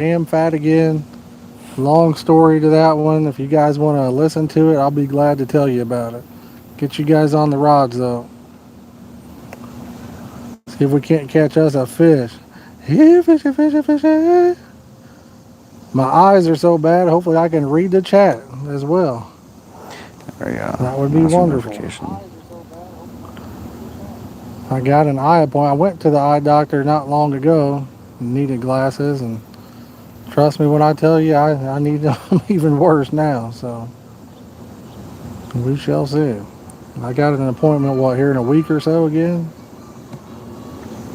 damn fat again. Long story to that one. If you guys want to listen to it, I'll be glad to tell you about it. Get you guys on the rods though. See if we can't catch us a fish. Here, fishy, fishy, fishy. My eyes are so bad. Hopefully, I can read the chat as well. There we go. That would be wonderful. I got an eye appointment. I went to the eye doctor not long ago. Needed glasses, and trust me when I tell you, I need them even worse now. So we shall see. I got an appointment, what, here in a week or so again?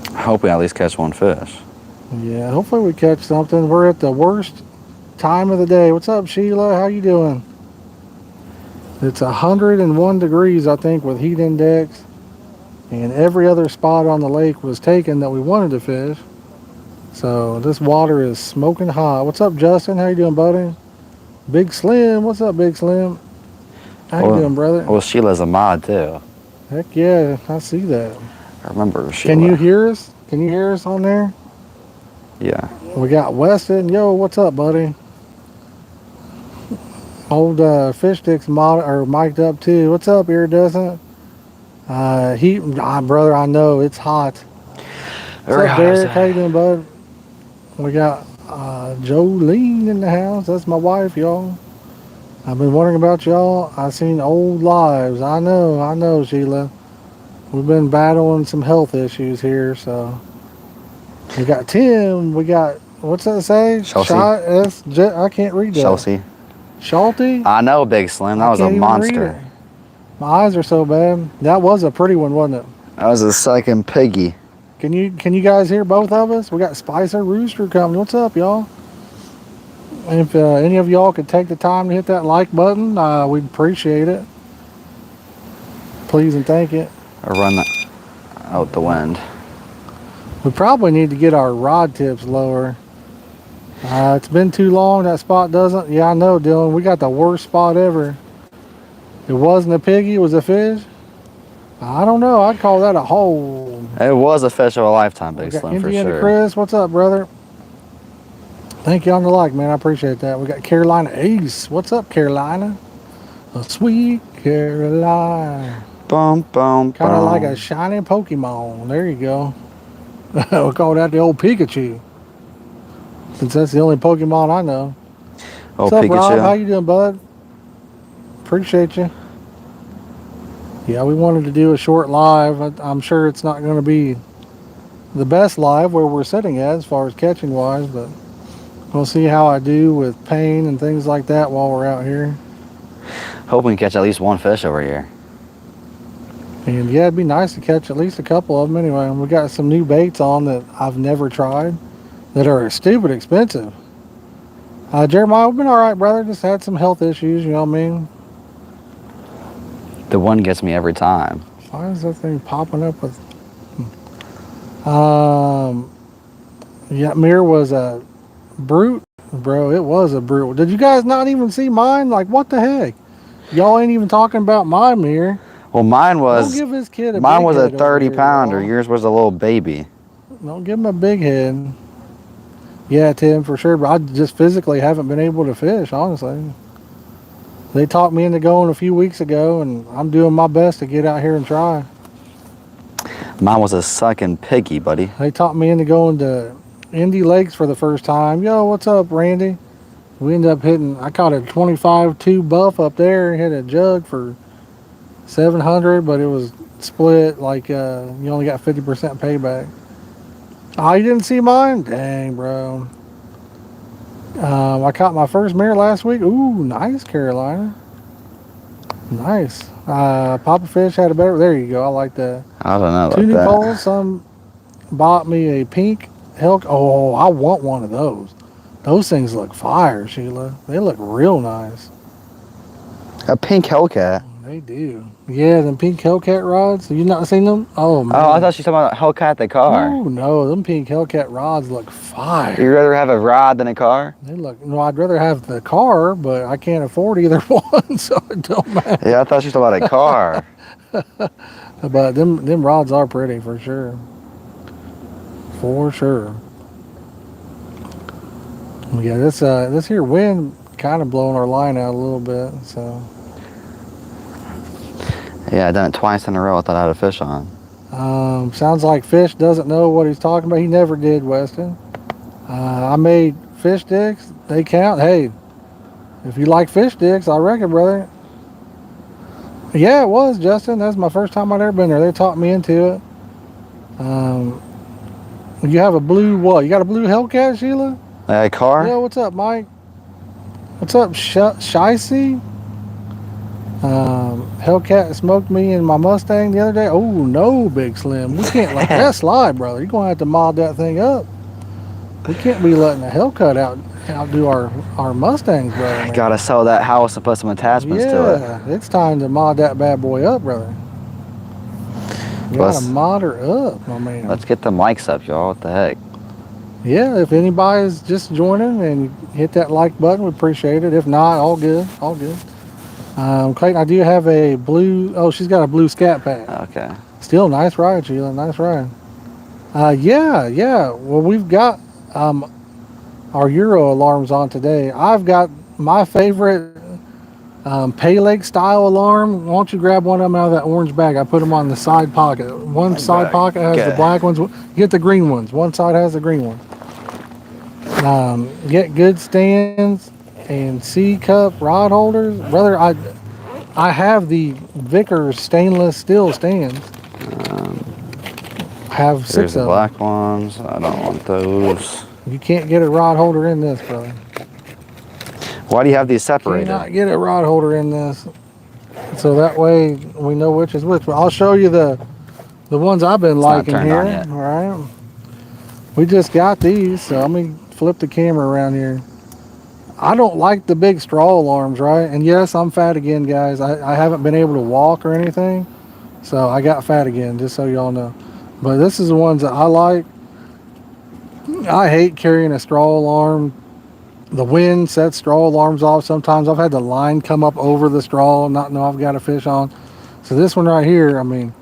I hope we at least catch one fish. Yeah, hopefully we catch something. We're at the worst time of the day. What's up, Sheila? How you doing? It's 101 degrees, I think, with heat index. And every other spot on the lake was taken that we wanted to fish. So this water is smoking hot. What's up, Justin? How you doing, buddy? Big Slim. What's up, Big Slim? How you doing, brother? Well, Sheila's a mod, too. Heck yeah, I see that. I remember Sheila. Can you hear us? Can you hear us on there? Yeah. We got Weston. Yo, what's up, buddy? Old fish sticks mic'd up too. What's up, Iridescent? Brother, I know it's hot. What's up, Derek? How you doing, bud? We got Jolene in the house. That's my wife, y'all. I've been wondering about y'all. I seen old lives. I know, Sheila. We've been battling some health issues here, so we got Tim. We got, what's that say? Chelsea. I can't read that. Chelsea. Schulte? I know, Big Slim. That was a monster. My eyes are so bad. That was a pretty one, wasn't it? That was a second piggy. Can you guys hear both of us? We got Spicer Rooster coming. What's up, y'all? And if any of y'all could take the time to hit that like button, we'd appreciate it. Please and thank it. Or run that out the wind. We probably need to get our rod tips lower. It's been too long. That spot doesn't. Yeah, I know, Dylan. We got the worst spot ever. It wasn't a piggy. It was a fish. I don't know. I'd call that a hole. It was a fish of a lifetime, Big Slim, for Indiana sure. Chris, what's up, brother? Thank you on the like, man. I appreciate that. We got Carolina Ace. What's up, Carolina? A sweet Carolina. Boom, boom, Kind of like a shiny Pokemon. There you go. We'll call that the old Pikachu. Since that's the only Pokemon I know. Oh, What's up, Pikachu. Rob? How you doing, bud? Appreciate you. Yeah, we wanted to do a short live. I'm sure it's not going to be the best live where we're sitting at as far as catching wise, but we'll see how I do with pain and things like that while we're out here. Hope we can catch at least one fish over here. And yeah, it'd be nice to catch at least a couple of them anyway. And we got some new baits on that I've never tried that are stupid expensive. Jeremiah, we've been all right, brother. Just had some health issues, you know what I mean? The one gets me every time. Why is that thing popping up with... Yeah, Mir was a brute. Bro, it was a brute. Did you guys not even see mine? Like, what the heck? Y'all ain't even talking about my Mir. Well, mine was... Don't give this kid a mine big was a head 30-pounder. here, Yours was a little baby. don't give him a big head. Yeah, Tim, for sure. But I just physically haven't been able to fish, honestly. They talked me into going a few weeks ago, and I'm doing my best to get out here and try. Mine was a sucking piggy, buddy. They talked me into going to Indy Lakes for the first time. Yo, what's up, Randy? We ended up hitting, I caught a 25-2 buff up there, hit a jug for 700, but it was split, like you only got 50% payback. Oh, you didn't see mine? Dang, bro. I caught my first mirror last week. Ooh, nice, Carolina. Nice. Papa Fish had a better, there you go, I like that. I don't know about 2 new that. poles, some bought me a pink Hellcat. Oh, I want one of those. Those things look fire, Sheila. They look real nice. A pink Hellcat? They do. Yeah, them pink Hellcat rods. Have you not seen them? Oh, man. Oh, I thought she was talking about Hellcat the car. Oh, no. Them pink Hellcat rods look fire. You'd rather have a rod than a car? They look... No, I'd rather have the car, but I can't afford either one, so it don't matter. Yeah, I thought she was talking about a car. But them rods are pretty, for sure. For sure. Yeah, this here wind kind of blowing our line out a little bit. So Yeah, I done it twice in a row. I thought I had a fish on. sounds like Fish doesn't know what he's talking about. He never did, Weston. I made fish sticks. They count. Hey, if you like fish sticks, I reckon, brother. Yeah, it was, Justin. That's my first time I'd ever been there. They taught me into it. You have a blue what? You got a blue Hellcat, Sheila? Hey, car? Yeah, what's up, Mike? What's up, Shicey? Hellcat smoked me in my Mustang the other day. Oh, no, Big Slim. We can't let that slide, brother. You're going to have to mod that thing up. We can't be letting the Hellcat outdo our Mustangs, brother. Man. Gotta sell that house and put some attachments to it. Yeah, it's time to mod that bad boy up, brother. You gotta mod her up, my man. Let's get the mics up, y'all. What the heck? Yeah, if anybody's just joining and hit that like button, we appreciate it. If not, all good, all good. Clayton, I do have a blue. Oh, she's got a blue Scat Pack. Okay. Still nice ride, Sheila. Nice ride. Yeah. Well, we've got our Euro alarms on today. I've got my favorite Pay Lake style alarm. Why don't you grab one of them out of that orange bag? I put them on the side pocket. One side pocket has the black ones. Get the green ones. One side has the green one. Get good stands and C-cup rod holders. Brother, I have the Vickers stainless steel stands. I have 6 There's the of them. black ones. I don't want those. You can't get a rod holder in this, brother. Why do you have these separated? Cannot get a rod holder in this. So that way we know which is which. But I'll show you the ones I've been liking here. All right. We just got these, so let me flip the camera around here. I don't like the big straw alarms, right? And yes, I'm fat again, guys. I haven't been able to walk or anything, so I got fat again, just so y'all know. But this is the ones that I like. I hate carrying a straw alarm. The wind sets straw alarms off. Sometimes I've had the line come up over the straw and not know I've got a fish on. So this one right here, I mean,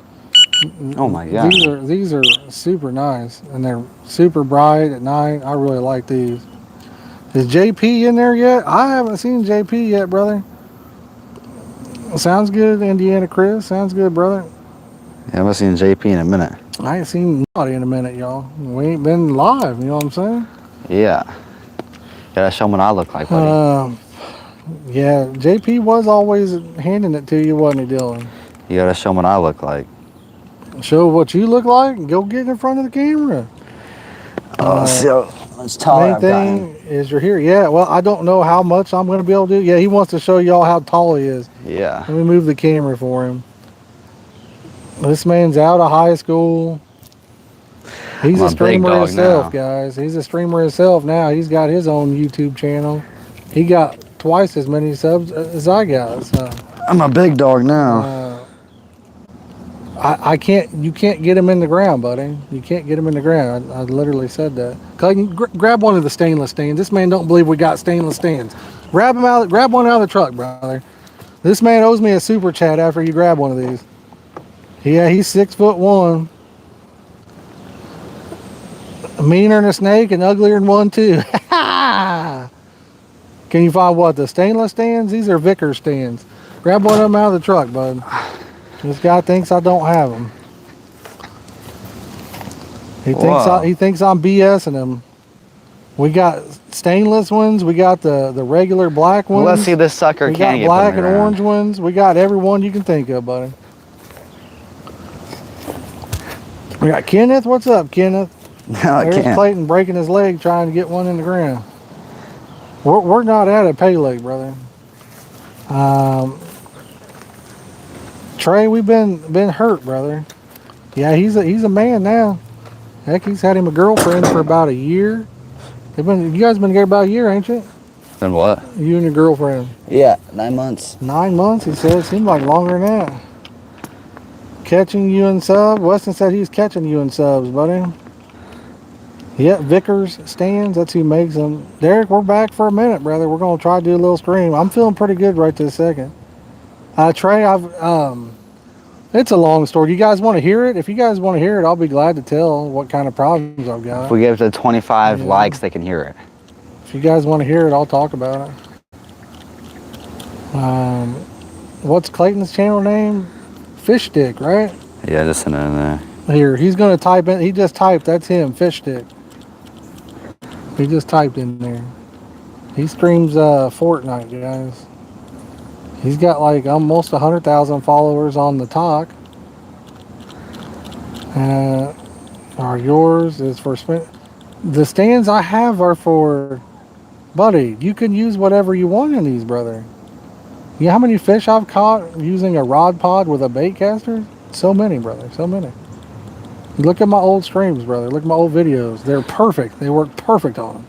oh my God, these are super nice, and they're super bright at night. I really like these. Is JP in there yet? I haven't seen JP yet, brother. Sounds good, Indiana Chris. Sounds good, brother. Yeah, I haven't seen JP in a minute. I ain't seen nobody in a minute, y'all. We ain't been live, you know what I'm saying? Yeah. Gotta show them what I look like, buddy. Yeah, JP was always handing it to you, wasn't he, Dylan? You gotta show them what I look like. Show what you look like and go get in front of the camera. So it's tall. Main thing is you're here. Yeah, well, I don't know how much I'm going to be able to do. Yeah, he wants to show y'all how tall he is. Yeah. Let me move the camera for him. This man's out of high school. He's a streamer himself, guys. He's a streamer himself now. He's got his own YouTube channel. He got twice as many subs as I got. So. I'm a big dog now. I can't. You can't get him in the ground, buddy. You can't get him in the ground. I literally said that. Clayton, grab one of the stainless stands. This man don't believe we got stainless stands. Grab him out. Grab one out of the truck, brother. This man owes me a super chat after you grab one of these. Yeah, he's 6'1". Meaner than a snake and uglier than one too. Can you find what, the stainless stands? These are Vickers stands. Grab one of them out of the truck, bud. This guy thinks I don't have them. He thinks I'm BSing him. We got stainless ones. We got the regular black ones. Let's see this sucker. We got black and orange ones. We got every one you can think of, buddy. We got Kenneth. What's up, Kenneth? No, There's Clayton breaking his leg trying to get one in the ground. We're not at a pay leg, brother. Trey, we've been hurt, brother. Yeah, he's a man now. Heck, he's had him a girlfriend for about a year. You guys been together about a year, ain't you? Then what? You and your girlfriend. Yeah, 9 months. 9 months, he said. Seemed like longer than that. Catching you in subs. Weston said he's catching you in subs, buddy. Yeah, Vickers stands. That's who makes them. Derek, we're back for a minute, brother. We're gonna try to do a little stream. I'm feeling pretty good right this second. Trey, it's a long story. You guys want to hear it? If you guys want to hear it, I'll be glad to tell what kind of problems I've got. If we give it to 25 likes, they can hear it. If If you guys want to hear it, I'll talk about it. What's Clayton's channel name? Fish Stick, right? Yeah, just send it in there. Here, he's gonna type in. He just typed. That's him, Fish Stick. He just typed in there. He streams Fortnite, guys. He's got like almost 100,000 followers on the talk. Are yours is for the stands I have are for, buddy. You can use whatever you want in these, brother. You know how many fish I've caught using a rod pod with a bait caster? So many, brother. So many. Look at my old streams, brother. Look at my old videos. They're perfect. They work perfect on them.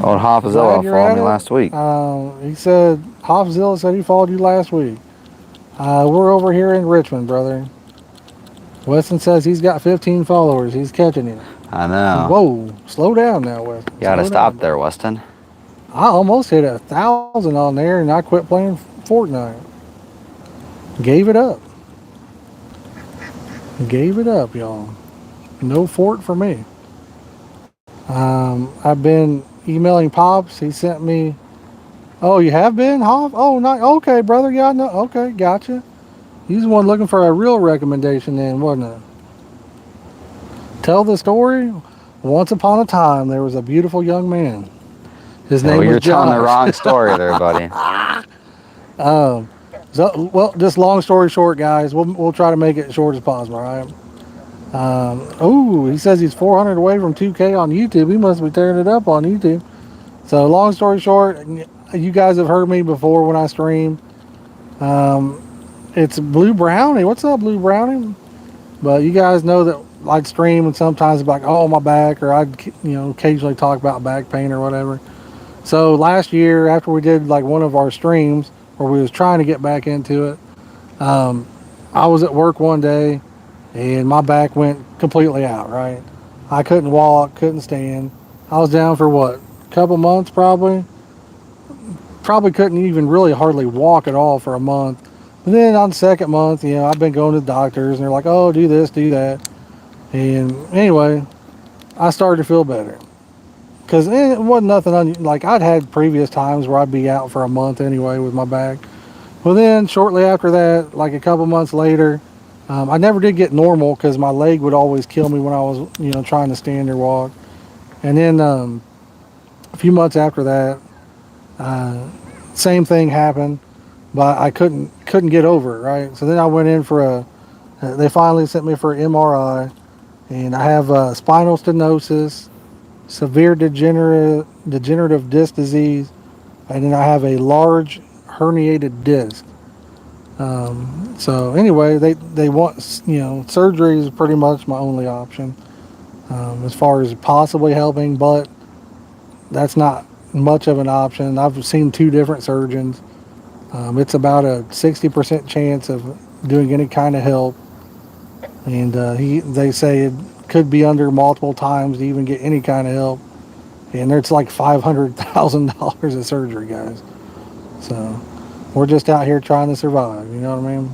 Old Hoffzilla followed me last week. He said, Hoffzilla said he followed you last week. We're over here in Richmond, brother. Weston says he's got 15 followers. He's catching it. I know. Whoa, slow down now, Weston. You gotta stop there, Weston. I almost hit 1,000 on there and I quit playing Fortnite. Gave it up. Gave it up, y'all. No fort for me. I've been emailing Pops. He sent me. Oh, you have been, Hoff? Oh, not okay, brother. Yeah, no. Okay, gotcha. He's the one looking for a real recommendation, then, wasn't it? Tell the story. Once upon a time, there was a beautiful young man. His name was You're Josh. telling the wrong story there, buddy. So, well, just long story short, guys. We'll try to make it short as possible, all right? Oh, he says he's 400 away from 2K on YouTube. He must be tearing it up on YouTube. So, long story short, you guys have heard me before when I stream. It's Blue Brownie. What's up, Blue Brownie? But you guys know that I'd stream and sometimes be like, oh, my back, or I'd occasionally talk about back pain or whatever. So last year, after we did like one of our streams where we was trying to get back into it, I was at work one day and my back went completely out, right? I couldn't walk, couldn't stand. I was down for what, a couple months probably? Probably couldn't even really hardly walk at all for a month. And then on the second month, I've been going to the doctors and they're like, oh, do this, do that. And anyway, I started to feel better. Because it wasn't nothing, like I'd had previous times where I'd be out for a month anyway with my back. Well, then shortly after that, like a couple months later, I never did get normal because my leg would always kill me when I was, trying to stand or walk. And then a few months after that, same thing happened, but I couldn't get over it, right? So then I went in for they finally sent me for an MRI, and I have spinal stenosis, severe degenerative disc disease, and then I have a large herniated disc. So anyway, they want, surgery is pretty much my only option as far as possibly helping, but that's not much of an option. I've seen 2 different surgeons. It's about a 60% chance of doing any kind of help, and they say it could be under multiple times to even get any kind of help, and it's like $500,000 of surgery, guys. So we're just out here trying to survive, you know what I mean?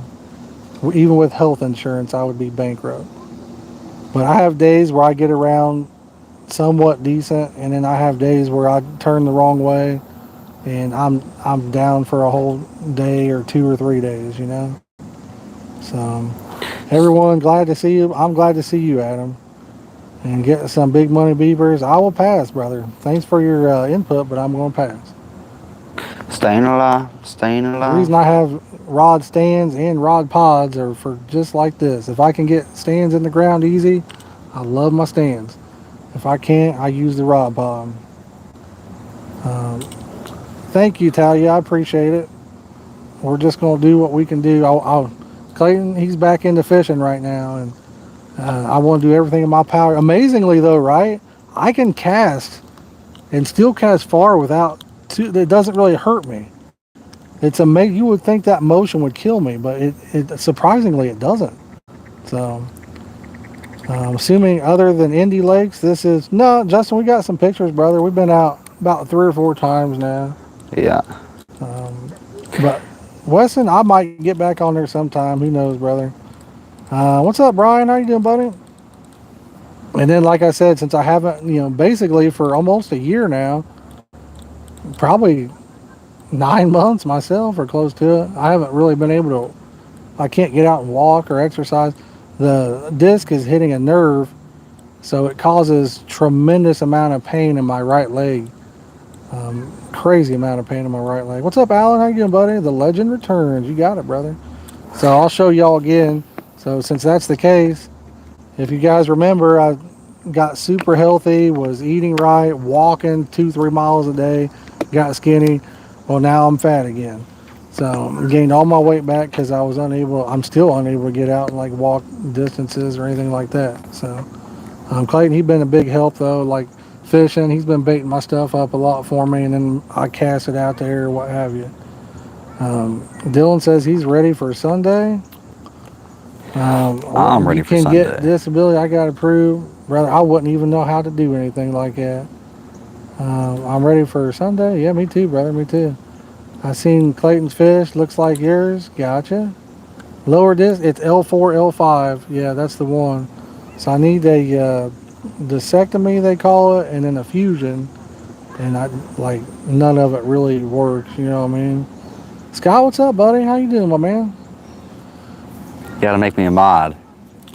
Even with health insurance, I would be bankrupt. But I have days where I get around somewhat decent, and then I have days where I turn the wrong way and I'm down for a whole day or 2 or 3 days, So everyone, glad to see you. I'm glad to see you, Adam, and get some big money beavers. I will pass, brother. Thanks for your input, but I'm going to pass. Staying alive. The reason I have rod stands and rod pods are for just like this. If I can get stands in the ground easy, I love my stands. If I can't, I use the rod pod. Thank you, Talia. I appreciate it. We're just going to do what we can do. Clayton, he's back into fishing right now, and I want to do everything in my power. Amazingly, though, right? I can cast and still cast far without. It doesn't really hurt me. It's amazing. You would think that motion would kill me, but it surprisingly it doesn't. So, assuming other than Indy Lakes, no, Justin. We got some pictures, brother. We've been out about 3 or 4 times now. Yeah. But Weston, I might get back on there sometime. Who knows, brother? What's up, Brian? How you doing, buddy? And then, like I said, since I haven't, basically for almost a year now, probably 9 months myself or close to it, I haven't really been able to. I can't get out and walk or exercise. The disc is hitting a nerve, so it causes tremendous amount of pain in my right leg. Crazy amount of pain in my right leg. What's up, Alan? How you doing, buddy? The legend returns. You got it, brother. So I'll show y'all again. So since that's the case, if you guys remember, I got super healthy, was eating right, walking 2-3 miles a day, got skinny. Well, now I'm fat again. So I gained all my weight back because I was unable. I'm still unable to get out and like walk distances or anything like that. So Clayton, he's been a big help though. Like fishing, he's been baiting my stuff up a lot for me, and then I cast it out there or what have you. Dylan says he's ready for Sunday. I'm ready You for can get Sunday. disability. I got to prove, brother. I wouldn't even know how to do anything like that. I'm ready for Sunday. Yeah, me too, brother. Me too. I seen Clayton's fish. Looks like yours. Gotcha. Lower disc. It's L4, L5. Yeah, that's the one. So I need a discectomy, they call it, and then a fusion. And I like none of it really works. You know what I mean? Scott, what's up, buddy? How you doing, my man? You gotta make me a mod.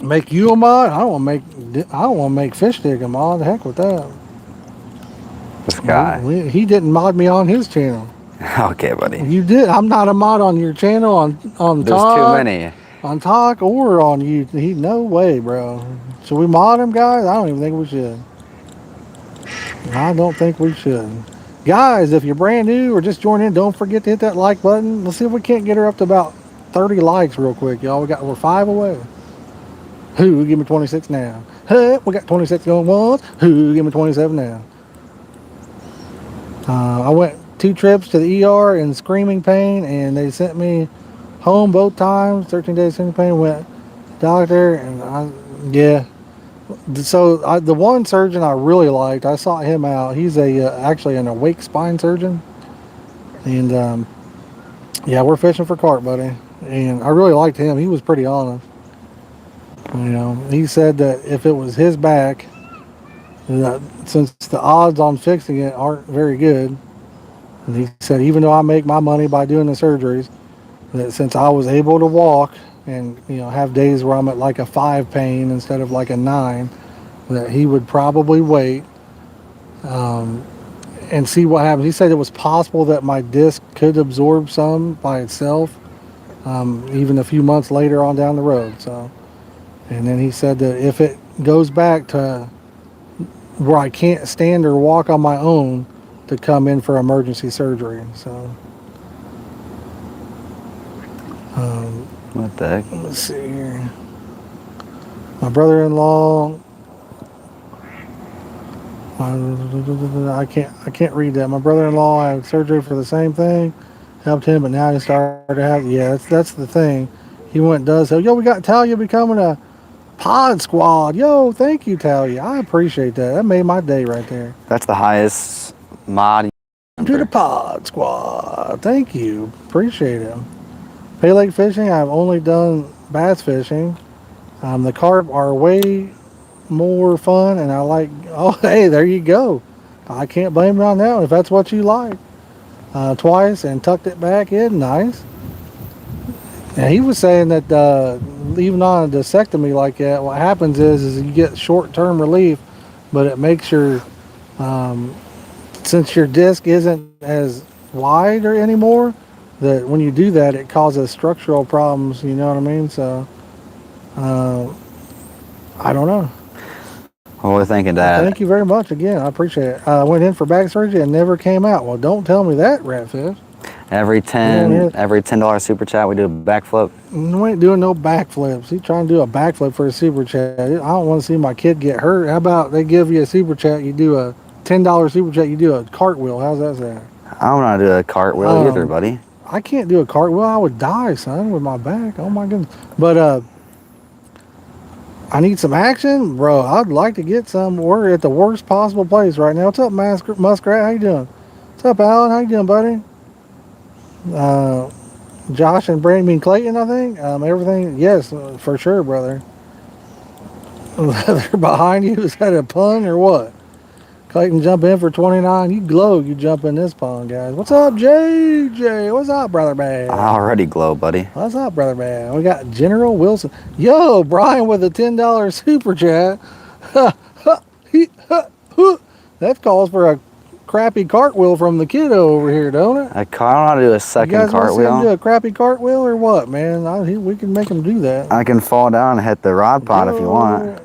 Make you a mod? I don't want to make. I don't want to make fish stick a mod. The heck with that. This guy. He didn't mod me on his channel. Okay, buddy. You did. I'm not a mod on your channel on There's Talk. too many. On Talk or on you. No way, bro. Should we mod him, guys? I don't even think we should. I don't think we should. Guys, if you're brand new or just joining in, don't forget to hit that like button. Let's see if we can't get her up to about 30 likes real quick, y'all. We're 5 away. Who? Give me 26 now. Hey, we got 26 going once. Who? Give me 27 now. I went 2 trips to the ER in screaming pain, and they sent me home both times. 13 days screaming pain. Went doctor, and yeah. So the one surgeon I really liked, I sought him out. He's actually an awake spine surgeon, and yeah, we're fishing for carp, buddy. And I really liked him. He was pretty honest. He said that if it was his back, that since the odds on fixing it aren't very good, and he said even though I make my money by doing the surgeries, that since I was able to walk and have days where I'm at like a 5 pain instead of like a 9, that he would probably wait and see what happens. He said it was possible that my disc could absorb some by itself, even a few months later on down the road. So, and then he said that if it goes back to where I can't stand or walk on my own, to come in for emergency surgery. So, What the heck? let's see here. My brother-in-law. I can't read that. My brother-in-law had surgery for the same thing, helped him, but now he started to have. Yeah, that's the thing. He went and does. So, yo, we got Talia becoming a pod squad. Yo, thank you, Talia. I appreciate that. That made my day right there. That's the highest mod. To the pod squad. Thank you. Appreciate it. Pay lake fishing. I've only done bass fishing. The carp are way more fun, and I like. Oh, hey, there you go. I can't blame it on that one if that's what you like. Twice and tucked it back in. Nice. And he was saying that even on a discectomy like that, what happens is you get short-term relief, but it makes your since your disc isn't as wide or anymore, that when you do that, it causes structural problems. You know what I mean? So I don't know. Well, we're thinking that. Thank you very much again. I appreciate it. I went in for back surgery and never came out. Well, don't tell me that, Ratfish. Every $10 super chat, we do a backflip. We ain't doing no backflips. He's trying to do a backflip for a super chat. I don't want to see my kid get hurt. How about they give you a super chat, you do a $10 super chat, you do a cartwheel. How's that sound? I don't know how to do a cartwheel either, buddy. I can't do a cartwheel. I would die, son, with my back. Oh my goodness. But I need some action, bro. I'd like to get some. We're at the worst possible place right now. What's up, Muskrat? How you doing? What's up, Alan? How you doing, buddy? Josh and Brandon, Clayton, I think. Everything, yes, for sure, brother. They're behind you. Is that a pun or what? Clayton jump in for 29. You glow. You jump in this pond, guys. What's up, JJ? What's up, brother I man? already glow, buddy. What's up, brother man? We got General Wilson. Yo, Brian with a $10 super chat. That calls for a crappy cartwheel from the kiddo over here, don't it? I don't know how to do a You second guys want to see him do cartwheel. a crappy cartwheel or what, man? We can make him do that. I can fall down and hit the rod pod if you want.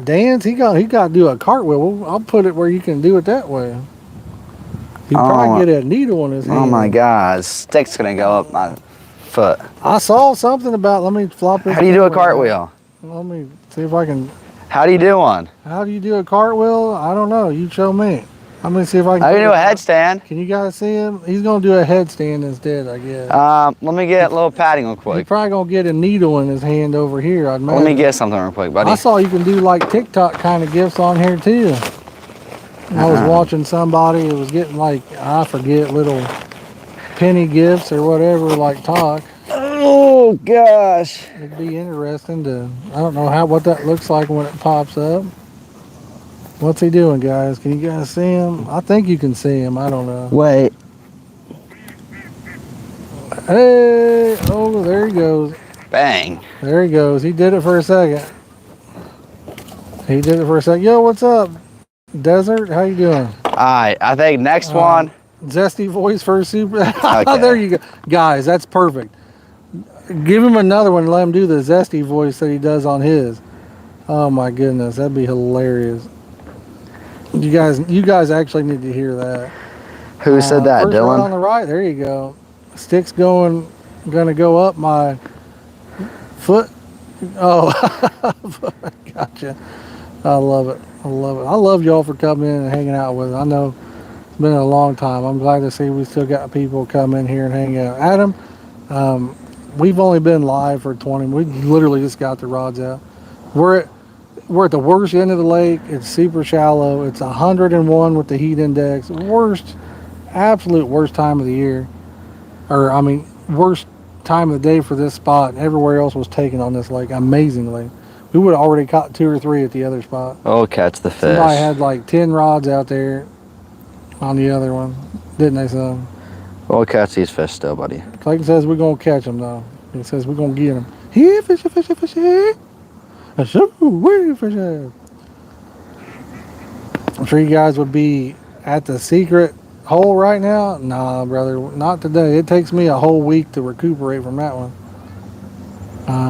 Dance, he got to do a cartwheel. Well, I'll put it where you can do it that way. He probably get a needle in his hand. Oh my God, stick's gonna go up my foot. I saw something about. Let me flop this. How do you do a cartwheel? Let me see if I can. How do you do one? How do you do a cartwheel? I don't know. You show me. Let me see if I can. I can do a headstand. Can you guys see him? He's gonna do a headstand instead, I guess. Let me get a little padding real He's quick. probably gonna get a needle in his hand over here. I'd imagine. Let me get something real quick, buddy. I saw you can do like TikTok kind of gifts on here too. I was watching somebody that was getting like, I forget, little penny gifts or whatever, like talk. Oh gosh. It'd be interesting to, I don't know what that looks like when it pops up. What's he doing, guys? Can you guys see him? I think you can see him. I don't know. Wait. Hey, oh, there he goes. Bang. There he goes. He did it for a second. Yo, what's up? Desert, how you doing? Alright, I think next one. Zesty voice for a super. Okay. There you go. Guys, that's perfect. Give him another one and let him do the zesty voice that he does on his. Oh my goodness, that'd be hilarious. You guys actually need to hear that. Who said that, first rod on Dylan? the right, there you go. Stick's gonna go up my foot. Oh, gotcha. I love it. I love y'all for coming in and hanging out with us. I know it's been a long time. I'm glad to see we still got people come in here and hang out. Adam, we've only been live for 20. We literally just got the rods out. We're at the worst end of the lake. It's super shallow. It's 101 with the heat index. Absolute worst time of the year. Worst time of the day for this spot. Everywhere else was taken on this lake, amazingly. We would have already caught 2 or 3 at the other spot. Oh, catch the fish. Somebody had like 10 rods out there on the other one, didn't they, son? We'll catch these fish still, buddy. Clayton says we're going to catch them, though. He says we're going to get them. Here, fishy, fishy, fishy. I'm sure you guys would be at the secret hole right now. Nah, brother, not today. It takes me a whole week to recuperate from that one.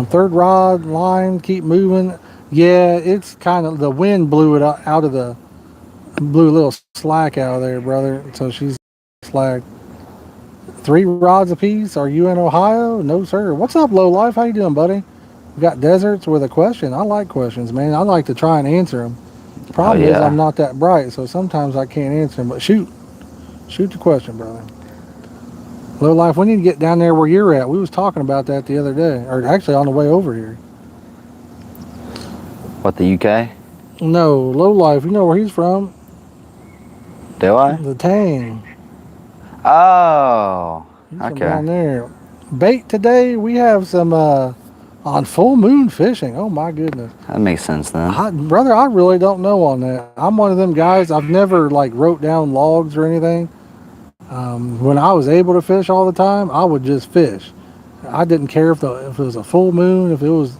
Third rod, line, keep moving. Yeah, it's kind of, the wind blew it out of blew a little slack out of there, brother. So she's slack. 3 rods apiece. Are you in Ohio? No, sir. What's up, Low Life? How you doing, buddy? We got deserts with a question. I like questions, man. I like to try and answer them. Problem is I'm not that bright, so sometimes I can't answer them. But shoot the question, brother. Low Life, we need to get down there where you're at. We was talking about that the other day, or actually on the way over here. What, the UK? No, Low Life. You know where he's from? Do I? The Tang. Oh, He's okay. from down there. Bait today. We have some on full moon fishing. Oh my goodness. That makes sense then. Brother, I really don't know on that. I'm one of them guys. I've never wrote down logs or anything. When I was able to fish all the time, I would just fish. I didn't care if it was a full moon, if it was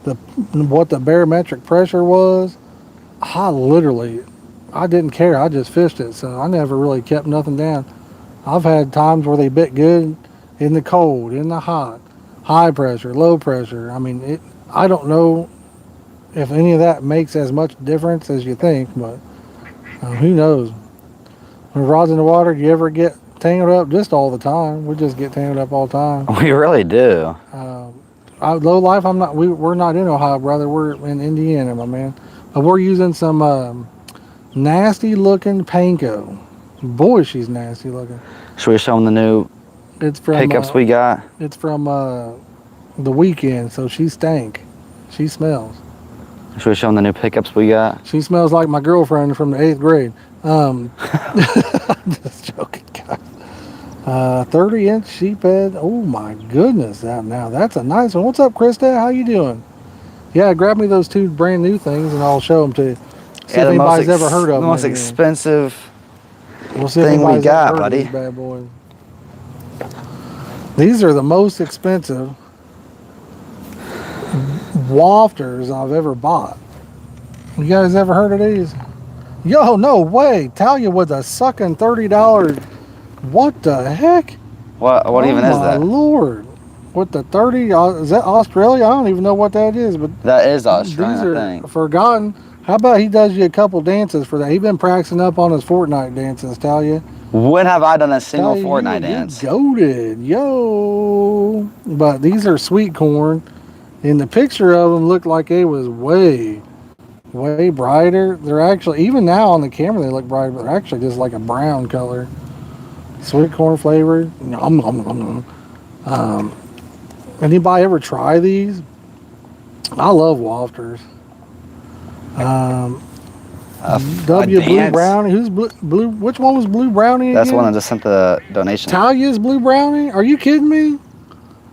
what the barometric pressure was. I didn't care. I just fished it. So I never really kept nothing down. I've had times where they bit good in the cold, in the hot, high pressure, low pressure. I don't know if any of that makes as much difference as you think, but who knows? When rods in the water, do you ever get tangled up? Just all the time. We just get tangled up all the time. We really do. Low Life, we're not in Ohio, brother. We're in Indiana, my man. But we're using some nasty looking panko. Boy, she's nasty looking. Should we show them the new pickups we got? It's from the weekend, so she stank. She smells. Should we show them the new pickups we got? She smells like my girlfriend from the 8th grade. I'm just joking, guys. 30-inch sheephead. Oh my goodness, now that's a nice one. What's up, Krista? How you doing? Yeah, grab me those 2 brand new things and I'll show them to you. See if the anybody's ever heard of the them. most expensive We'll see if thing we anybody's ever got, heard buddy. of these bad boys. These are the most expensive wafters I've ever bought. You guys ever heard of these? Yo, no way. Talia with a sucking $30. What the heck? What even is that? Oh my lord. With the 30, is that Australia? I don't even know what that is, but That is Australian, these are I think. forgotten. How about he does you a couple dances for that? He's been practicing up on his Fortnite dances, Talia. When have I done a single Talia, Fortnite dance? You're goated, yo. But these are sweet corn. And the picture of them looked like they was way brighter. They're actually, even now on the camera, they look brighter, but they're actually just like a brown color. Sweet corn flavored. Nom, nom, nom, nom. Anybody ever try these? I love wafters. W Blue dance? Brownie. Who's blue? Which one was Blue Brownie again? That's the one I just sent the donation. Talia's Blue Brownie? Are you kidding me?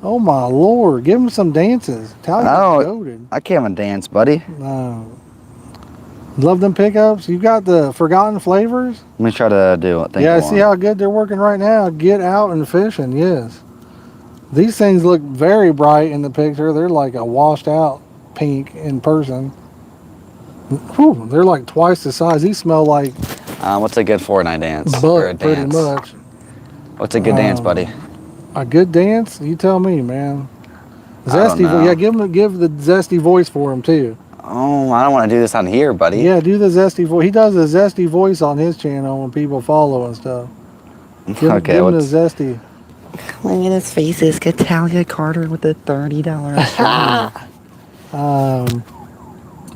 Oh my lord! Give him some dances. Talia's goated. I can't even dance, buddy. Love them pickups. You got the forgotten flavors. Let me try to do it. Yeah, see how good they're working right now. Get out and fishing. Yes. These things look very bright in the picture. They're like a washed out pink in person. Whew, they're like twice the size. These smell like what's a good Fortnite dance? butt, pretty much. What's a good dance, buddy? A good dance? You tell me, man. Zesty, yeah, give the zesty voice for him too. Oh, I don't want to do this on here, buddy. Yeah, do the zesty voice. He does the zesty voice on his channel when people follow and stuff. Give him the zesty. Look at his faces. Catalia Carter with the $30.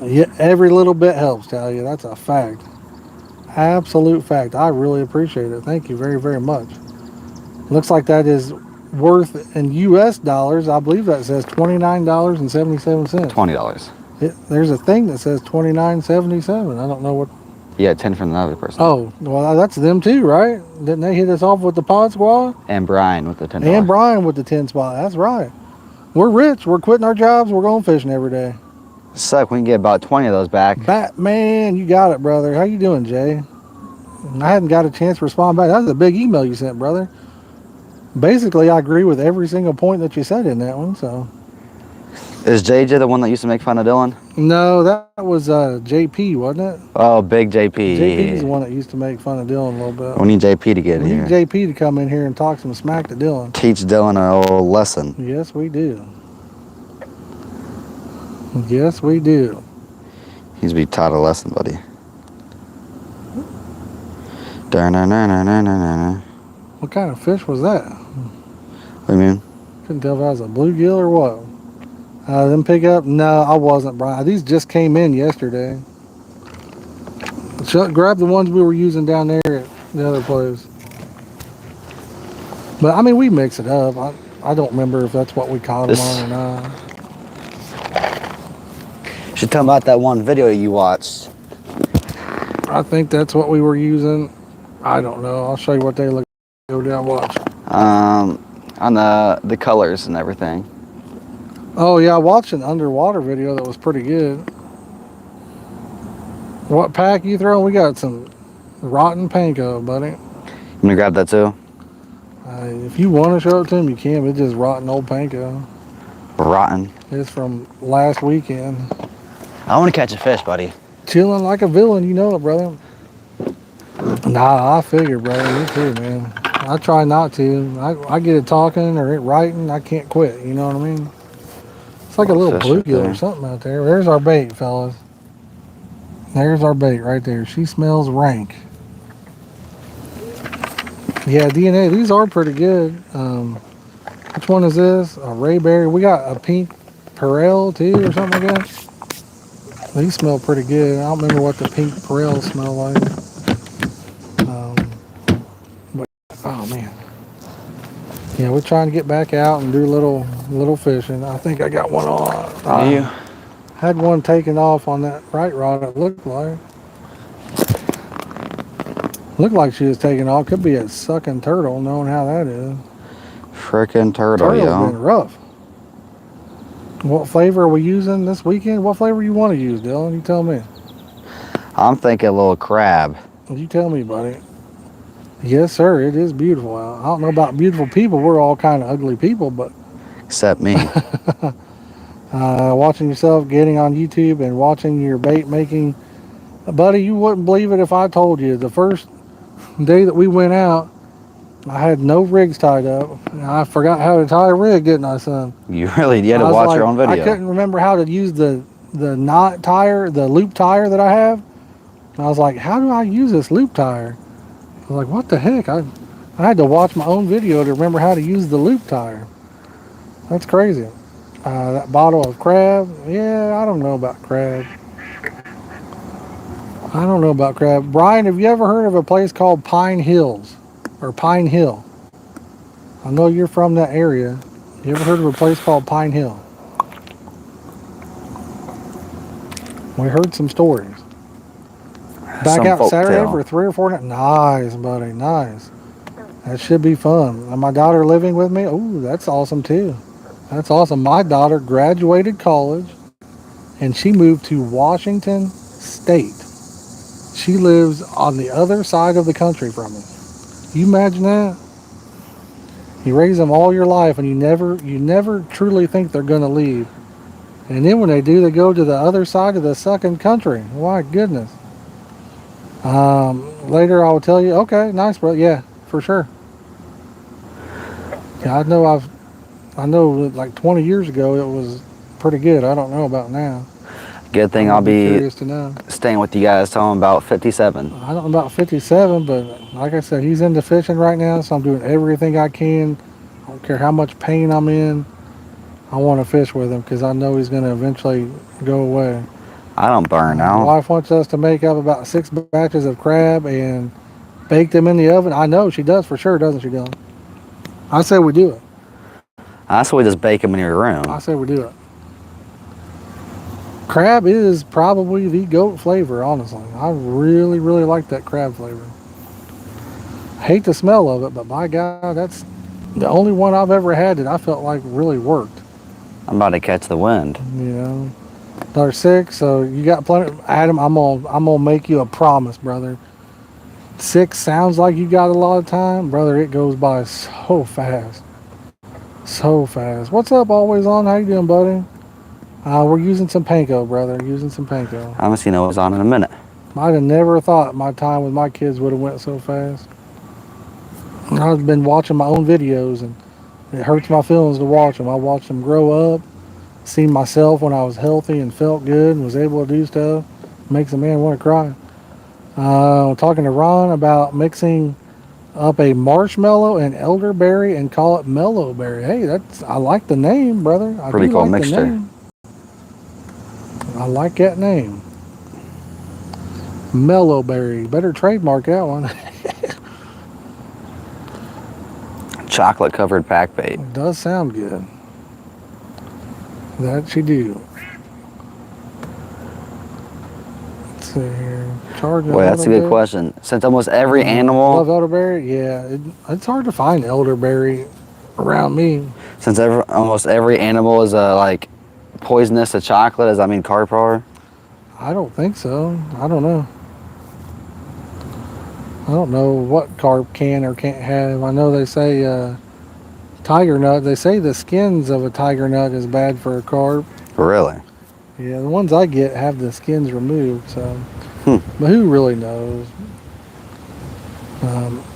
Yeah, every little bit helps, Talia. That's a fact. Absolute fact. I really appreciate it. Thank you very, very much. Looks like that is worth in US dollars. I believe that says $29.77. $20. There's a thing that says $29.77. I don't know what. Yeah, 10 from another person. Oh, well, that's them too, right? Didn't they hit us off with the pod squad? And Brian with the $10. And Brian with the 10 spot. That's right. We're rich. We're quitting our jobs. We're going fishing every day. Suck. We can get about 20 of those back. Batman, you got it, brother. How you doing, Jay? I hadn't got a chance to respond back. That was a big email you sent, brother. Basically, I agree with every single point that you said in that one. So, is JJ the one that used to make fun of Dylan? No, that was JP, wasn't it? Oh, big JP. JP's the one that used to make fun of Dylan a little bit. We need JP to get in here. We need JP to come in here and talk some smack to Dylan. Teach Dylan a little lesson. Yes, we do. Yes, we do. He's be taught a lesson, buddy. What kind of fish was that? What do you mean? Couldn't tell if that was a bluegill or what. Them pick up? No, I wasn't, Brian. These just came in yesterday. Grab the ones we were using down there at the other place. But I mean, we mix it up. I don't remember if that's what we caught them on or not. You should tell me about that one video you watched. I think that's what we were using. I don't know. I'll show you what they look like. Go down, watch. On the colors and everything. Oh yeah, I watched an underwater video that was pretty good. What pack you throwing? We got some rotten panko, buddy. You gonna grab that too? If you want to show it to him, you can. It's just rotten old panko. Rotten. It's from last weekend. I want to catch a fish, buddy. Chilling like a villain, you know it, brother. Nah, I figure, brother. Me too, man. I try not to. I get it talking or it writing. I can't quit. You know what I mean? It's like a little bluegill or something out there. There's our bait, fellas. There's our bait right there. She smells rank. Yeah, DNA. These are pretty good. Which one is this? A Rayberry. We got a pink Perel too, or something like that. These smell pretty good. I don't remember what the pink Perel smell like. But oh man. Yeah, we're trying to get back out and do little fishing. I think I got one on. You had one taken off on that right rod. It looked like. Looked like she was taking off. Could be a sucking turtle, knowing how that is. frickin' turtle, Turtle's yo. been rough. What flavor are we using this weekend? What flavor you want to use, Dylan? You tell me. I'm thinking a little crab. You tell me, buddy. Yes, sir. It is beautiful. I don't know about beautiful people. We're all kind of ugly people, but Except me. watching yourself getting on YouTube and watching your bait making, buddy, you wouldn't believe it if I told you the first day that we went out, I had no rigs tied up. I forgot how to tie a rig, didn't I, son? You had to I was watch like, your own I video. couldn't remember how to use the knot tire, the loop tire that I have. And I was like, how do I use this loop tire? I was like, what the heck? I had to watch my own video to remember how to use the loop tire. That's crazy. That bottle of crab, yeah, I don't know about crab. I don't know about crab. Brian, have you ever heard of a place called Pine Hills or Pine Hill? I know you're from that area. You ever heard of a place called Pine Hill? We heard some stories. Back Some out folk Saturday tale. for 3 or 4 nights. Nice, buddy, nice. That should be fun. And my daughter living with me, oh, that's awesome too. That's awesome. My daughter graduated college and she moved to Washington State. She lives on the other side of the country from us. You imagine that? You raise them all your life and you never truly think they're going to leave. And then when they do, they go to the other side of the second country. My goodness. Later I will tell you, okay, nice, bro. Yeah, for sure. Yeah, I know like 20 years ago it was pretty good. I don't know about now. Good thing I'll be curious to know. staying with you guys till I'm about 57. I don't know about 57, but like I said, he's into fishing right now, so I'm doing everything I can. I don't care how much pain I'm in. I want to fish with him because I know he's going to eventually go away. I don't burn My out. wife wants us to make up about 6 batches of crab and bake them in the oven. I know she does for sure, doesn't she, Dylan? I say we do it. I say we just bake them in your room. I say we do it. Crab is probably the GOAT flavor, honestly. I really, really like that crab flavor. I hate the smell of it, but by God, that's the only one I've ever had that I felt like really worked. I'm about to catch the wind. You know, they're 6, so you got plenty. Adam, I'm gonna make you a promise, brother. 6 sounds like you got a lot of time, brother. It goes by so fast, so fast. What's up, always on? How you doing, buddy? We're using some panko, brother. Using some panko. I haven't seen it was on in a minute. I'd have never thought my time with my kids would have went so fast. I've been watching my own videos, and it hurts my feelings to watch them. I watched them grow up, seen myself when I was healthy and felt good and was able to do stuff. Makes a man want to cry. Talking to Ron about mixing up a marshmallow and elderberry and call it mellowberry. Hey, I like the name, brother. I Pretty do cool like the mixture. name. I like that name. Mellowberry. Better trademark that one. Chocolate covered pack bait. It does sound good. That you do. Let's see here. Charging. Boy, that's a good question. Since almost every Love animal, elderberry? Yeah. It's hard to find elderberry around me. since almost every animal is like poisonous to chocolate, does that mean carp are? I don't think so. I don't know. I don't know what carp can or can't have. I know they say tiger nut. They say the skins of a tiger nut is bad for a carp. Really? Yeah, the ones I get have the skins removed. So, Hmm. but who really knows?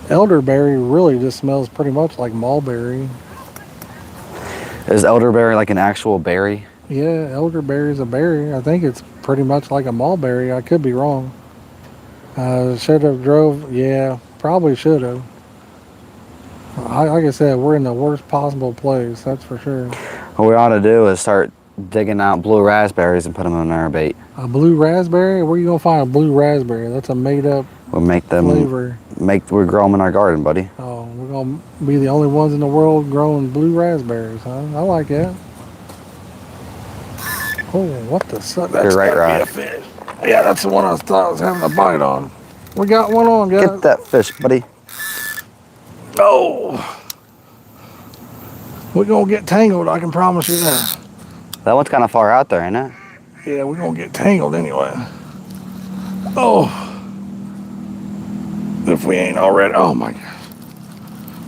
Elderberry really just smells pretty much like mulberry. Is elderberry like an actual berry? Yeah, elderberry is a berry. I think it's pretty much like a mulberry. I could be wrong. Should have drove. Yeah, probably should have. Like I said, we're in the worst possible place. That's for sure. What we ought to do is start digging out blue raspberries and put them in our bait. A blue raspberry? Where you gonna find a blue raspberry? That's a made-up We'll make them flavor. we grow them in our garden, buddy. Oh, we're gonna be the only ones in the world growing blue raspberries, huh? I like that. Oh, what the sun? That's You're right, gotta be Rod. a fish. Yeah, that's the one I thought I was having a bite on. We got one on, guys. Get that fish, buddy. Oh, we're gonna get tangled. I can promise you that. That one's kind of far out there, ain't it? Yeah, we're gonna get tangled anyway. Oh, if we ain't already. Oh my gosh,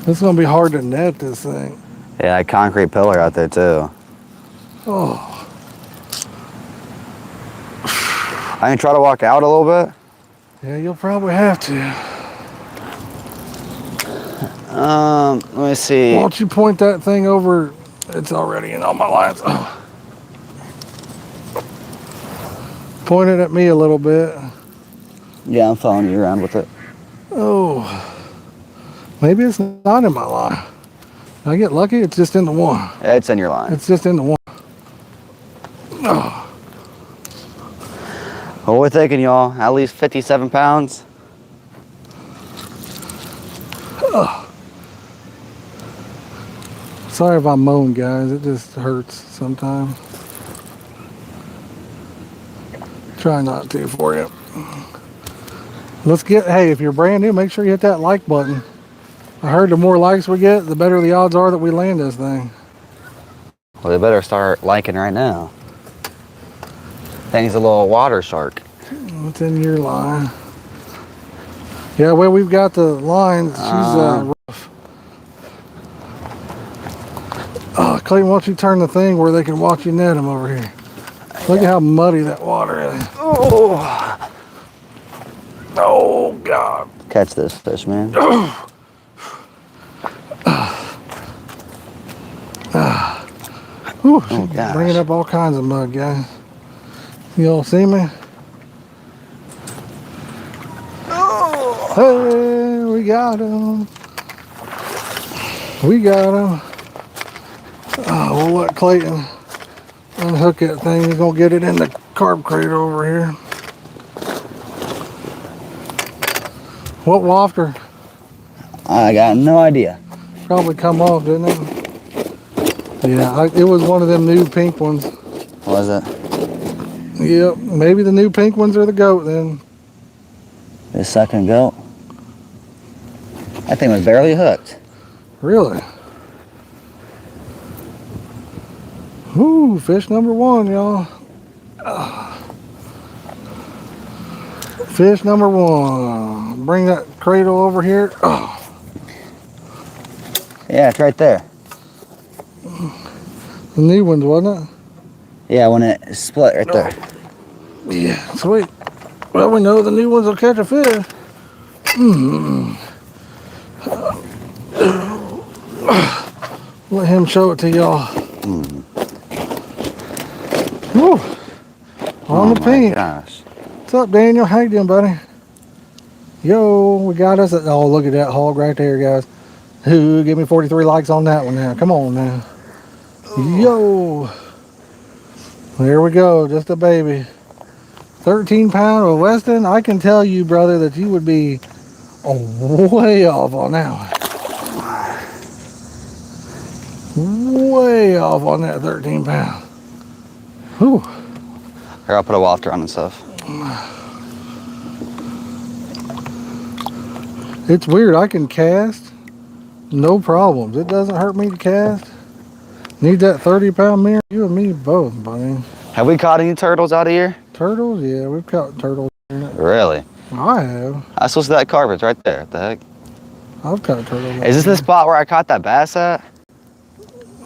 it's gonna be hard to net this thing. Yeah, that concrete pillar out there too. Oh, I can try to walk out a little bit. yeah, you'll probably have to. Let me see. Why don't you point that thing over? It's already in all my lines. Oh. Point it at me a little bit. Yeah, I'm following you around with it. Oh, maybe it's not in my line. Did I get lucky? It's just in the one. Yeah, it's in your line. It's just in the one. Oh. What we're thinking, y'all? At least 57 pounds. Oh. Sorry if I moan, guys. It just hurts sometimes. Try not to for you. Let's get, hey, if you're brand new, make sure you hit that like button. I heard the more likes we get, the better the odds are that we land this thing. Well, they better start liking right now. Thing's a little water shark. What's in your line? Yeah, well, we've got the lines. She's rough. Clayton, why don't you turn the thing where they can watch you net them over here? Look at how muddy that water is. Oh, Oh, God. catch this fish, man. Whew, Oh, she's gosh. bringing up all kinds of mud, guys. You all see me? Hey, we got him. We got him. Oh, we'll let Clayton unhook that thing. He's gonna get it in the carp crate over here. What wafter? I got no idea. Probably come off, didn't it? Yeah, it was one of them new pink ones. Was it? Yep, maybe the new pink ones are the goat then. The second goat. That thing was barely hooked. Really? Ooh, fish number one, y'all. Fish number one. Bring that cradle over here. Oh, Yeah, it's right there. the new ones, wasn't Yeah, when it split right there. it? Yeah, sweet. Well, we know the new ones will catch a fish. Let him show it to y'all. Woo. On the my pink. gosh. What's up, Daniel? How you doing, buddy? Yo, we got us. Oh, look at that hog right there, guys. Ooh, give me 43 likes on that one now. Come on now. Yo. There we go. Just a baby. 13-pound of Weston. I can tell you, brother, that you would be way off on that one. Way off on that 13-pound. Whew. Here, I'll put a wafter on and stuff. It's weird. I can cast. No problems. It doesn't hurt me to cast. Need that 30-pound mirror? You and me both, buddy. Have we caught any turtles out of here? Turtles? Yeah, we've caught turtles. Really? I have. I suppose that carp is right there. What the heck? I've caught turtles. Is this the spot where I caught that bass at?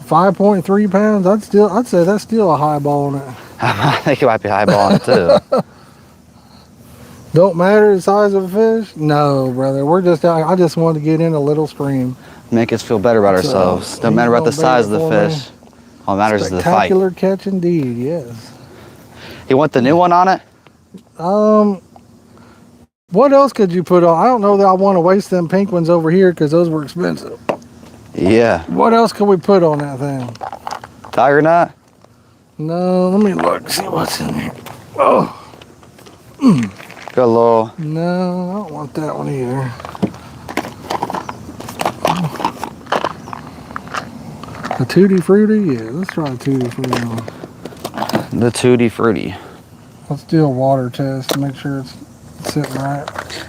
5.3 pounds? I'd say that's still a high ball on it. I think it might be highballing too. Don't matter the size of a fish? No, brother. We're just out. I just wanted to get in a little stream. Make us feel better about So, ourselves. Don't you matter about the gonna size of bait the it for fish. All that matters is the fight. Spectacular catch indeed, yes. You want the new one on it? What else could you put on? I don't know that I want to waste them pink ones over here because those were expensive. Yeah. What else could we put on that thing? Tiger knot? No, let me look, see what's in here. Oh, Got a little. no, I don't want that one either. The Tutti Frutti? Yeah, let's try the Tutti Frutti one. The Tutti Frutti. Let's do a water test to make sure it's sitting right.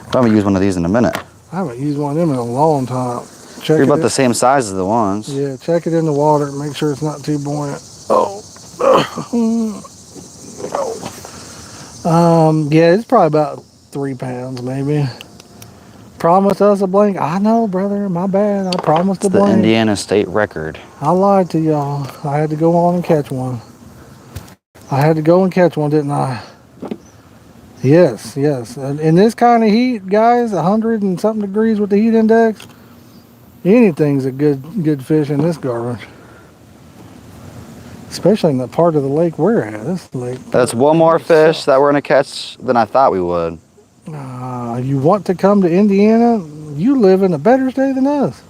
I'm gonna use one of these in a minute. I haven't used one of them in a long time. Check You're it about in- the same size as the ones. Yeah, check it in the water. Make sure it's not too buoyant. Oh, Yeah, it's probably about 3 pounds, maybe. Promised us a blank. I know, brother. My bad. I promised It's a the blank. Indiana state record. I lied to y'all. I had to go on and catch one. I had to go and catch one, didn't I? Yes, yes. And in this kind of heat, guys, 100 and something degrees with the heat index, anything's a good fish in this garbage. Especially in the part of the lake we're at. This lake. That's one more fish that we're gonna catch than I thought we would. You want to come to Indiana? You live in a better state than us.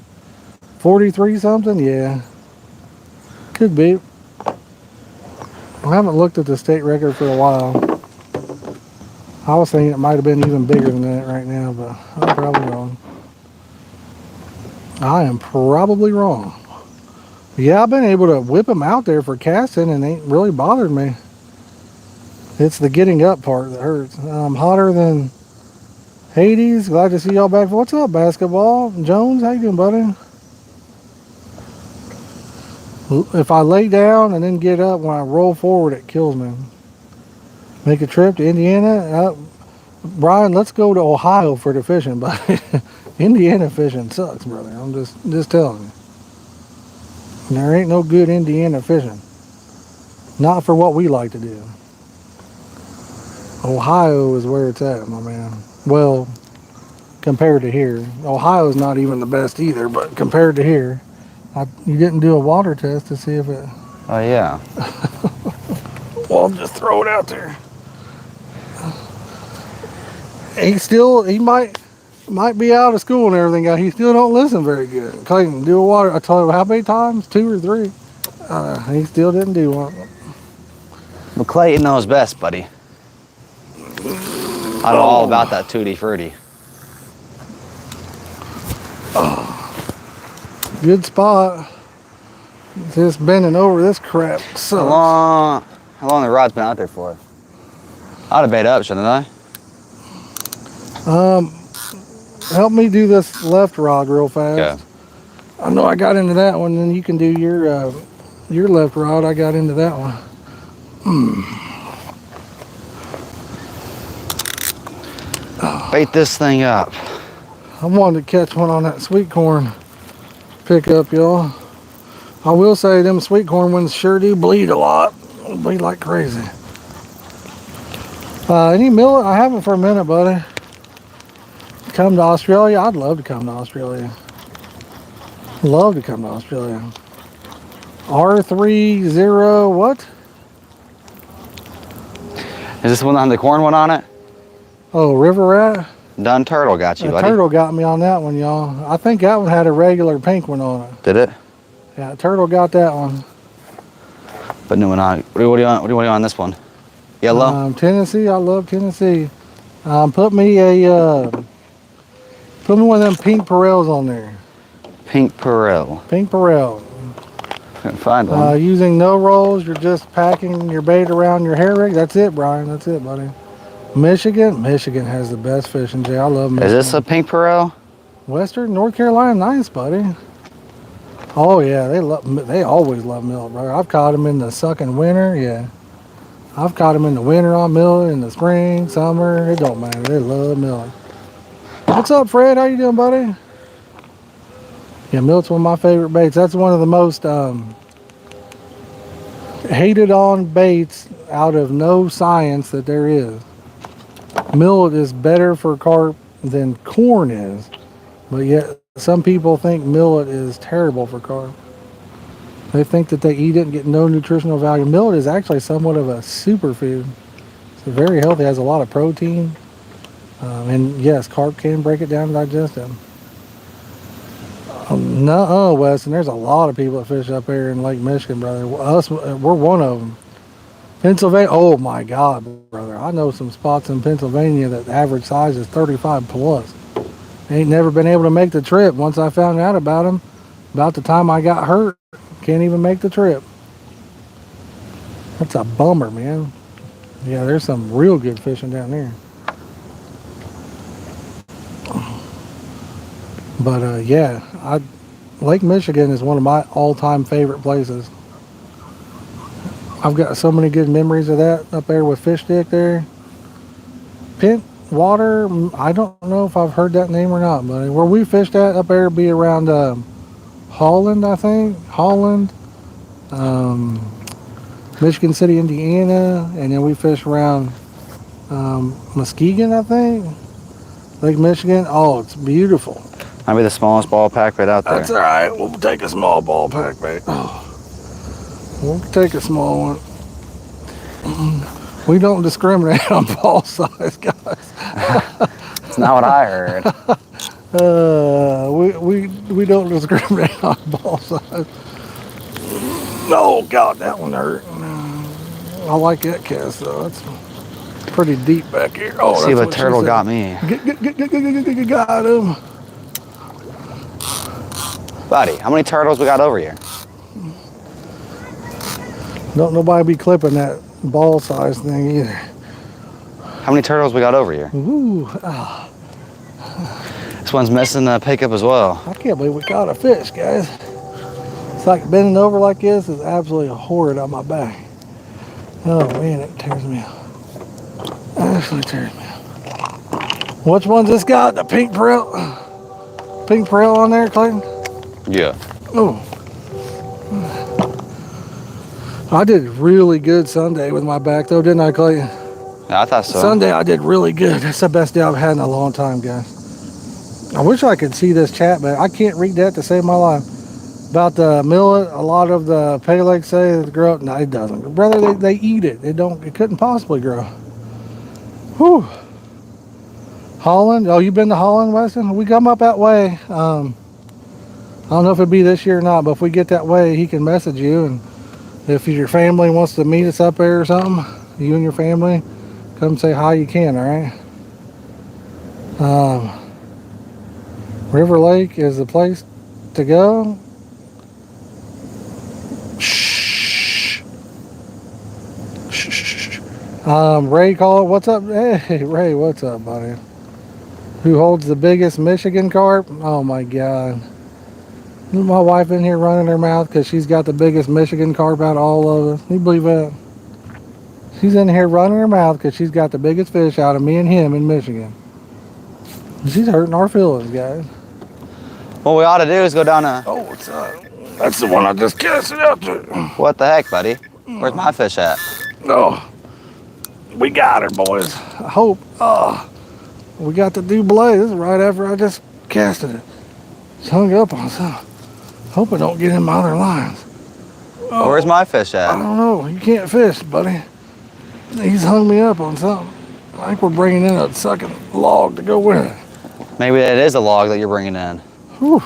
43 something? Yeah. Could be. I haven't looked at the state record for a while. I was thinking it might have been even bigger than that right now, but I'm probably wrong. I am probably wrong. Yeah, I've been able to whip them out there for casting and they ain't really bothered me. It's the getting up part that hurts. I'm hotter than Hades. Glad to see y'all back. What's up, basketball? Jones, how you doing, buddy? If I lay down and then get up, when I roll forward, it kills me. Make a trip to Indiana. Brian, let's go to Ohio for the fishing, but Indiana fishing sucks, brother. I'm just telling you. There ain't no good Indiana fishing. Not for what we like to do. Ohio is where it's at, my man. Well, compared to here. Ohio's not even the best either, but compared to here. You didn't do a water test to see if it... Oh yeah. Well, I'll just throw it out there. He might be out of school and everything. He still don't listen very good. Clayton, do a water. I told him how many times? 2 or 3. He still didn't do one. Well, Clayton knows best, buddy. I know all about that tutti frutti. Good spot. Just bending over this crap sucks. How long the rod's been out there for? I'd have bait up, shouldn't I? Help me do this left rod real fast. Yeah. I know I got into that one, then you can do your left rod. I got into that one. Bait this thing up. I wanted to catch one on that sweet corn pickup, y'all. I will say them sweet corn ones sure do bleed a lot. Bleed like crazy. Any millet? I haven't for a minute, buddy. Come to Australia? I'd love to come to Australia. Love to come to Australia. R30 what? Is this one that had the corn one on it? Oh, river rat? Done turtle got you, The buddy. turtle got me on that one, y'all. I think that one had a regular pink one on it. Did it? Yeah, turtle got that one. But new one on. What do you want on this one? Yellow? Tennessee, I love Tennessee. Put me one of them pink Perels on there. Pink Perel. Pink Perel. Couldn't find one. Using no rolls, you're just packing your bait around your hair rig. That's it, Brian. That's it, buddy. Michigan has the best fishing, Jay. I love Michigan. Is this a pink Perel? Western North Carolina, nice, buddy. Oh yeah, they always love millet, brother. I've caught them in the sucking winter, yeah. I've caught them in the winter on millet, in the spring, summer. It don't matter. They love millet. What's up, Fred? How you doing, buddy? Yeah, millet's one of my favorite baits. That's one of the most hated on baits out of no science that there is. Millet is better for carp than corn is, but yet some people think millet is terrible for carp. They think that they eat it and get no nutritional value. Millet is actually somewhat of a superfood. It's very healthy, has a lot of protein. And yes, carp can break it down and digest it. No, Weston, there's a lot of people that fish up here in Lake Michigan, brother. We're one of them. Pennsylvania, oh my God, brother. I know some spots in Pennsylvania that the average size is 35 plus. Ain't never been able to make the trip. Once I found out about them, about the time I got hurt, can't even make the trip. That's a bummer, man. Yeah, there's some real good fishing down there. But yeah, Lake Michigan is one of my all-time favorite places. I've got so many good memories of that up there with Fish Stick there. Pint Water, I don't know if I've heard that name or not, but where we fished at up there be around Holland, I think. Holland, Michigan City, Indiana, and then we fished around Muskegon, I think. Lake Michigan. Oh, it's beautiful. Might be the smallest ball pack right out there. That's all right. We'll take a small ball pack, mate. Oh, we'll take a small one. We don't discriminate on ball size, guys. That's not what I heard. We don't discriminate on ball size. Oh God, that one hurt. I like that cast though. That's pretty deep back here. Oh, See that's what turtle got me. Got him. Buddy, how many turtles we got over here? Don't nobody be clipping that ball size thing either. How many turtles we got over here? Ooh, This one's missing the pickup as well. I can't believe we caught a fish, guys. It's like bending over like this is absolutely horrid on my back. Oh man, it tears me up. Actually tears me up. Which one's this got? The pink pearl? Pink pearl on there, Clayton? Yeah. Oh. I did really good Sunday with my back though, didn't I, Clayton? Yeah, I thought so. Sunday I did really good. That's the best day I've had in a long time, guys. I wish I could see this chat, but I can't read that to save my life. About the millet, a lot of the Pelex say it grow up. No, it doesn't. Brother, they eat it. It couldn't possibly grow. Whew. Holland. Oh, you been to Holland, Weston? We come up that way. I don't know if it'd be this year or not, but if we get that way, he can message you. And if your family wants to meet us up there or something, you and your family, come say hi, you can, all right? River Lake is the place to go. Shh. Shh. Ray call it. What's up? Hey, Ray, what's up, buddy? Who holds the biggest Michigan carp? Oh my God. My wife in here running her mouth because she's got the biggest Michigan carp out of all of us. You believe that? She's in here running her mouth because she's got the biggest fish out of me and him in Michigan. She's hurting our feelings, guys. What we ought to do is go down to... Oh, what's up? That's the one I just cast it out to. What the heck, buddy? Where's my fish at? Oh, we got her, boys. I hope. We got the Dublé. This is right after I just casted it. It's hung up on something. Hope I don't get in my other lines. Oh, Where's my fish at? I don't know. You can't fish, buddy. He's hung me up on something. I think we're bringing in a second log to go with it. Maybe it is a log that you're bringing in. Whew.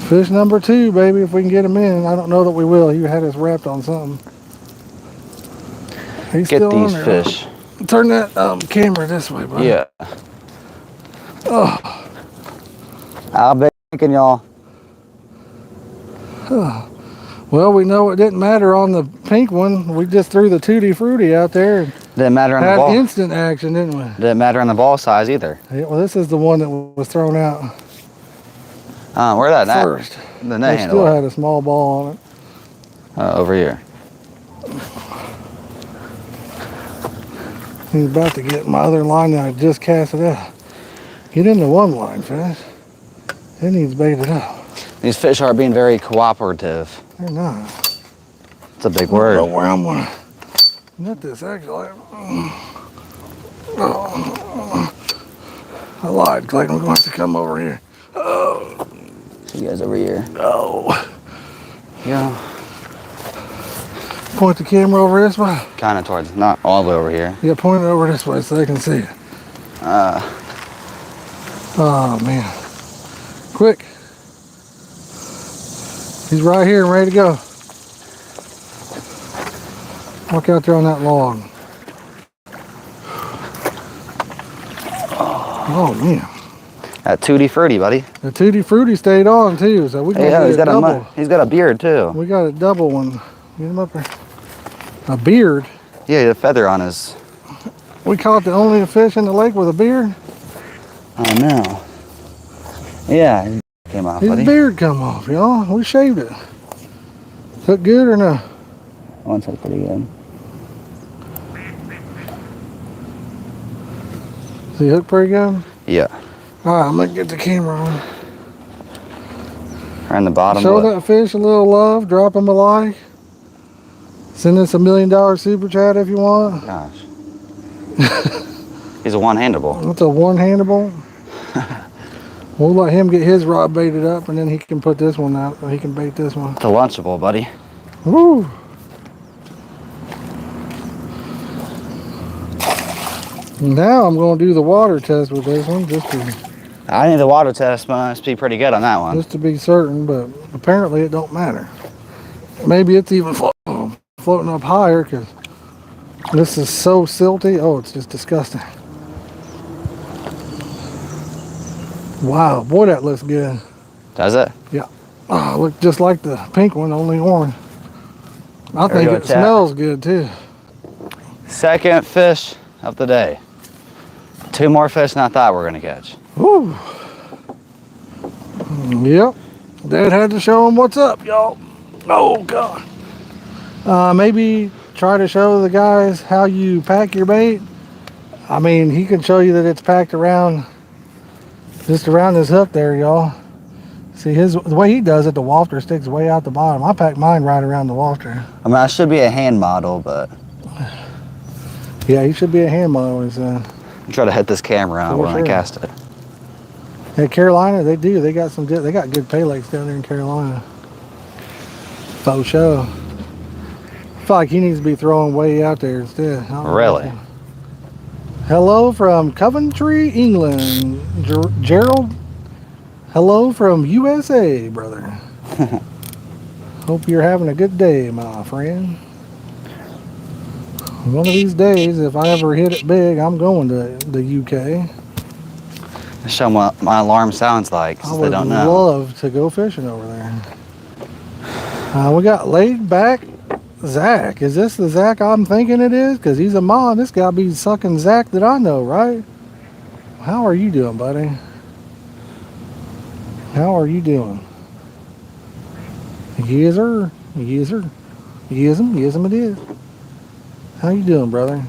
Fish number 2, baby, if we can get him in. I don't know that we will. He had us wrapped on something. He's Get still these on there. fish. Turn that camera this way, buddy. Yeah. Oh. I'll be thinking y'all. Well, we know it didn't matter on the pink one. We just threw the Tutti Frutti out there and Didn't matter on the had ball. instant action, didn't we? Didn't matter on the ball size either. Yeah, well, this is the one that was thrown out Where that at? first. The It net still handle. had a small ball on it. Over here. He's about to get my other line that I just cast it out. Get into one line, fish. It needs baited up. These fish are being very cooperative. They're not. It's a big I don't know word. where I'm gonna net this actually. Oh. I lied, Clayton. We're going to come over here. Oh. See you guys over here. No. Yeah. Point the camera over this way. Kind of towards, not all the way over here. Yeah, point it over this way so they can see it. Oh man. Quick. He's right here and ready to go. Walk out there on that log. Oh man. That Tutti Frutti, buddy. The Tutti Frutti stayed on too, so we got Yeah, a double. he's got a beard too. We got a double one. Get him up there. A beard. Yeah, he had a feather on his. We caught the only fish in the lake with a beard. Oh no. Yeah, it came off, His buddy. beard come off, y'all. We shaved it. Look good or no? One's like pretty good. Does he hook pretty good? Yeah. All right, I'm gonna get the camera on. Right in the bottom. Show Look. that fish a little love. Drop him a like. Send us $1 million super chat if you want. Gosh. He's a one-handable. That's a one-handable. We'll let him get his rod baited up, and then he can put this one out. He can bait this one. It's a lunchable, buddy. Woo! Now I'm going to do the water test with this one, I think the water test must be pretty good on that one. just to be certain, but apparently it don't matter. Maybe it's even floating up higher because this is so silty. Oh, it's just disgusting. Wow, boy, that looks good. Does it? Yeah. Oh, look just like the pink one, only orange. I There we think go, it chat. smells good too. Second fish of the day. 2 more fish than I thought we were gonna catch. Woo. Yep. Dad had to show him what's up, y'all. Oh, God. Maybe try to show the guys how you pack your bait. I mean, he can show you that it's packed around, just around this hook there, y'all. See, the way he does it, the wafter sticks way out the bottom. I pack mine right around the wafter. I mean, I should be a hand model, but Yeah, he should be a hand model, he said. I'm trying to hit this camera out For when I sure. cast it. Yeah, Carolina, they do. They got good pay lakes down there in Carolina. Faux show. I feel like he needs to be throwing way out there instead. I don't know. Really? Hello from Coventry, England. Gerald. Hello from USA, brother. Hope you're having a good day, my friend. One of these days, if I ever hit it big, I'm going to the UK. Show them what my alarm sounds like, I since would they don't know. love to go fishing over there. We got laid back Zach. Is this the Zach I'm thinking it is? Because he's a mod. This got to be sucking Zach that I know, right? How are you doing, buddy? How are you doing? Yes, sir. Yes, sir. Yes, it is. How you doing, brother?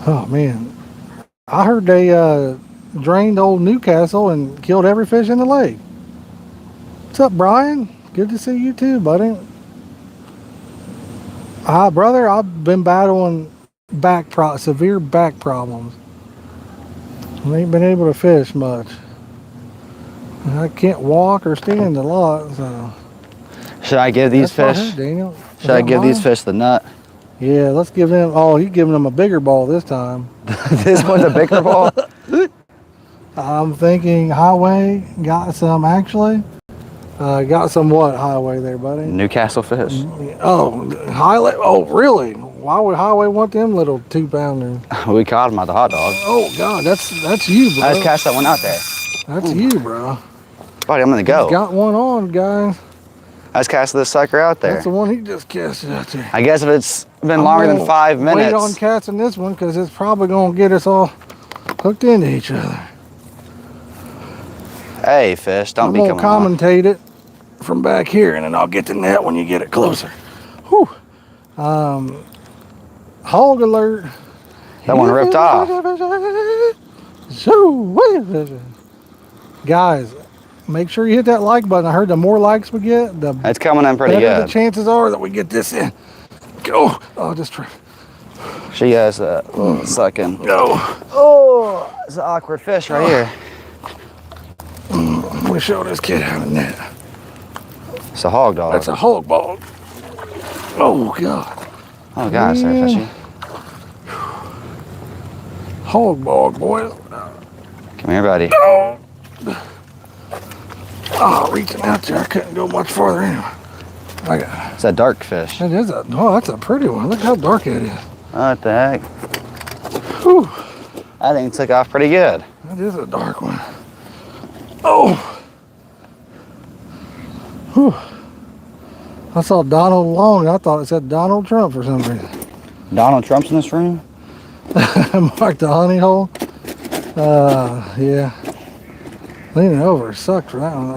Oh, man. I heard they drained old Newcastle and killed every fish in the lake. What's up, Brian? Good to see you too, buddy. Brother, I've been battling severe back problems. I ain't been able to fish much. I can't walk or stand a lot, so. Should I give these That's what I fish? heard, Daniel. Is Should I that give these mine? fish the nut? Yeah, let's give them. Oh, he's giving them a bigger ball this time. This one's a bigger ball. I'm thinking highway. Got some actually. Got some what highway there, buddy? Newcastle fish. Oh, highway. Oh, really? Why would highway want them little 2-pounders? We caught them at the hot dog. Oh God, that's you, bro. I just cast that one out there. That's you, bro. Buddy, I'm gonna go. Got one on, guys. I just cast this sucker out there. That's the one he just casted out there. I guess if it's been I'm longer than gonna 5 minutes. Wait on casting this one because it's probably gonna get us all hooked into each other. Hey, fish, don't I'm be gonna coming on. commentate it from back here, and then I'll get the net when you get it closer. Whew. Hog alert. That one ripped off. Guys, make sure you hit that like button. I heard the more likes we get, the It's coming in pretty better the good. chances are that we get this in. Go. Oh, just try. She has a sucking. Go. Oh, it's an awkward fish right here. I'm gonna show this kid how to net. It's a hog dog. That's a hog ball. Oh God. Oh gosh, they're Yeah. fishy. Hog ball, boy. Come here, buddy. Oh, reaching out there, I couldn't go much farther anyway. I got. It's a dark fish. That is that's a pretty one. Look how dark it is. What the heck? Whew, I think it took off pretty good. that is a dark one. Oh. Whew. I saw Donald Long. I thought it said Donald Trump for some reason. Donald Trump's in this room? Mark the honey hole. Yeah. Leaning over sucked for that one.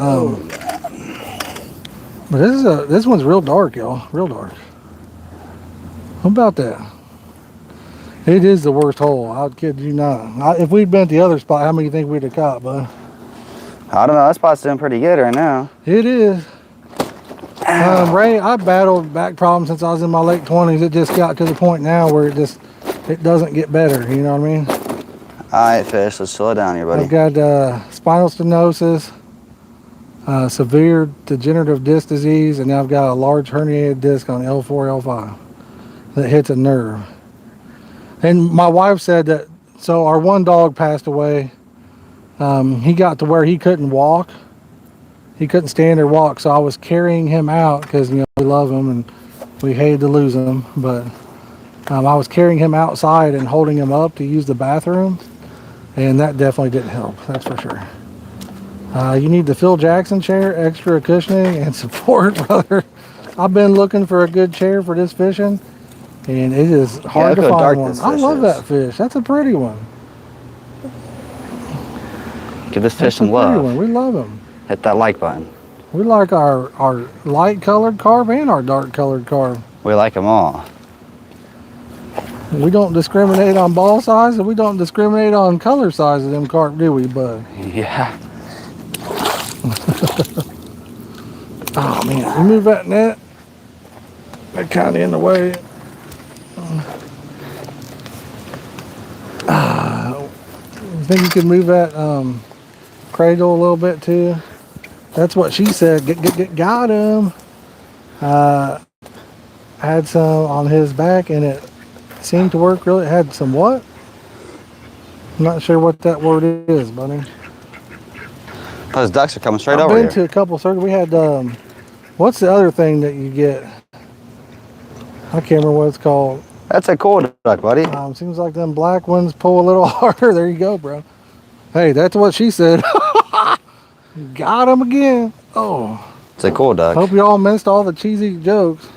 But this one's real dark, y'all. Real dark. How about that? It is the worst hole. I kid you not. If we'd been at the other spot, how many you think we'd have caught, bud? I don't know. That spot's doing pretty good right now. It is. Ray, I battled back problems since I was in my late 20s. It just got to the point now where it doesn't get better. You know what I mean? All right, fish. Let's slow down here, buddy. I've got spinal stenosis, severe degenerative disc disease, and now I've got a large herniated disc on L4, L5 that hits a nerve. And my wife said that, so our one dog passed away. He got to where he couldn't walk. He couldn't stand or walk, so I was carrying him out because, you know, we love him and we hated to lose him. But I was carrying him outside and holding him up to use the bathroom, and that definitely didn't help, that's for sure. You need the Phil Jackson chair, extra cushioning and support, brother. I've been looking for a good chair for this fishing, and it is hard to find one. I love that fish. That's a pretty one. Give this fish some love. We love him. Hit that like button. We like our light colored carp and our dark colored carp. We like them all. We don't discriminate on ball size, and we don't discriminate on color size of them carp, do we, bud? Yeah. Oh man, you move that net. They're kind of in the way. You think you could move that cradle a little bit too? That's what she said. Got him. Had some on his back, and it seemed to work really. It had some what? I'm not sure what that word is, buddy. Those ducks are coming straight over I've here. been to a couple circles. We had, what's the other thing that you get? I can't remember what it's called. That's a cool duck, buddy. Seems like them black ones pull a little harder. There you go, bro. Hey, that's what she said. Got him again. Oh. It's a cool duck. Hope you all missed all the cheesy jokes.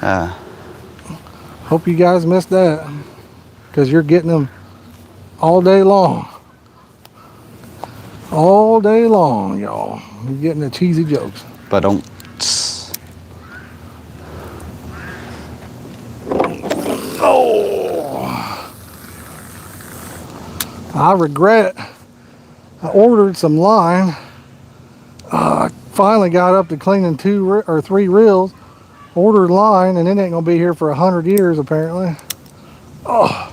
Hope you guys missed that, because you're getting them all day long. All day long, y'all. You're getting the cheesy jokes. But don't. Oh. I regret I ordered some line. I finally got up to cleaning 2 or 3 reels. Ordered line, and it ain't gonna be here for 100 years apparently. Oh.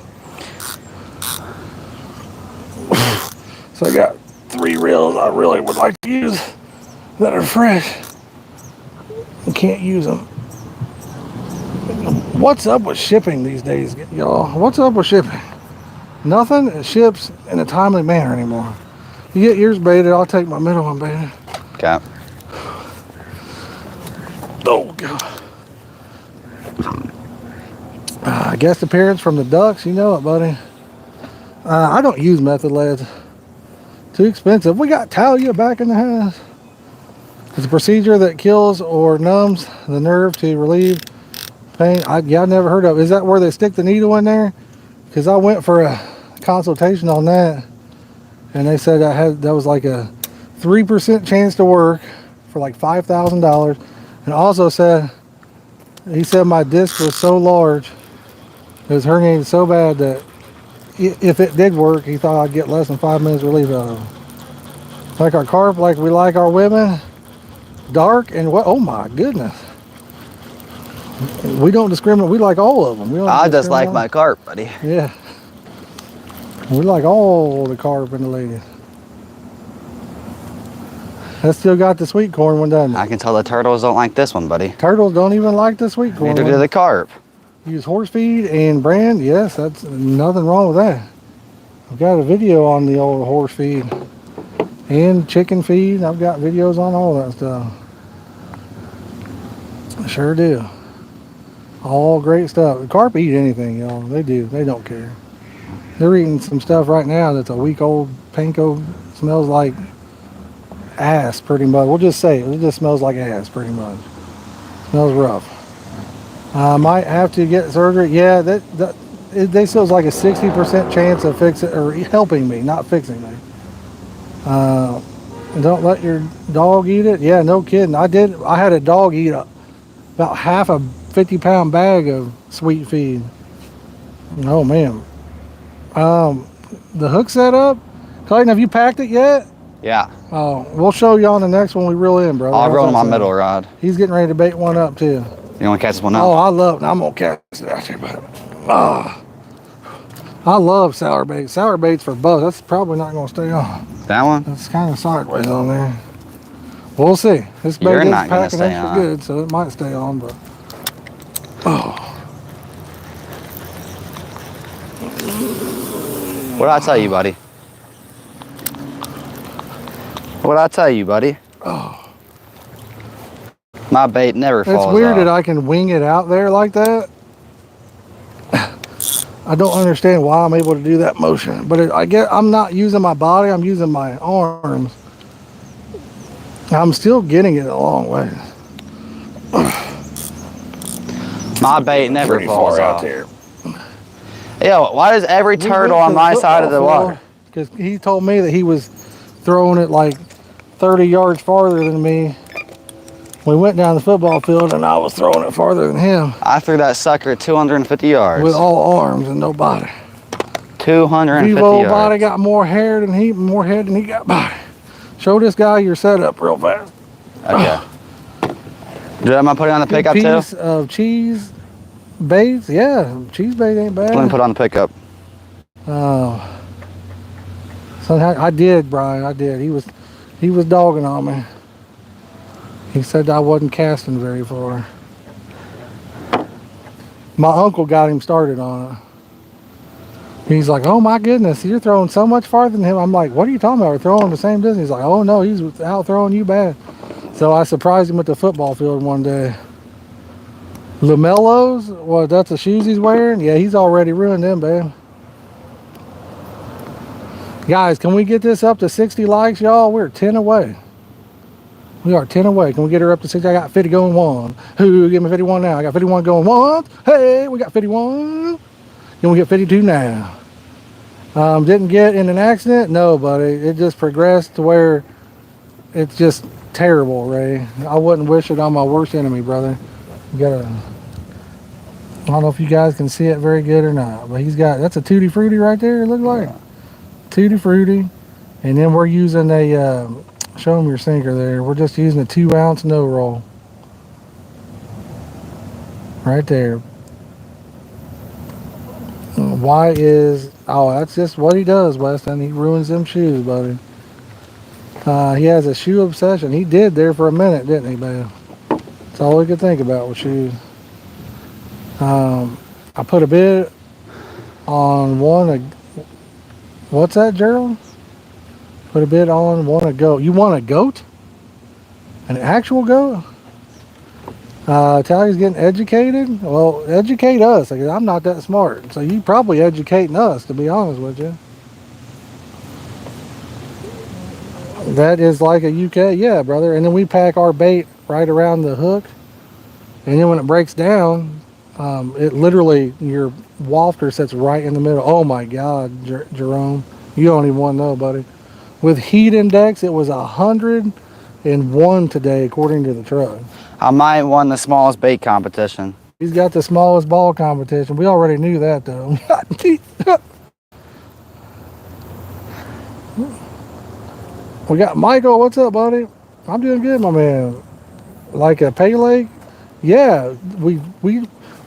So I got 3 reels I really would like to use that are fresh. I can't use them. What's up with shipping these days, y'all? What's up with shipping? Nothing. It ships in a timely manner anymore. You get yours baited, I'll take my middle one baited. Okay. Oh God. Guest appearance from the ducks, you know it, buddy. I don't use method leads. Too expensive. We got Talia back in the house. It's a procedure that kills or numbs the nerve to relieve pain. I never heard of it. Is that where they stick the needle in there? Because I went for a consultation on that, and they said that was like a 3% chance to work for like $5,000, and also said he said my disc was so large, it was herniated so bad that if it did work, he thought I'd get less than 5 minutes relief out of it. Like our carp, like we like our women, dark and what? Oh my goodness. We don't discriminate. We like all of them. I just like my carp, buddy. Yeah. We like all the carp and the ladies. That still got the sweet corn one, doesn't it? I can tell the turtles don't like this one, buddy. Turtles don't even like the sweet corn. Neither do the carp. Use horse feed and brand. Yes, that's nothing wrong with that. I've got a video on the old horse feed and chicken feed. I've got videos on all that stuff. I sure do. All great stuff. Carp eat anything, y'all. They do. They don't care. They're eating some stuff right now that's a week old panko. Smells like ass, pretty much. We'll just say it just smells like ass, pretty much. Smells rough. I might have to get surgery. Yeah, they still like a 60% chance of fixing or helping me, not fixing me. Don't let your dog eat it. Yeah, no kidding. I did. I had a dog eat about half a 50-pound bag of sweet feed. Oh man. The hook set up. Clayton, have you packed it yet? Yeah. Oh, we'll show you on the next one we reel in, bro. I'll roll my middle rod. He's getting ready to bait one up too. You want to catch this one up? Oh, I love. I'm gonna catch it out there, but I love sour baits. Sour baits for both. That's probably not gonna stay on. That one? It's kind of sideways on there. We'll see. This bait You're is not gonna packing stay extra on. good, so it might stay on. But What did I tell you, buddy? What did I tell you, buddy? My bait never falls it's weird off. that I can wing it out there like that. I don't understand why I'm able to do that motion, but I get I'm not using my body. I'm using my arms. I'm still getting it a long way. My bait never Pretty falls far off. out there. Yo, why does every turtle on my side of the water? Because he told me that he was throwing it like 30 yards farther than me. We went down the football field and I was throwing it farther than him I threw that sucker at 250 yards. with all arms and no body. 250 Vivo yards. body got more head than he got body. Show this guy your setup real fast. Okay. Am I putting on the Good pickup too? piece of cheese baits. Yeah, cheese bait ain't bad. Let me put on the pickup. Oh. So I did, Brian. I did. He was dogging on me. He said I wasn't casting very far. My uncle got him started on it. He's like, oh my goodness, you're throwing so much farther than him. I'm like, what are you talking about? We're throwing the same distance. He's like, oh no, he's out throwing you bad. So I surprised him at the football field one day. LaMelos? Well, that's the shoes he's wearing? Yeah, he's already ruined them, babe. Guys, can we get this up to 60 likes, y'all? We're 10 away. We are 10 away. Can we get her up to 60? I got 50 going one. Who? Give me 51 now. I got 51 going once. Hey, we got 51. Can we get 52 now? Didn't get in an accident? No, buddy. It just progressed to where it's just terrible, Ray. I wouldn't wish it on my worst enemy, brother. You gotta, I don't know if you guys can see it very good or not, but that's a Tutti Frutti right there, it looked like. Tutti Frutti. And then we're using a, show them your sinker there. We're just using a 2-ounce no roll. Right there. That's just what he does, Weston. He ruins them shoes, buddy. He has a shoe obsession. He did there for a minute, didn't he, man? That's all he could think about with shoes. I put a bid on one. What's that, Gerald? Put a bid on one a goat. You want a goat? An actual goat? Tally's getting educated? Well, educate us. Because I'm not that smart. So you probably educating us, to be honest with you. That is like a UK, yeah, brother. And then we pack our bait right around the hook. And then when it breaks down, it literally, your wafter sits right in the middle. Oh my God, Jerome. You don't even want to know, buddy. With heat index, it was 101 today, according to the truck. I might won the smallest bait competition. He's got the smallest ball competition. We already knew that, though. We got Michael. What's up, buddy? I'm doing good, my man. Like a pay lake? Yeah, we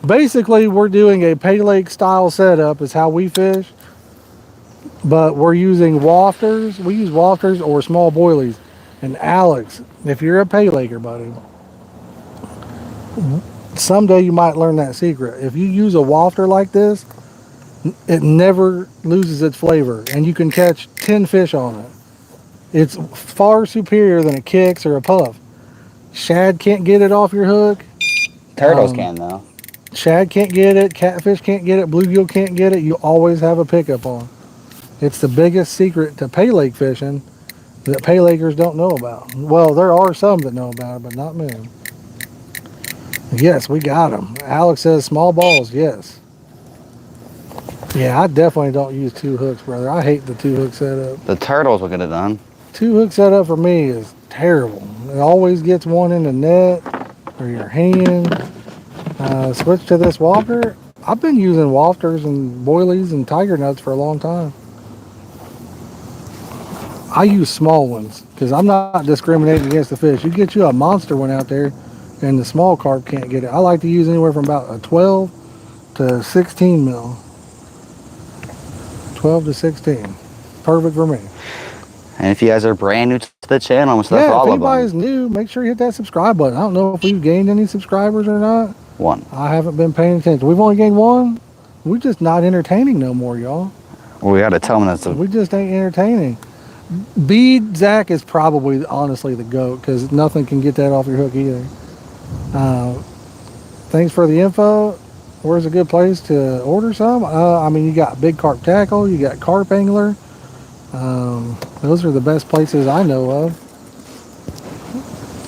basically we're doing a pay lake style setup is how we fish. But we're using wafters. We use wafters or small boilies. And Alex, if you're a pay laker, buddy, someday you might learn that secret. If you use a wafter like this, it never loses its flavor, and you can catch 10 fish on it. It's far superior than a kicks or a puff. Shad can't get it off your hook. Turtles can though. Shad can't get it. Catfish can't get it. Bluegill can't get it. You always have a pickup on. It's the biggest secret to pay lake fishing that pay lakers don't know about. Well, there are some that know about it, but not many. Yes, we got them. Alex says small balls. Yes. Yeah, I definitely don't use 2 hooks, brother. I hate the 2 hook setup. The turtles will get it done. Two hook setup for me is terrible. It always gets one in the net or your hand. Switch to this wafter. I've been using wafters and boilies and tiger nuts for a long time. I use small ones because I'm not discriminating against the fish. You get you a monster one out there and the small carp can't get it. I like to use anywhere from about a 12 to 16 mil. 12 to 16. Perfect for me. And if you guys are brand new to the channel, I'm stuff Yeah, all if of them. anybody's new, make sure you hit that subscribe button. I don't know if we've gained any subscribers or not. One. I haven't been paying attention. We've only gained one. We're just not entertaining no more, y'all. Well, we got to tell them that's We just ain't entertaining. Bead Zach is probably honestly the GOAT because nothing can get that off your hook either. Thanks for the info. Where's a good place to order some? I mean, you got Big Carp Tackle, you got Carp Angler. Those are the best places I know of.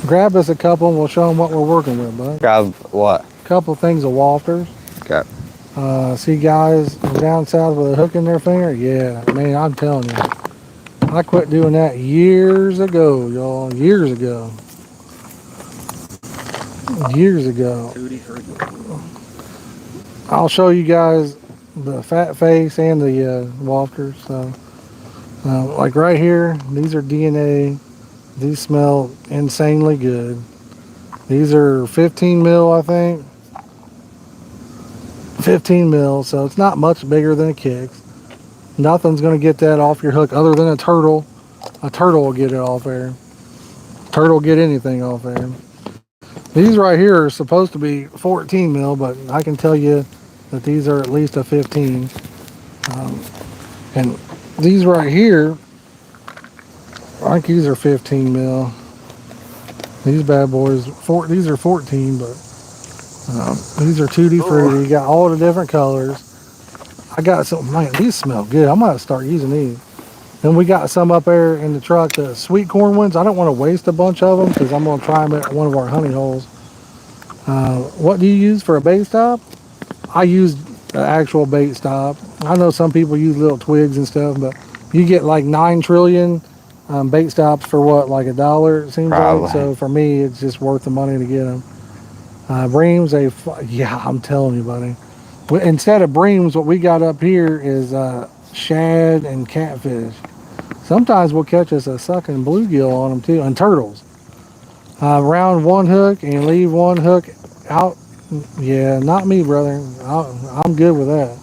Grab us a couple and we'll show them what we're working with, bud. grab what? Couple things of wafters. Okay. See guys down south with a hook in their finger? Yeah, man, I'm telling you. I quit doing that years ago, y'all. Years ago. Years ago. I'll show you guys the fat face and the wafters. So, like right here, these are DNA. These smell insanely good. These are 15 mil, I think. 15 mil, so it's not much bigger than a Kicks. Nothing's going to get that off your hook other than a turtle. A turtle will get it off there. Turtle will get anything off there. These right here are supposed to be 14 mil, but I can tell you that these are at least a 15. And these right here, I think these are 15 mil. These bad boys, these are 14, but these are tutti frutti. You got all the different colors. I got some, man, these smell good. I might start using these. Then we got some up there in the truck, the sweet corn ones. I don't want to waste a bunch of them because I'm going to try them at one of our honey holes. What do you use for a bait stop? I use the actual bait stop. I know some people use little twigs and stuff, but you get like 9 trillion bait stops for what, like $1, it seems Probably. like. So for me, it's just worth the money to get them. Breams, yeah, I'm telling you, buddy. Instead of breams, what we got up here is shad and catfish. Sometimes we'll catch us a sucking bluegill on them too, and turtles. Round one hook and leave one hook out. Yeah, not me, brother. I'm good with that.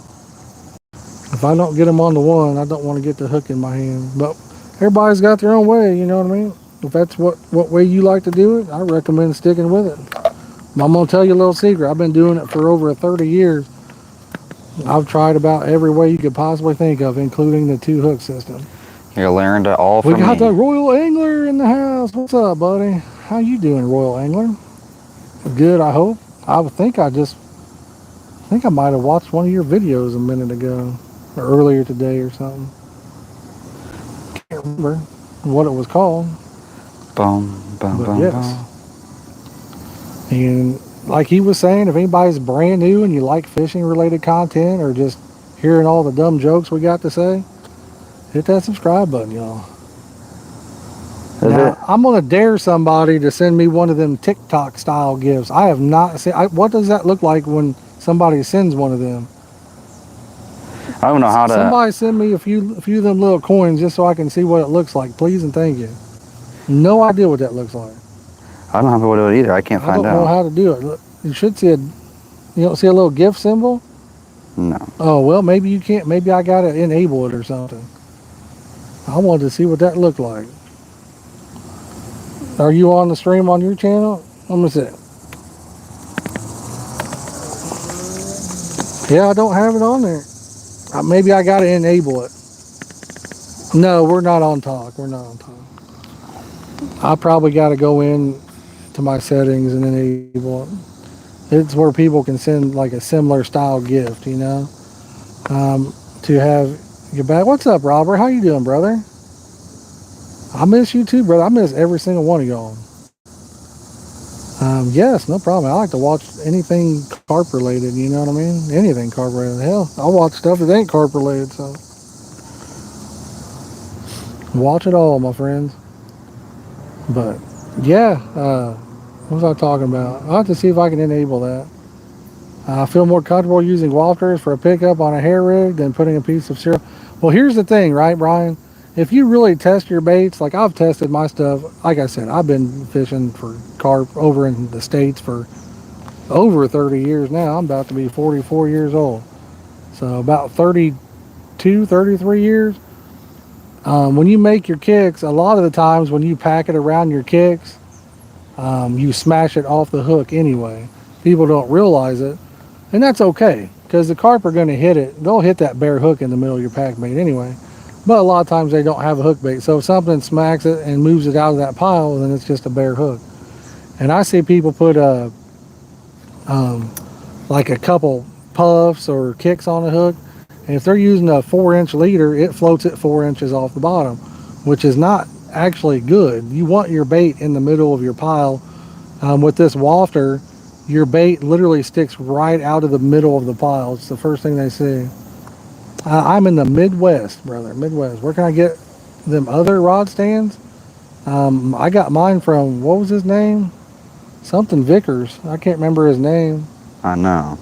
If I don't get them on the one, I don't want to get the hook in my hand. But everybody's got their own way, you know what I mean? If that's what way you like to do it, I recommend sticking with it. I'm going to tell you a little secret. I've been doing it for over 30 years. I've tried about every way you could possibly think of, including the 2-hook system. You learned it all from We got me. the Royal Angler in the house. What's up, buddy? How you doing, Royal Angler? Good, I hope. I think I might have watched one of your videos a minute ago, or earlier today or something. Can't remember what it was called. Boom, boom, But boom, yes. boom. And like he was saying, if anybody's brand new and you like fishing related content or just hearing all the dumb jokes we got to say, hit that subscribe button, y'all. Now, I'm going to dare somebody to send me one of them TikTok style gifts. I have not seen, what does that look like when somebody sends one of them? I don't know how to. Somebody send me a few of them little coins just so I can see what it looks like, please and thank you. No idea what that looks like. I don't know how to do it either. I can't I find don't know out. how to do it. Look, you should see you don't see a little gift symbol? No. Oh, well, maybe you can't. Maybe I got to enable it or something. I wanted to see what that looked like. Are you on the stream on your channel? Let me see. Yeah, I don't have it on there. Maybe I got to enable it. No, we're not on talk. We're not on talk. I probably got to go in to my settings and enable it. It's where people can send like a similar style gift, you know, to have your back. What's up, Robert? How you doing, brother? I miss you too, brother. I miss every single one of y'all. Yes, no problem. I like to watch anything carp related, you know what I mean? Anything carp related. Hell, I watch stuff that ain't carp related, so. Watch it all, my friends. But yeah, what was I talking about? I'll have to see if I can enable that. I feel more comfortable using wafters for a pickup on a hair rig than putting a piece of cereal. Well, here's the thing, right, Brian? If you really test your baits, like I've tested my stuff, like I said, I've been fishing for carp over in the States for over 30 years now. I'm about to be 44 years old. So about 32, 33 years. When you make your kicks, a lot of the times when you pack it around your kicks, you smash it off the hook anyway. People don't realize it, and that's okay because the carp are going to hit it. They'll hit that bare hook in the middle of your pack bait anyway. But a lot of times they don't have a hook bait. So if something smacks it and moves it out of that pile, then it's just a bare hook. And I see people put like a couple puffs or kicks on the hook. And if they're using a 4-inch leader, it floats it 4 inches off the bottom, which is not actually good. You want your bait in the middle of your pile. With this wafter, your bait literally sticks right out of the middle of the pile. It's the first thing they see. I'm in the Midwest, brother. Midwest. Where can I get them other rod stands? I got mine from, what was his name? Something Vickers. I can't remember his name. I know.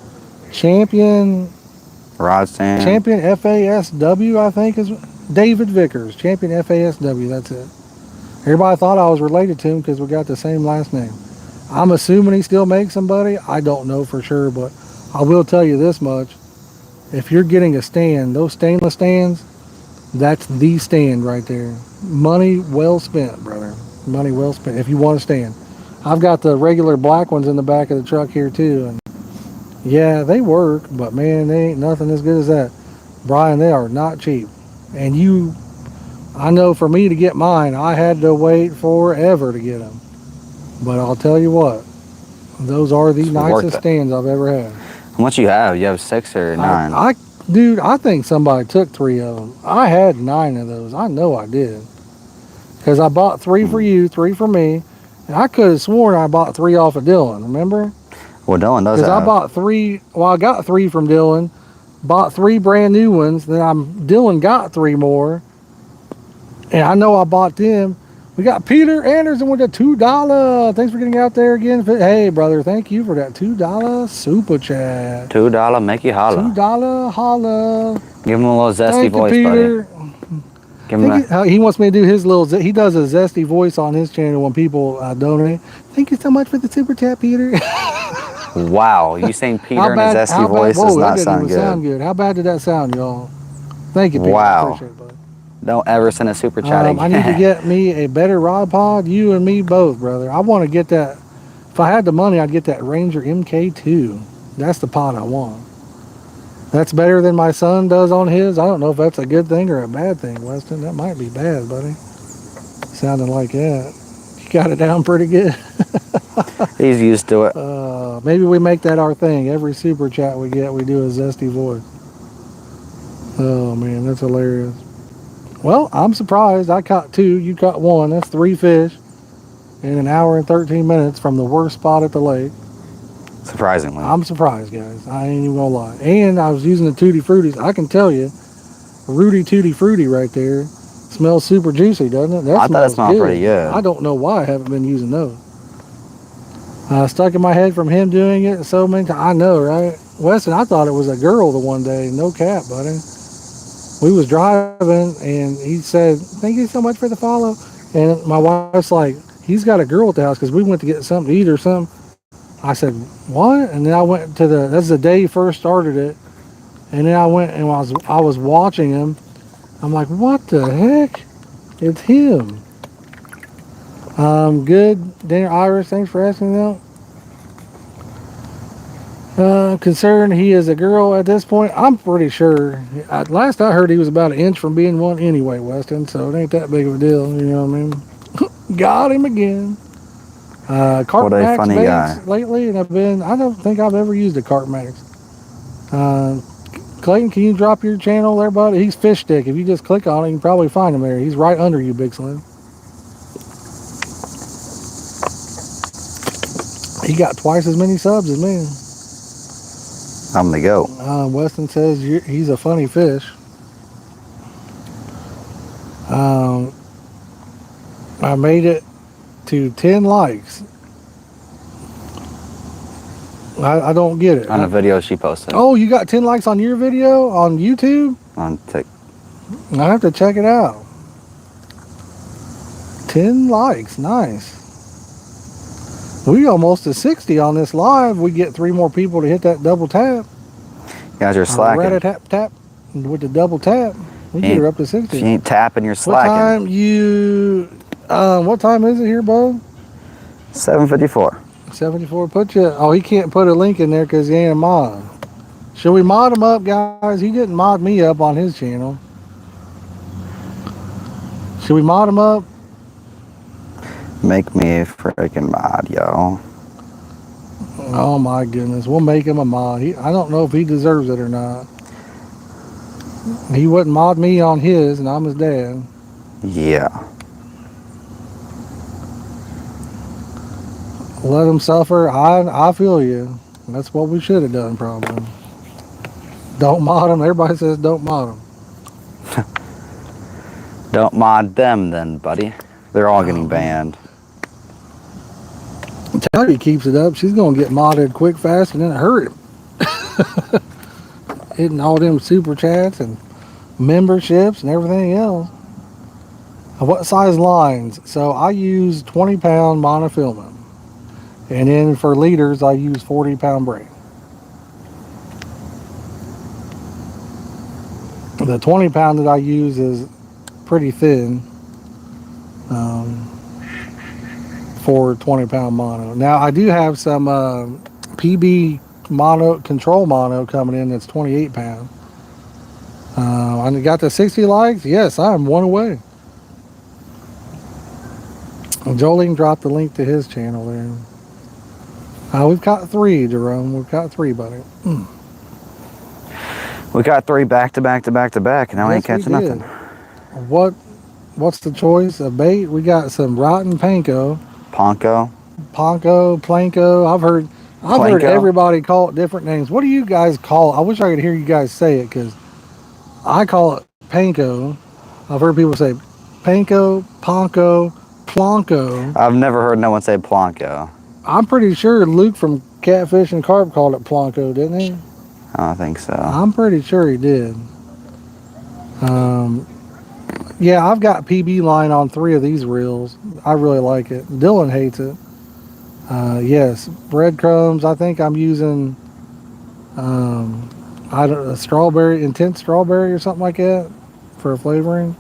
Champion Rod stand. Champion FASW, I think is David Vickers. Champion FASW, that's it. Everybody thought I was related to him because we got the same last name. I'm assuming he still makes somebody. I don't know for sure, but I will tell you this much. If you're getting a stand, those stainless stands, that's the stand right there. Money well spent, brother. Money well spent if you want to stand. I've got the regular black ones in the back of the truck here too, and yeah, they work, but man, they ain't nothing as good as that. Brian, they are not cheap. And I know for me to get mine, I had to wait forever to get them. But I'll tell you what, those are the nicest stands I've ever had. How much you have? You have 6 or 9? Dude, I think somebody took 3 of them. I had 9 of those. I know I did. Because I bought 3 for you, 3 for me. And I could have sworn I bought 3 off of Dylan, remember? Well, Dylan does have. Because I bought 3, I got 3 from Dylan. Bought 3 brand new ones. Then Dylan got 3 more. And I know I bought them. We got Peter Anderson with a $2. Thanks for getting out there again. Hey, brother, thank you for that $2 super chat. $2 make you holla. $2 holla. Give him a little zesty Thank voice, you, Peter. buddy. Give him He wants me to do his little. He does a zesty voice on his channel when people donate. Thank you so much for the super chat, Peter. Wow, you saying Peter in a zesty voice does not sound good. Sound good. How bad did that sound, y'all? Thank you, Peter. Wow. I appreciate it, buddy. Don't ever send a super chat again. I need to get me a better rod pod. You and me both, brother. I want to get that. If I had the money, I'd get that Ranger MK2. That's the pod I want. That's better than my son does on his. I don't know if that's a good thing or a bad thing, Weston. That might be bad, buddy. Sounding like that. You got it down pretty good. He's used to it. Maybe we make that our thing. Every super chat we get, we do a zesty voice. Oh, man, that's hilarious. Well, I'm surprised. I caught 2. You caught 1. That's 3 fish in an hour and 13 minutes from the worst spot at the lake. Surprisingly. I'm surprised, guys. I ain't even gonna lie. And I was using the Tutti Fruities. I can tell you, Rudy Tutti Fruity right there smells super juicy, doesn't it? I thought it smelled pretty good. I don't know why I haven't been using those. Stuck in my head from him doing it so many times. I know, right? Weston, I thought it was a girl the one day. No cap, buddy. We was driving and he said, thank you so much for the follow. And my wife's like, he's got a girl at the house because we went to get something to eat or something. I said, what? And then I went to that's the day he first started it. And then I went and I was watching him. I'm like, what the heck? It's him. Good. Dinner Iris, thanks for asking that. Concerned he is a girl at this point. I'm pretty sure. Last I heard he was about 1 inch from being one anyway, Weston. So it ain't that big of a deal. You know what I mean? Got him again. Carp what a Max funny baits guy. lately, and I don't think I've ever used a Carp Max. Clayton, can you drop your channel there, buddy? He's Fish Stick. If you just click on it, you can probably find him there. He's right under you, Big Slim. He got twice as many subs as me. I'm gonna go. Weston says he's a funny fish. I made it to 10 likes. I don't get it. On a video she posted. Oh, you got 10 likes on your video on YouTube? On Tik. I have to check it out. 10 likes, nice. We almost to 60 on this live. We get 3 more people to hit that double tap. You guys are slacking. Rat-a-tap-tap with the double tap. We get her up to 60. If you ain't tapping, you're slacking. What time is it here, bud? 7:54. 74. Oh, he can't put a link in there because he ain't a mod. Should we mod him up, guys? He didn't mod me up on his channel. Should we mod him up? Make me a freaking mod, yo. Oh my goodness, we'll make him a mod. I don't know if he deserves it or not. He wouldn't mod me on his, and I'm his dad. Yeah. Let him suffer. I feel you. That's what we should have done, probably. Don't mod him. Everybody says don't mod him. Don't mod them then, buddy. They're all getting banned. Talia keeps it up. She's gonna get modded quick, fast, and then hurt him. Hitting all them super chats and memberships and everything else. What size lines? So I use 20-pound monofilament. And then for leaders, I use 40-pound braid. The 20-pound that I use is pretty thin for 20-pound mono. Now, I do have some PB control mono coming in that's 28-pound. I got the 60 likes. Yes, I'm one away. Jolene dropped the link to his channel there. We've got 3, Jerome. We've got 3, buddy. We got 3 back to back to back to back, and now we ain't catching nothing. What's the choice of bait? We got some rotten panko. Ponko. Planko. I've heard everybody call it different names. What do you guys call it? I wish I could hear you guys say it, because I call it panko. I've heard people say panko, ponko, plonko. I've never heard no one say plonko. I'm pretty sure Luke from Catfish and Carp called it plonko, didn't he? I don't think so. I'm pretty sure he did. Yeah, I've got PB line on 3 of these reels. I really like it. Dylan hates it. Yes, breadcrumbs. I think I'm using a strawberry, intense strawberry or something like that for a flavoring.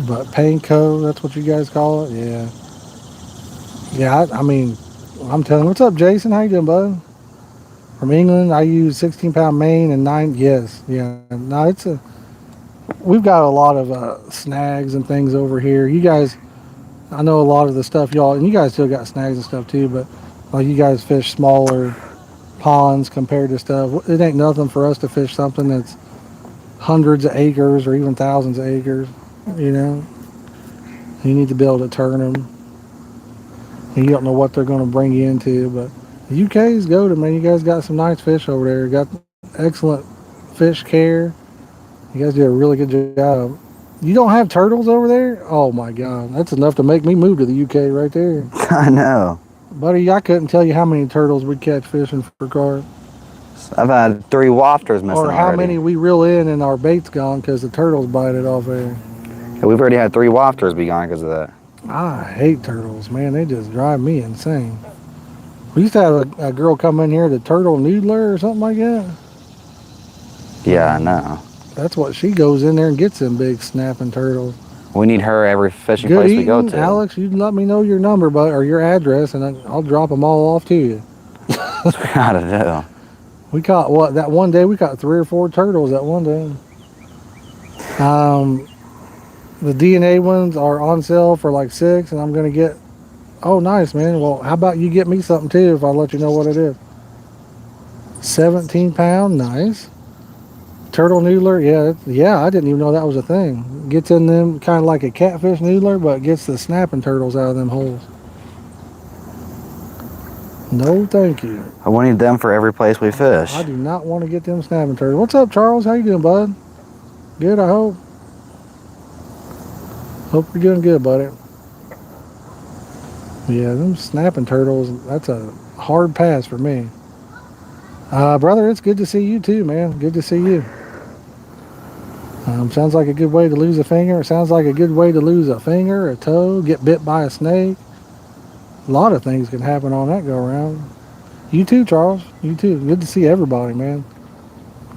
But panko, that's what you guys call it. Yeah. Yeah, I mean, I'm telling you. What's up, Jason? How you doing, bud? From England, I use 16-pound main and 9. Yes, yeah. No, we've got a lot of snags and things over here. You guys, I know a lot of the stuff y'all, and you guys still got snags and stuff too, but like you guys fish smaller ponds compared to stuff. It ain't nothing for us to fish something that's hundreds of acres or even thousands of acres, you know. You need to be able to turn them. And you don't know what they're going to bring you into, but the UK's goated, man. You guys got some nice fish over there. Got excellent fish care. You guys do a really good job. You don't have turtles over there? Oh my God, that's enough to make me move to the UK right there. I know. Buddy, I couldn't tell you how many turtles we catch fishing for carp. I've had 3 wafters missing Or how already. many we reel in and our bait's gone because the turtles bite it off there. Yeah, we've already had 3 wafters be gone because of that. I hate turtles, man. They just drive me insane. We used to have a girl come in here, the turtle noodler or something like that. Yeah, I know. That's what she goes in there and gets them big snapping turtles. We need her every fishing Good place eating, we go to. Alex, you can let me know your number, or your address, and I'll drop them all off to you. That's what we gotta do. We caught that one day? We caught 3 or 4 turtles that one day. The DNA ones are on sale for like $6, and I'm gonna get. Oh, nice, man. Well, how about you get me something too if I let you know what it is? 17-pound, nice. Turtle noodler, yeah. I didn't even know that was a thing. Gets in them kind of like a catfish noodler, but gets the snapping turtles out of them holes. No, thank you. We need them for every place we fish. I do not want to get them snapping turtles. What's up, Charles? How you doing, bud? Good, I hope. Hope you're doing good, buddy. Yeah, them snapping turtles, that's a hard pass for me. Brother, it's good to see you too, man. Good to see you. Sounds like a good way to lose a finger. It sounds like a good way to lose a finger, a toe, get bit by a snake. A lot of things can happen on that go around. You too, Charles. You too. Good to see everybody, man.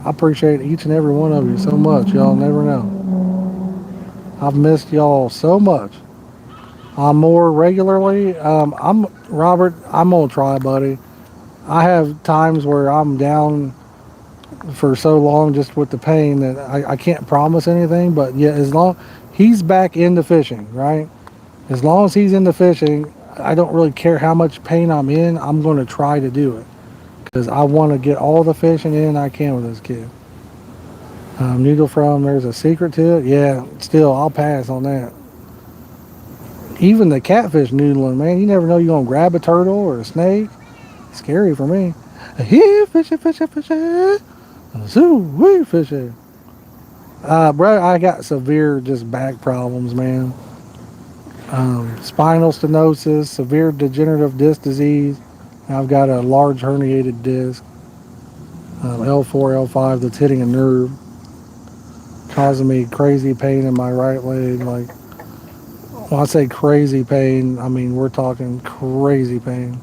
I appreciate each and every one of you so much. Y'all never know. I've missed y'all so much. More regularly. I'm Robert. I'm gonna try, buddy. I have times where I'm down for so long just with the pain that I can't promise anything. But yeah, as long he's back into fishing, right? As long as he's into fishing, I don't really care how much pain I'm in. I'm going to try to do it because I want to get all the fishing in I can with this kid. Noodle from, there's a secret to it. Yeah, still, I'll pass on that. Even the catfish noodling, man, you never know you're going to grab a turtle or a snake. Scary for me. Here, fishy, fishy, fishy. Zoo, wee, fishy. Bro, I got severe just back problems, man. Spinal stenosis, severe degenerative disc disease. I've got a large herniated disc, L4, L5, that's hitting a nerve, causing me crazy pain in my right leg. Like, when I say crazy pain, I mean we're talking crazy pain.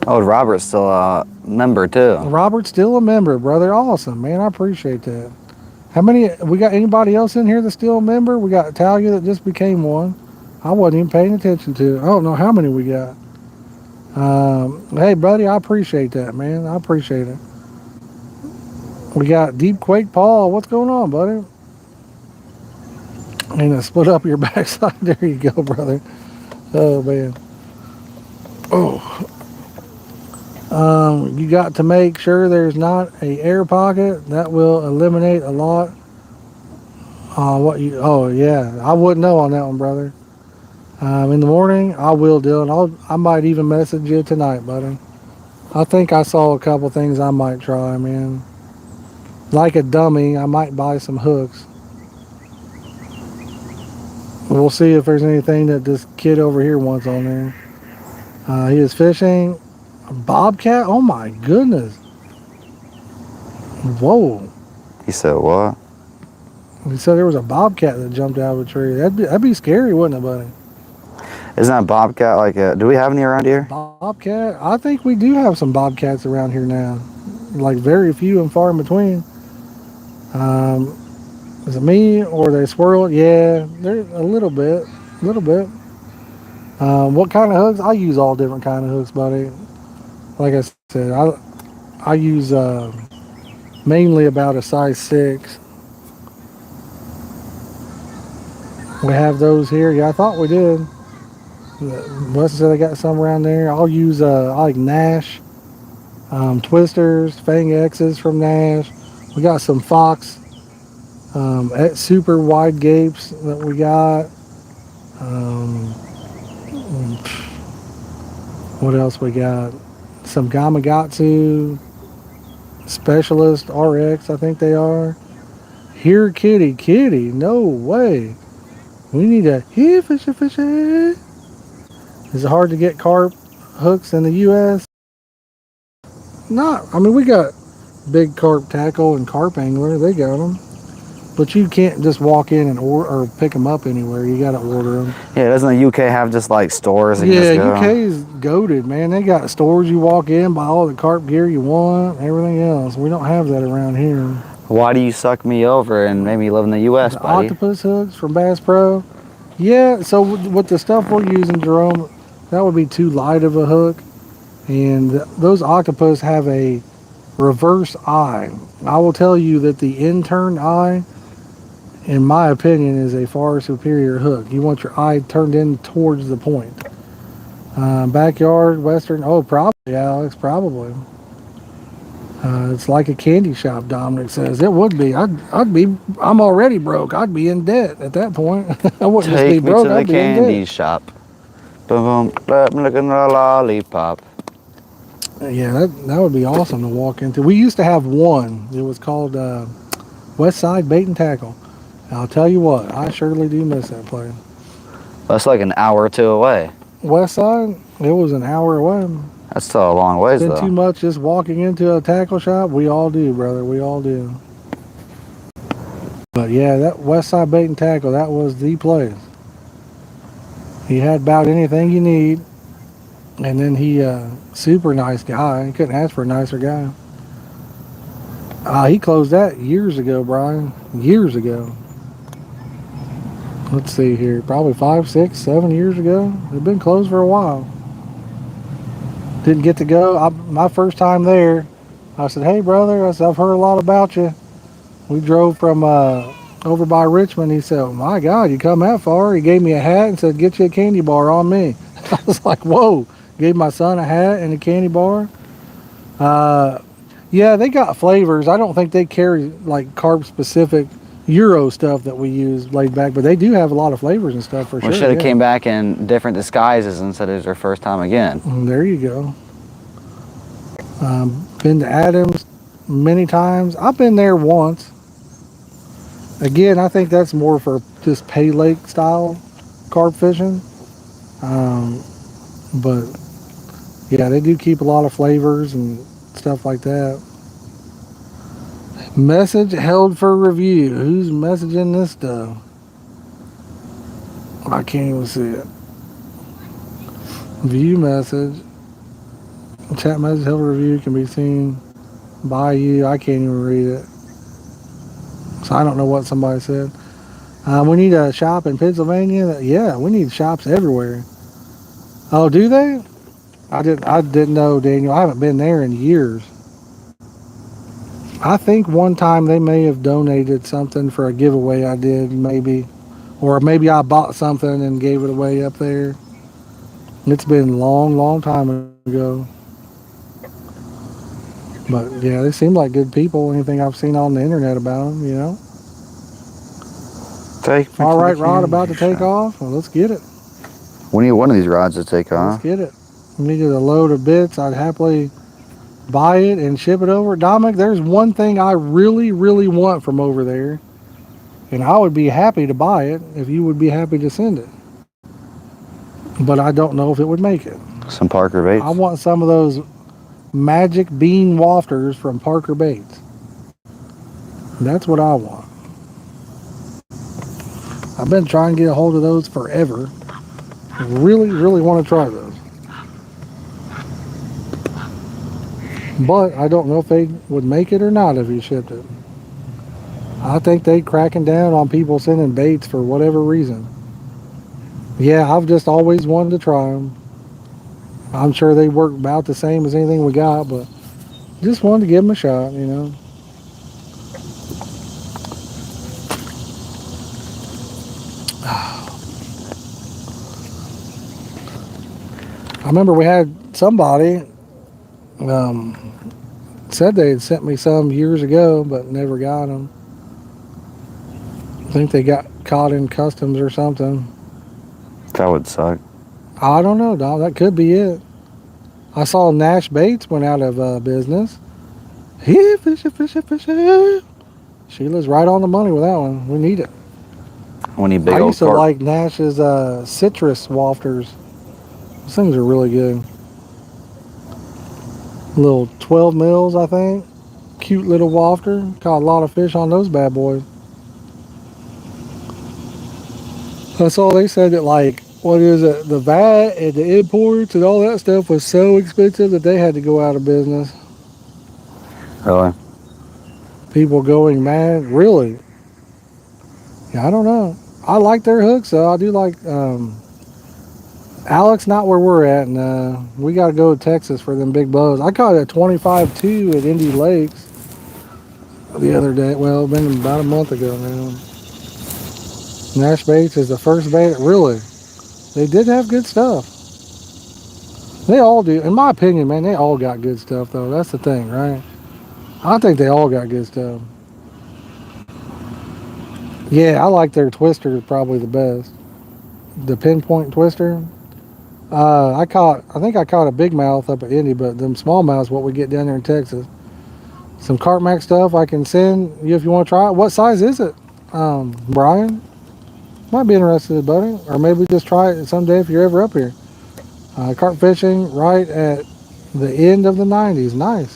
Oh, Robert's still a member too. Robert's still a member, brother. Awesome, man. I appreciate that. How many? We got anybody else in here that's still a member? We got Talia that just became one. I wasn't even paying attention to it. I don't know how many we got. Hey, buddy, I appreciate that, man. I appreciate it. We got Deep Quake Paul. What's going on, buddy? And split up your backside. There you go, brother. Oh, man. Oh. You got to make sure there's not a air pocket. That will eliminate a lot. Oh, yeah. I wouldn't know on that one, brother. In the morning, I will, Dylan. I might even message you tonight, buddy. I think I saw a couple things I might try, man. Like a dummy, I might buy some hooks. We'll see if there's anything that this kid over here wants on there. He is fishing a bobcat. Oh my goodness! Whoa! He said what? He said there was a bobcat that jumped out of a tree. That'd be scary, wouldn't it, buddy? Isn't that bobcat like a? Do we have any around here? Bobcat? I think we do have some bobcats around here now. Like very few and far in between. Is it me or they swirl? Yeah, there's a little bit. What kind of hooks? I use all different kind of hooks, buddy. Like I said, I use mainly about a size 6. We have those here. Yeah, I thought we did. Wes said I got some around there. I'll use I like Nash, Twisters, Fang X's from Nash. We got some Fox super wide gapes that we got. What else we got? Some Gamakatsu Specialist RX, I think they are. Here, kitty. No way. We need a here, fishy. Is it hard to get carp hooks in the U.S.? Not. I mean, we got Big Carp Tackle and Carp Angler. They got them. But you can't just walk in and or pick them up anywhere. You got to order them. Yeah, doesn't the UK have just like stores? And Yeah, just go? UK is goated, man. They got stores you walk in, buy all the carp gear you want, everything else. We don't have that around here. Why do you suck me over and make me live in the U.S., The buddy? octopus hooks from Bass Pro. Yeah, so with the stuff we're using, Jerome, that would be too light of a hook. And those octopus have a reverse eye. I will tell you that the interned eye, in my opinion, is a far superior hook. You want your eye turned in towards the point. Backyard, Western, oh, probably, Alex, probably. It's like a candy shop, Dominic says. It would be. I'm already broke. I'd be in debt at that point. I wouldn't just be Take me broke, to the I'd be in candy debt. shop. Boom, boom, let me look at the lollipop. Yeah, that would be awesome to walk into. We used to have one. It was called West Side Bait and Tackle. And I'll tell you what, I surely do miss that place. That's like an hour or two away. West side, it was an hour away. That's still a long ways Been though. too much just walking into a tackle shop. We all do, brother. We all do. But yeah, that West Side Bait and Tackle, that was the place. He had about anything you need. And then super nice guy. You couldn't ask for a nicer guy. He closed that years ago, Brian. Years ago. Let's see here. Probably 5, 6, 7 years ago. They've been closed for a while. Didn't get to go. My first time there, I said, hey, brother, I've heard a lot about you. We drove from over by Richmond. He said, oh, my God, you come that far? He gave me a hat and said, get you a candy bar on me. I was like, whoa. Gave my son a hat and a candy bar. Yeah, they got flavors. I don't think they carry like Carp specific Euro stuff that we use laid back, but they do have a lot of flavors and stuff for sure. We should have came back in different disguises and said it was their first time again. There you go. Been to Adams many times. I've been there once. Again, I think that's more for just pay lake style carp fishing. But yeah, they do keep a lot of flavors and stuff like that. Message held for review. Who's messaging this stuff? I can't even see it. View message. Chat message held for review can be seen by you. I can't even read it. So I don't know what somebody said. We need a shop in Pennsylvania. Yeah, we need shops everywhere. Oh, do they? I didn't know, Daniel. I haven't been there in years. I think one time they may have donated something for a giveaway I did, maybe. Or maybe I bought something and gave it away up there. It's been a long, long time ago. But yeah, they seem like good people. Anything I've seen on the internet about them, you know. All right, Rod, about to take off. Well, let's get it. We need one of these rods to take Let's off. get it. We needed a load of bits. I'd happily buy it and ship it over. Dominic, there's one thing I really, really want from over there. And I would be happy to buy it if you would be happy to send it. But I don't know if it would make it. Some Parker baits. I want some of those magic bean wafters from Parker Baits. That's what I want. I've been trying to get a hold of those forever. Really, really want to try those. But I don't know if they would make it or not if you shipped it. I think they cracking down on people sending baits for whatever reason. Yeah, I've just always wanted to try them. I'm sure they work about the same as anything we got, but just wanted to give them a shot, you know. I remember we had somebody said they had sent me some years ago, but never got them. I think they got caught in customs or something. That would suck. I don't know, Dom. That could be it. I saw Nash Baits went out of business. Yeah, fish. Sheila's right on the money with that one. We need it. We need big I old used to carp. like Nash's citrus wafters. Those things are really good. Little 12 mils, I think. Cute little wafter. Caught a lot of fish on those bad boys. That's all they said that, like, what is it? The VAT and the imports and all that stuff was so expensive that they had to go out of business. Really? People going mad. Really? Yeah, I don't know. I like their hooks, though. I do like Alex, not where we're at, and we got to go to Texas for them big bows. I caught a 25-2 at Indy Lakes the other day. Well, it's been about a month ago now. Nash Baits is the first bait. Really, they did have good stuff. They all do. In my opinion, man, they all got good stuff, though. That's the thing, right? I think they all got good stuff. Yeah, I like their twister probably the best. The pinpoint twister. I think I caught a big mouth up at Indy, but them smallmouths, what we get down there in Texas. Some Carp Max stuff I can send you if you want to try it. What size is it, Brian? Might be interested, buddy. Or maybe just try it someday if you're ever up here. Carp fishing right at the end of the 90s. Nice.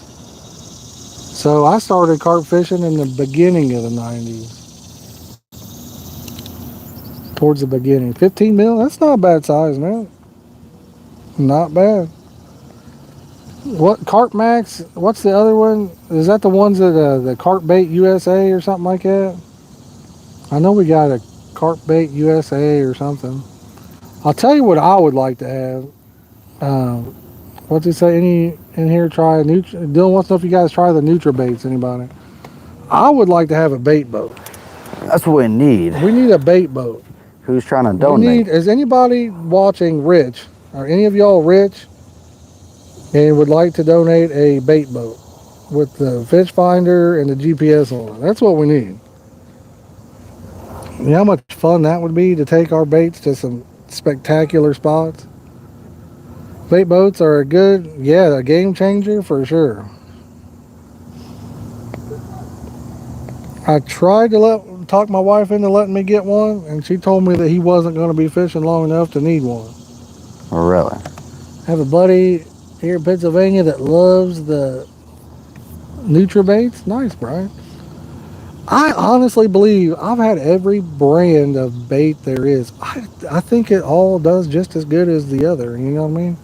So I started carp fishing in the beginning of the 90s. Towards the beginning. 15 mil, that's not a bad size, man. Not bad. What Carp Max? What's the other one? Is that the ones that the Carp Bait USA or something like that? I know we got a Carp Bait USA or something. I'll tell you what I would like to have. Um, what's it say? Any in here try Dylan wants to know if you guys try the Nutra baits. Anybody? I would like to have a bait boat. That's what we need. We need a bait boat. Who's trying to We donate? need. Is anybody watching rich? Are any of y'all rich and would like to donate a bait boat with the fish finder and the GPS on it? That's what we need. You know how much fun that would be to take our baits to some spectacular spots? Bait boats are a game changer for sure. I tried to talk my wife into letting me get one, and she told me that he wasn't going to be fishing long enough to need one. Really? I have a buddy here in Pennsylvania that loves the NutriBaits. Nice, Brian. I honestly believe I've had every brand of bait there is. I think it all does just as good as the other. You know what I mean?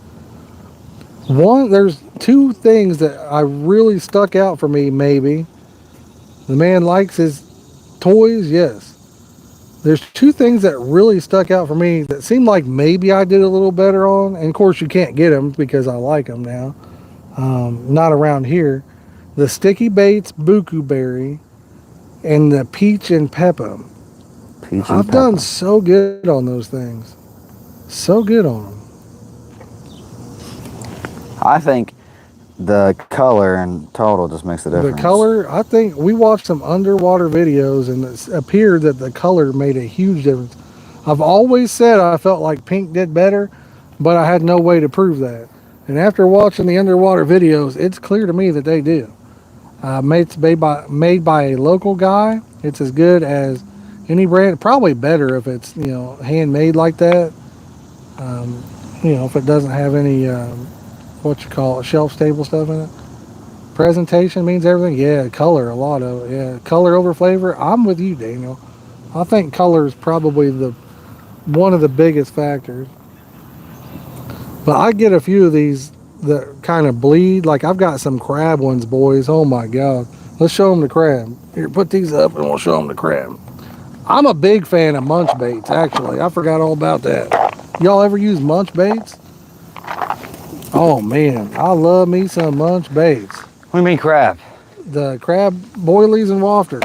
There's two things that I really stuck out for me. Maybe the man likes his toys. Yes. There's two things that really stuck out for me that seemed like maybe I did a little better on. And of course, you can't get them because I like them now. Not around here. The Sticky Baits Buku Berry and the Peach and Peppa. I've done so good on those things. So good on them. I think the color and total just makes a difference. The color, I think we watched some underwater videos and it appeared that the color made a huge difference. I've always said I felt like pink did better, but I had no way to prove that. And after watching the underwater videos, it's clear to me that they do. It's made by a local guy. It's as good as any brand. Probably better if it's handmade like that. If it doesn't have any shelf stable stuff in it. Presentation means everything. Yeah, color, a lot of it. Yeah, color over flavor. I'm with you, Daniel. I think color is probably one of the biggest factors. But I get a few of these that kind of bleed. Like I've got some crab ones, boys. Oh my God. Let's show them the crab. Here, put these up and we'll show them the crab. I'm a big fan of munch baits, actually. I forgot all about that. Y'all ever use munch baits? Oh man, I love me some munch baits. What do you mean crab? The crab boilies and wafters.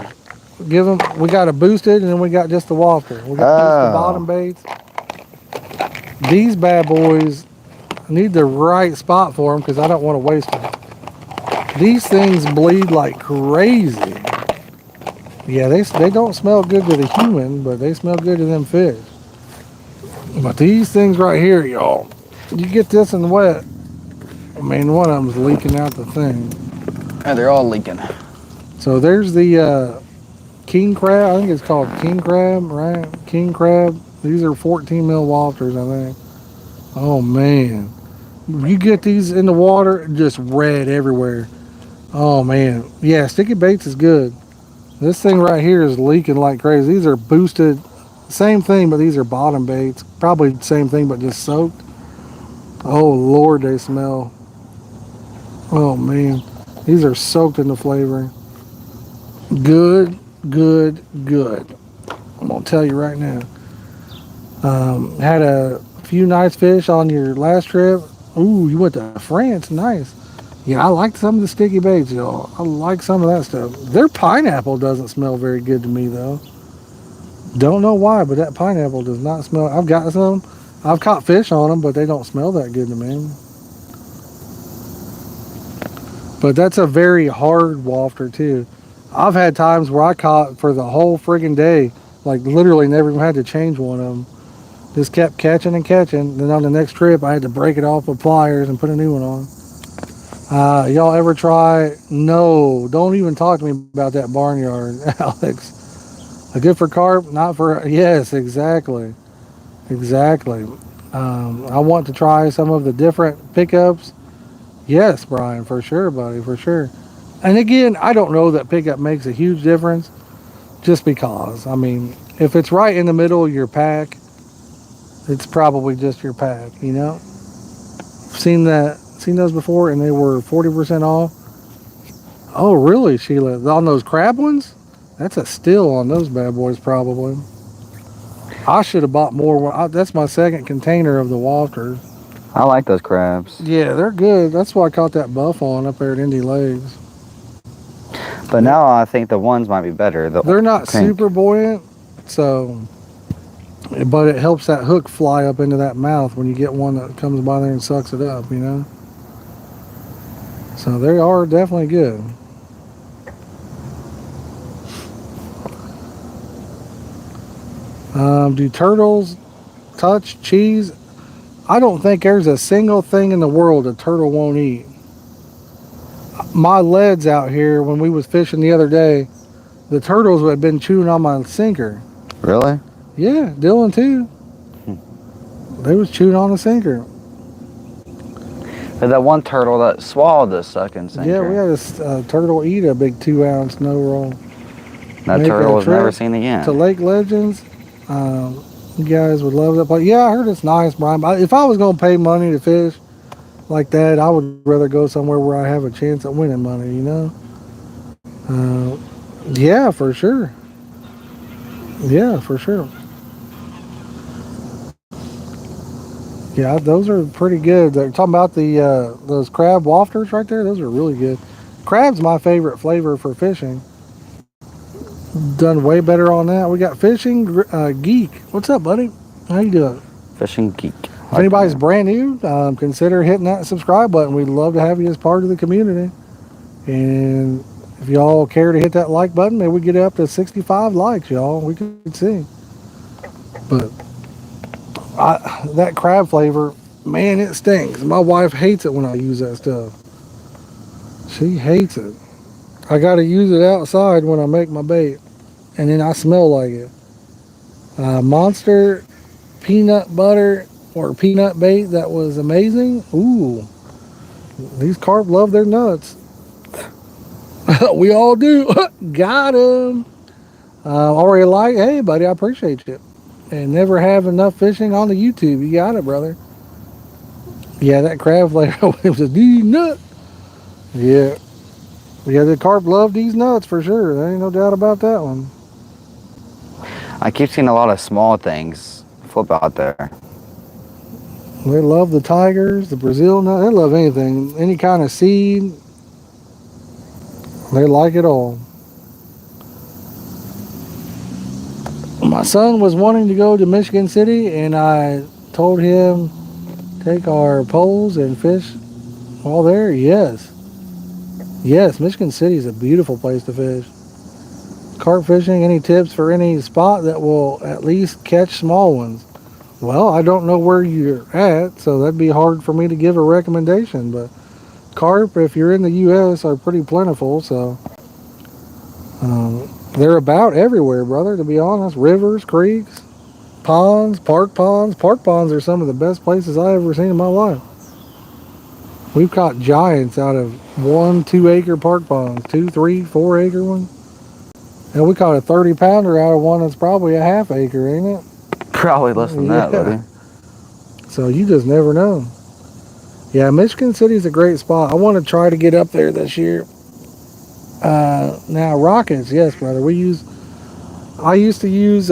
We got a boosted and then we got just the wafter. We got just the bottom baits. These bad boys need the right spot for them because I don't want to waste them. These things bleed like crazy. Yeah, they don't smell good to the human, but they smell good to them fish. But these things right here, y'all, you get this in wet. I mean, one of them's leaking out the thing. Yeah, they're all leaking. So there's the king crab. I think it's called king crab, right? King crab. These are 14 mil wafters, I think. Oh man, you get these in the water, just red everywhere. Oh man, yeah, sticky baits is good. This thing right here is leaking like crazy. These are boosted, same thing, but these are bottom baits. Probably the same thing, but just soaked. Oh Lord, they smell. Oh man, these are soaked in the flavoring. Good, good, good. I'm gonna tell you right now. Had a few nice fish on your last trip. Ooh, you went to France, nice. Yeah, I like some of the sticky baits, y'all. I like some of that stuff. Their pineapple doesn't smell very good to me, though. Don't know why, but that pineapple does not smell. I've got some. I've caught fish on them, but they don't smell that good to me. But that's a very hard wafter, too. I've had times where I caught for the whole friggin' day, like literally never even had to change one of them. Just kept catching and catching. Then on the next trip, I had to break it off with pliers and put a new one on. Y'all ever try? No, don't even talk to me about that barnyard, Alex. Good for carp, not for, yes, exactly. Exactly. I want to try some of the different pickups. Yes, Brian, for sure, buddy, for sure. And again, I don't know that pickup makes a huge difference just because. I mean, if it's right in the middle of your pack, it's probably just your pack, you know? Seen those before and they were 40% off. Oh, really, Sheila? On those crab ones? That's a steal on those bad boys, probably. I should have bought more. That's my second container of the wafters. I like those crabs. Yeah, they're good. That's why I caught that buff on up there at Indy Lakes. But now I think the ones might be better. They're not pink. super buoyant, so, but it helps that hook fly up into that mouth when you get one that comes by there and sucks it up, you know? So they are definitely good. Do turtles touch cheese? I don't think there's a single thing in the world a turtle won't eat. My leads out here, when we was fishing the other day, the turtles had been chewing on my sinker. Really? Yeah, Dylan too. They was chewing on the sinker. But that one turtle that swallowed the sucking sinker. Yeah, we had a turtle eat a big 2-ounce no roll. That turtle was never seen again. To Lake Legends. You guys would love that. But yeah, I heard it's nice, Brian. If I was going to pay money to fish like that, I would rather go somewhere where I have a chance at winning money, you know? Yeah, for sure. Yeah, for sure. Yeah, those are pretty good. They're talking about the those crab wafters right there. Those are really good. Crab's my favorite flavor for fishing. Done way better on that. We got Fishing Geek. What's up, buddy? How you doing? Fishing Geek. If anybody's brand new, consider hitting that subscribe button. We'd love to have you as part of the community. And if y'all care to hit that like button, maybe we get up to 65 likes, y'all. We could see. But that crab flavor, man, it stinks. My wife hates it when I use that stuff. She hates it. I got to use it outside when I make my bait, and then I smell like it. Monster peanut butter or peanut bait that was amazing. Ooh, these carp love their nuts. We all do. Got him. Already like, hey, buddy, I appreciate you. And never have enough fishing on the YouTube. You got it, brother. Yeah, that crab flavor was a D nut. Yeah. Yeah, the carp love these nuts for sure. There ain't no doubt about that one. I keep seeing a lot of small things flip out there. They love the tigers, the Brazil nut. They love anything, any kind of seed. They like it all. My son was wanting to go to Michigan City, and I told him take our poles and fish while there. Yes. Yes, Michigan City is a beautiful place to fish. Carp fishing, any tips for any spot that will at least catch small ones? Well, I don't know where you're at, so that'd be hard for me to give a recommendation, but carp, if you're in the U.S., are pretty plentiful, so they're about everywhere, brother, to be honest. Rivers, creeks, ponds, park ponds. Park ponds are some of the best places I've ever seen in my life. We've caught giants out of 1-2 acre park ponds, 2, 3, 4 acre one. And we caught a 30-pounder out of one that's probably a half acre, ain't it? Probably less than that, buddy. So you just never know. Yeah, Michigan City's a great spot. I want to try to get up there this year. Now rockets, yes, brother. I used to use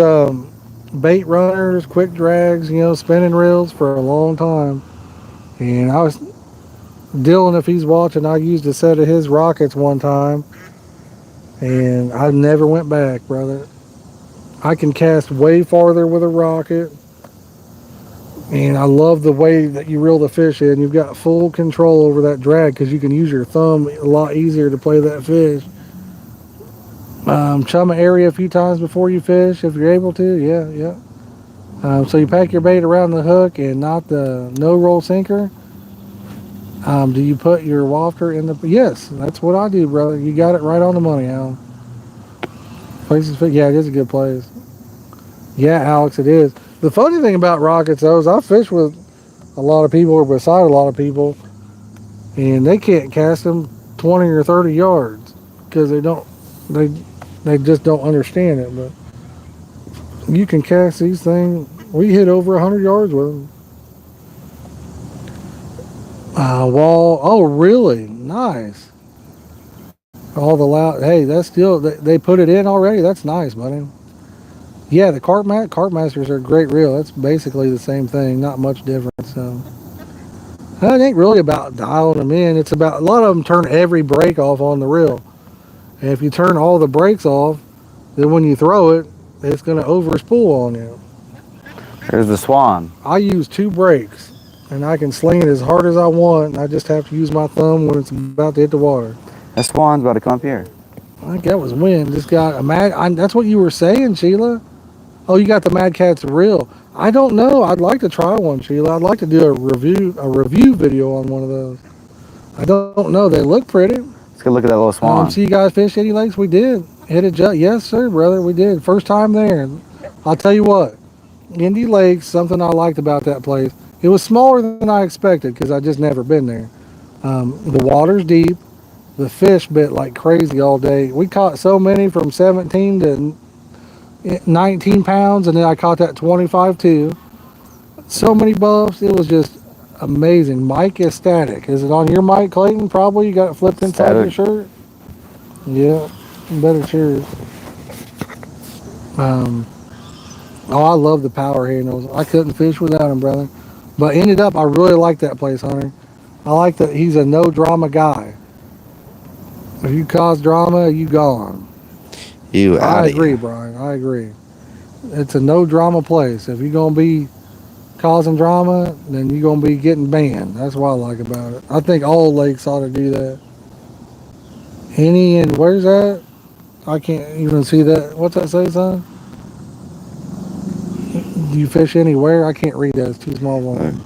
bait runners, quick drags, spinning reels for a long time. And Dylan, if he's watching, I used a set of his rockets one time, and I never went back, brother. I can cast way farther with a rocket, and I love the way that you reel the fish in. You've got full control over that drag because you can use your thumb a lot easier to play that fish. Chum an area a few times before you fish if you're able to. Yeah. So you pack your bait around the hook and not the no-roll sinker. Do you put your wafter in the... Yes, that's what I do, brother. You got it right on the money, Alan. Place is yeah, it is a good place. Yeah, Alex, it is. The funny thing about Rockets though is I fish with a lot of people or beside a lot of people, and they can't cast them 20 or 30 yards because they they just don't understand it. But you can cast these things. We hit over 100 yards with them. Wall. Oh, really? Nice. All the loud. Hey, that's still they put it in already. That's nice, buddy. Yeah, the Carp Masters are a great reel. That's basically the same thing. Not much difference. So it ain't really about dialing them in. It's about a lot of them turn every brake off on the reel. And if you turn all the brakes off, then when you throw it, it's going to overspool on you. There's the Swan. I use 2 brakes, and I can sling it as hard as I want. I just have to use my thumb when it's about to hit the water. That Swan's about to come up here. I think that was wind. Just got a mad. That's what you were saying, Sheila. Oh, you got the Mad Cat's reel. I don't know. I'd like to try one, Sheila. I'd like to do a review video on one of those. I don't know. They look pretty. Let's go look at that little Swan. See you guys fish Eddie Lakes? We did. Hit a jug. Yes, sir, brother. We did. First time there. I'll tell you what. Indy Lakes, something I liked about that place. It was smaller than I expected because I just never been there. The water's deep. The fish bit like crazy all day. We caught so many from 17 to 19 pounds, and then I caught that 25 too. So many buffs. It was just amazing. Mic is static. Is it on your mic, Clayton? Probably. You got it flipped inside your shirt? Yeah. Better cheers. Oh, I love the power handles. I couldn't fish without them, brother. But ended up, I really like that place, Hunter. I like that he's a no drama guy. If you cause drama, you gone. I agree, Brian. I agree. It's a no drama place. If you're gonna be causing drama, then you're gonna be getting banned. That's what I like about it. I think all lakes ought to do that. And where's that? I can't even see that. What's that say, son? Do you fish anywhere? I can't read that. It's too small one.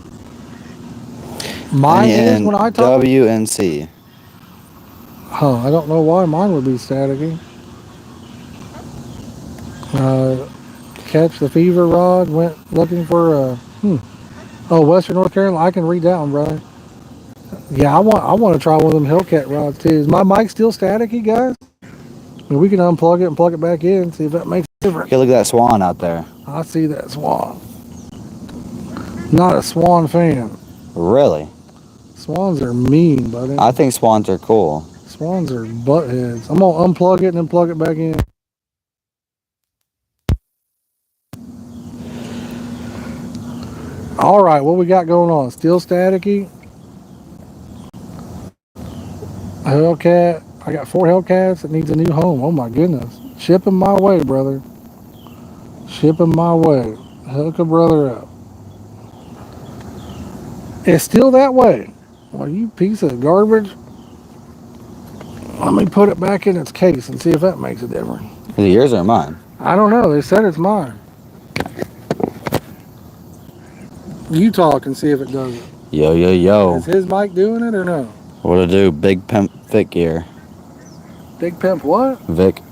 Mine is when I talk. WNC. Huh, I don't know why mine would be staticky. Catch the fever rod. Went looking for a. Oh, Western North Carolina. I can read that one, brother. Yeah, I want to try one of them Hellcat rods too. Is my mic still staticky, guys? I mean, we can unplug it and plug it back in. See if that makes a difference. Okay, look at that Swan out there. I see that Swan. Not a Swan fan. Really? Swans are mean, buddy. I think Swans are cool. Swans are buttheads. I'm gonna unplug it and then plug it back in. All right, what we got going on? Still staticky. A Hellcat. I got 4 Hellcats that needs a new home. Oh my goodness. Ship them my way, brother. Ship them my way. Hook a brother up. It's still that way. Well, you piece of garbage. Let me put it back in its case and see if that makes a difference. Is it yours or mine? I don't know. They said it's mine. You talk and see if it does it. Yo, yo, yo. Is his mic doing it or no? What to do? Big Pimp Vic here. Big Pimp what? Vic.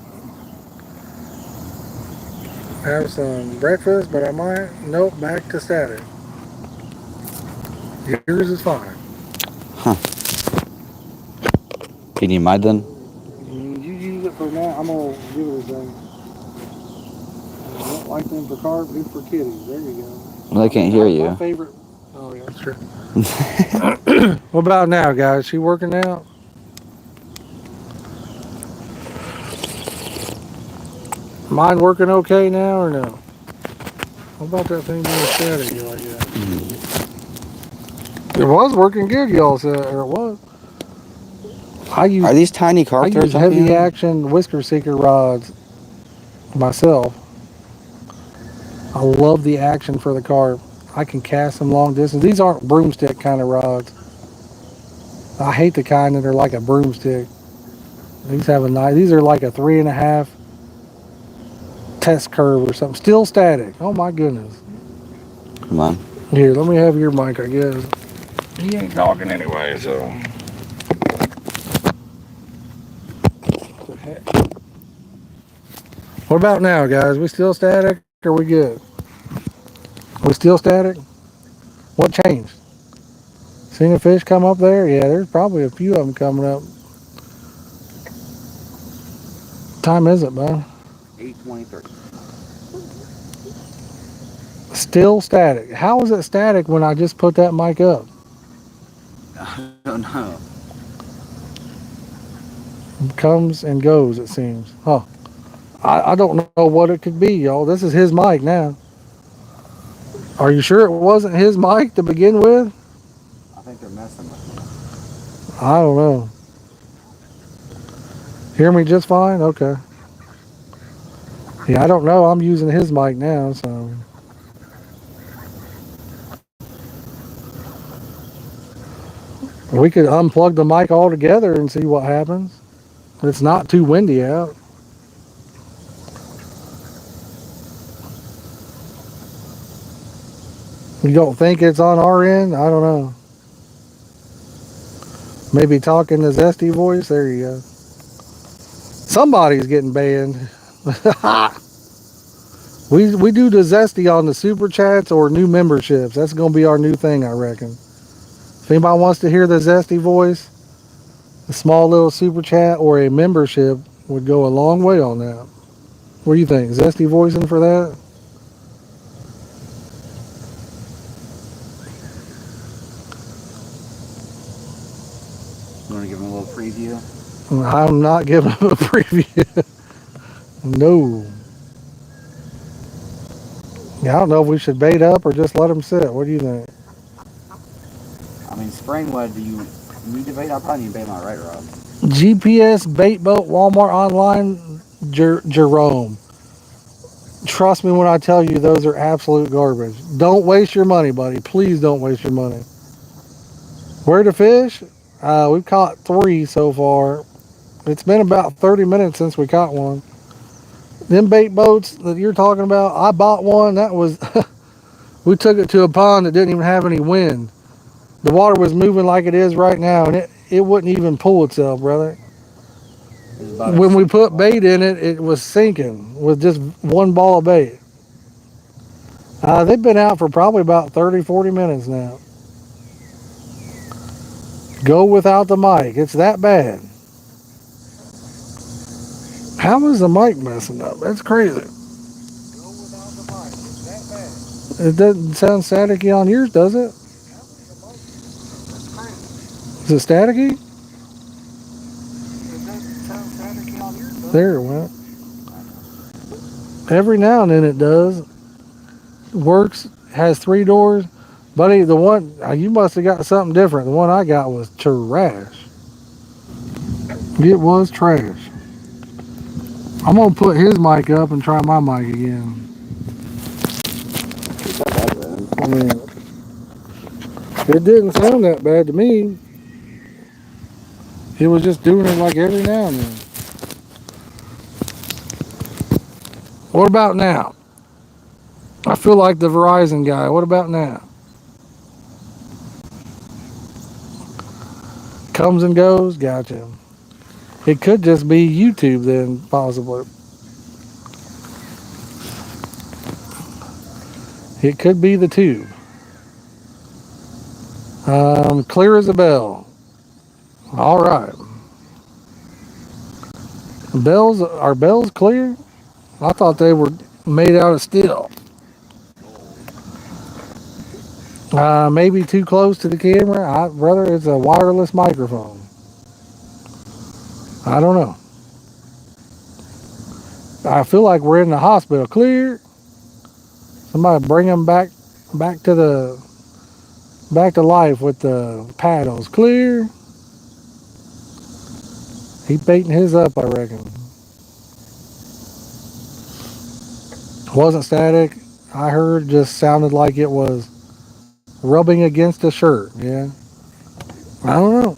Have some breakfast, but I might. Nope, back to static. Yours is fine. Huh. You need mine then? You use it for now. I'm going to give it a thing. I don't like them for carp, it's for kitties. There you go. Well, they can't hear you. My favorite. Oh, yeah, that's true. What about now, guys? She working out? Mine working okay now or no? What about that thing being static like that? It was working good, y'all said, or it was. Are these tiny carp? I use heavy action whisker seeker rods myself. I love the action for the carp. I can cast them long distance. These aren't broomstick kind of rods. I hate the kind that are like a broomstick. These have a nice. These are like a 3.5 test curve or something. Still static. Oh my goodness. Come on. Here, let me have your mic, I guess. He ain't talking anyway, so. What about now, guys? We still static? Or are we good? We still static? What changed? Seen a fish come up there? Yeah, there's probably a few of them coming up. What time is it, bud? 8:23. Still static. How is it static when I just put that mic up? I don't know. It comes and goes, it seems. Huh. I don't know what it could be, y'all. This is his mic now. Are you sure it wasn't his mic to begin with? I think they're messing with me. I don't know. Hear me just fine? Okay. Yeah, I don't know. I'm using his mic now, so. We could unplug the mic altogether and see what happens. It's not too windy out. You don't think it's on our end? I don't know. Maybe talking the zesty voice. There you go. Somebody's getting banned. we do the zesty on the super chats or new memberships. That's gonna be our new thing, I reckon. If anybody wants to hear the zesty voice, a small little super chat or a membership would go a long way on that. What do you think? Zesty voicing for that? You want to give them a little preview? I'm not giving them a preview. No. Yeah, I don't know if we should bait up or just let them sit. What do you think? I mean, Springwood, do you need to bait? I probably need to bait my right rod. GPS bait boat Walmart online Jerome. Trust me when I tell you those are absolute garbage. Don't waste your money, buddy. Please don't waste your money. Where to fish? We've caught 3 so far. It's been about 30 minutes since we caught one. Them bait boats that you're talking about, I bought one. That was, we took it to a pond that didn't even have any wind. The water was moving like it is right now, and it wouldn't even pull itself, brother. When we put bait in it, it was sinking with just one ball of bait. They've been out for probably about 30, 40 minutes now. Go without the mic. It's that bad. How is the mic messing up? That's crazy. Go without the mic. It's that bad. It doesn't sound staticky on yours, does it? Is it staticky? It doesn't sound staticky on yours, does it? There it went. Every now and then it does. Works, has 3 doors. Buddy, the one, you must have got something different. The one I got was trash. It was trash. I'm going to put his mic up and try my mic again. I mean, it didn't sound that bad to me. It was just doing it like every now and then. What about now? I feel like the Verizon guy. What about now? Comes and goes? Gotcha. It could just be YouTube then, possibly. It could be the tube. Clear as a bell. All right. Bells, are bells clear? I thought they were made out of steel. Maybe too close to the camera. Brother, it's a wireless microphone. I don't know. I feel like we're in the hospital. Clear. Somebody bring them back to life with the paddles. Clear. He baiting his up, I reckon. Wasn't static. I heard just sounded like it was rubbing against a shirt. Yeah. I don't know.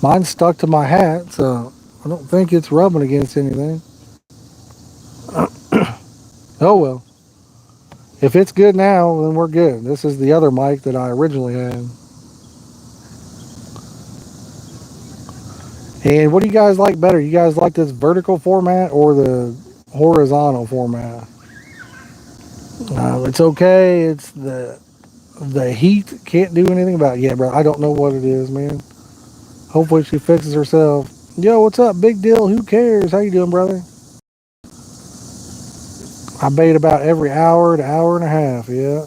Mine's stuck to my hat, so I don't think it's rubbing against anything. Oh well. If it's good now, then we're good. This is the other mic that I originally had. And what do you guys like better? You guys like this vertical format or the horizontal format? It's okay. It's the heat. Can't do anything about it. Yeah, bro. I don't know what it is, man. Hopefully she fixes herself. Yo, what's up? Big deal. Who cares? How you doing, brother? I bait about every hour to hour and a half. Yeah.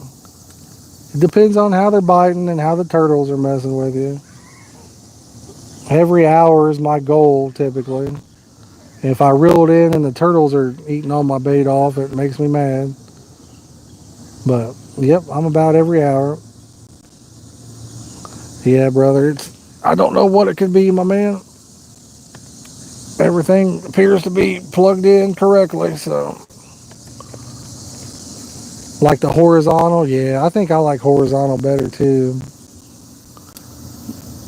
It depends on how they're biting and how the turtles are messing with you. Every hour is my goal typically. If I reel it in and the turtles are eating all my bait off, it makes me mad. But yep, I'm about every hour. Yeah, brother. I don't know what it could be, my man. Everything appears to be plugged in correctly, so like the horizontal, yeah, I think I like horizontal better too.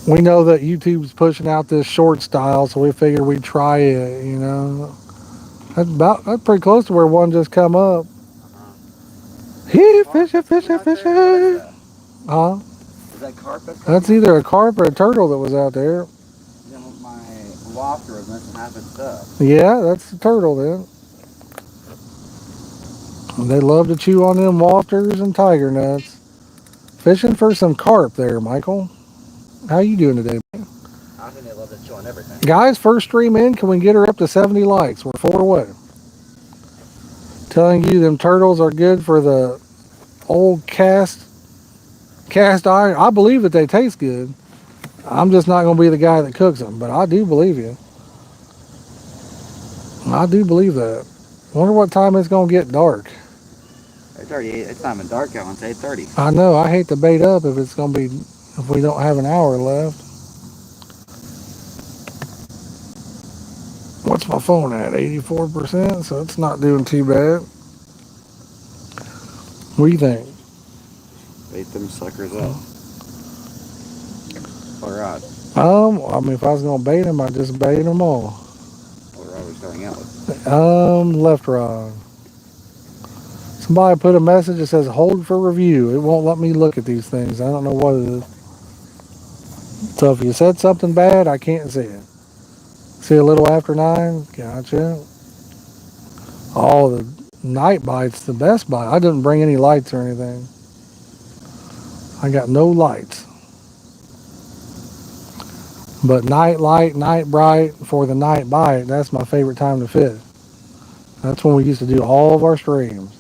We know that YouTube's pushing out this short style, so we figured we'd try it. That's pretty close to where one just come up. Hee, fishy, fishy, fishy. Huh? Is that carp That's either a carp or a turtle that was out there. My wafter was missing half its stuff. Yeah, that's the turtle then. They love to chew on them wafters and tiger nuts. Fishing for some carp there, Michael. How you doing today? I think they love to chew on everything. Guys, first stream in, can we get her up to 70 likes? We're 4 away. Telling you them turtles are good for the old cast iron. I believe that they taste good. I'm just not going to be the guy that cooks them, but I do believe you. I do believe that. Wonder what time it's going to get dark. It's not even dark out. It's 8:30. I know. I hate to bait up if we don't have an hour left. What's my phone at? 84%, so it's not doing too bad. What do you think? Bait them suckers up. What rod? I mean, if I was gonna bait them, I'd just bait them all. What rod are we starting out with? Left rod. Somebody put a message that says hold for review. It won't let me look at these things. I don't know what it is. So if you said something bad, I can't see it. See a little after 9? Gotcha. Oh, the night bite's the best bite. I didn't bring any lights or anything. I got no lights. But night light, night bright for the night bite, that's my favorite time to fish. That's when we used to do all of our streams.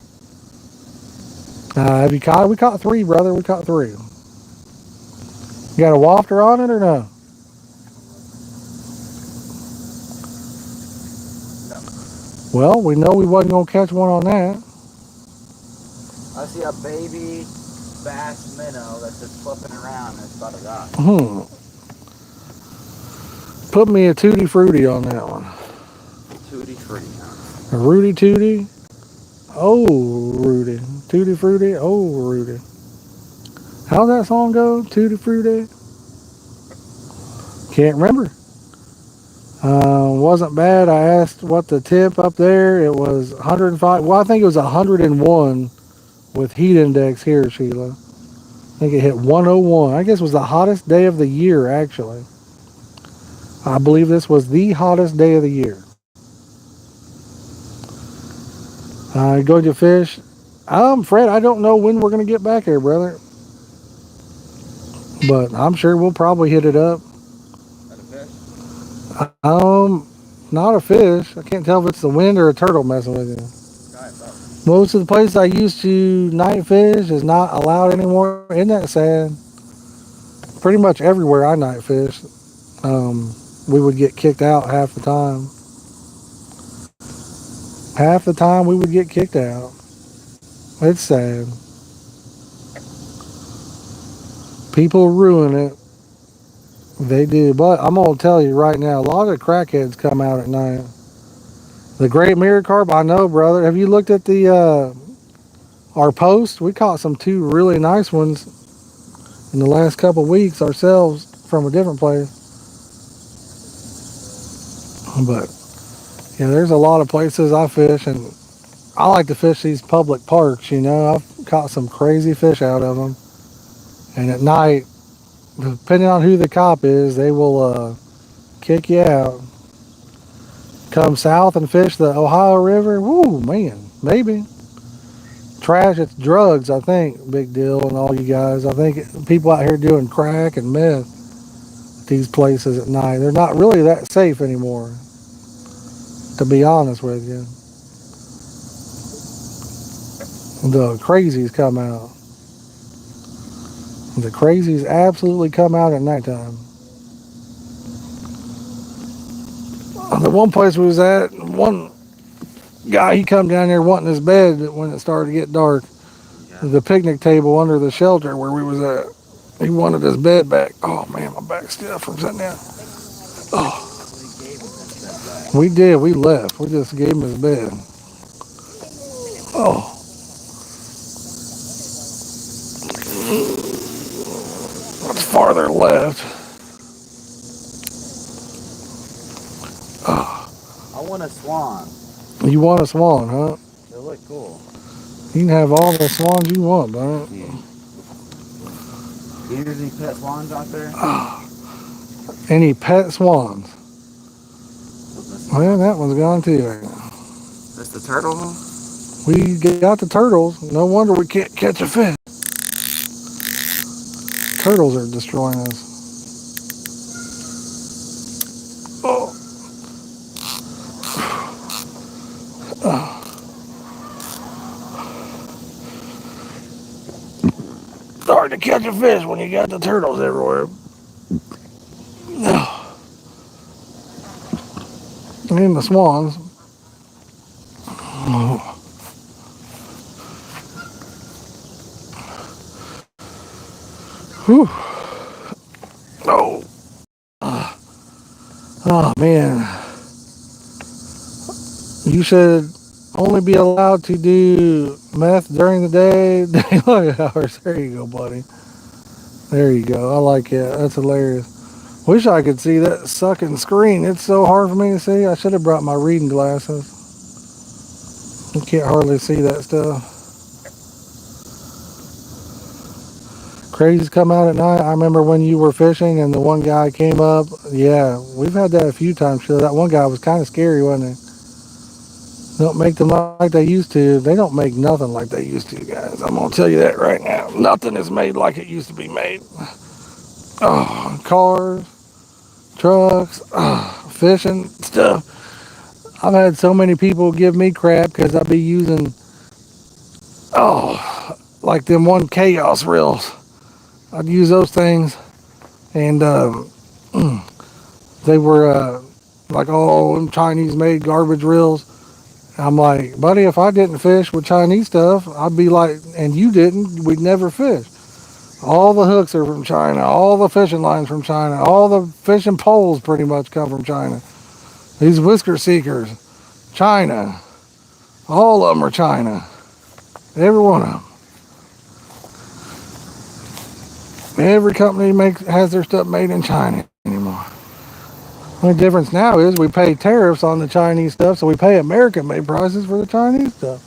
Have you caught? We caught 3, brother. We caught 3. You got a wafter on it or no? Well, we know we wasn't going to catch one on that. I see a baby bass minnow that's just flipping around and it's about to die. Put me a tutti frutti on that one. Tutti frutti, huh? A Rudy Tootie. Oh, Rudy. Tutti frutti. Oh, Rudy. How's that song go? Tutti frutti? Can't remember. Wasn't bad. I asked what the temp up there. It was 105. Well, I think it was 101 with heat index here, Sheila. I think it hit 101. I guess it was the hottest day of the year, actually. I believe this was the hottest day of the year. Going to fish. Fred, I don't know when we're going to get back here, brother. But I'm sure we'll probably hit it up. Got a fish? Not a fish. I can't tell if it's the wind or a turtle messing with you. Most of the places I used to night fish is not allowed anymore. Isn't that sad? Pretty much everywhere I night fish, we would get kicked out half the time. Half the time we would get kicked out. It's sad. People ruin it. They do. But I'm going to tell you right now, a lot of crackheads come out at night. The great mirror carp, I know, brother. Have you looked at our post? We caught 2 really nice ones in the last couple of weeks ourselves from a different place. But yeah, there's a lot of places I fish, and I like to fish these public parks. I've caught some crazy fish out of them. And at night, depending on who the cop is, they will kick you out. Come south and fish the Ohio River. Woo, man, maybe. Trash, it's drugs, I think. Big deal, and all you guys. I think people out here doing crack and meth at these places at night. They're not really that safe anymore, to be honest with you. The crazies come out. The crazies absolutely come out at nighttime. The one place we was at, one guy, he come down there wanting his bed when it started to get dark. Yeah. The picnic table under the shelter where we was at. He wanted his bed back. Oh man, my back's stiff from sitting down. Oh, we did. We left. We just gave him his bed. Oh, what's farther left? Oh, I want a swan. you want a swan, huh? They look cool. You can have all the swans you want, bud. Yeah. Do you use any pet swans out there? Any pet swans? Well, that one's gone too. That's the turtle one? We got the turtles. No wonder we can't catch a fish. Turtles are destroying us. Oh. Oh. Hard to catch a fish when you got the turtles everywhere. And the swans. Oh. Whew. Oh. Oh man. You should only be allowed to do meth during the day, daylight hours. There you go, buddy. There you go. I like it. That's hilarious. Wish I could see that sucking screen. It's so hard for me to see. I should have brought my reading glasses. You can't hardly see that stuff. Crazies come out at night. I remember when you were fishing and the one guy came up. Yeah, we've had that a few times. So that one guy was kind of scary, wasn't he? Don't make them like they used to. They don't make nothing like they used to, guys. I'm going to tell you that right now. Nothing is made like it used to be made. Oh, cars, trucks, fishing stuff. I've had so many people give me crap because I be using, like them one chaos reels. I'd use those things, and they were like all them Chinese made garbage reels. I'm like, buddy, if I didn't fish with Chinese stuff, I'd be like, and you didn't, we'd never fish. All the hooks are from China, all the fishing lines from China, all the fishing poles pretty much come from China. These whisker seekers, China, all of them are China. Every one of them. Every company has their stuff made in China anymore. The only difference now is we pay tariffs on the Chinese stuff, so we pay American-made prices for the Chinese stuff.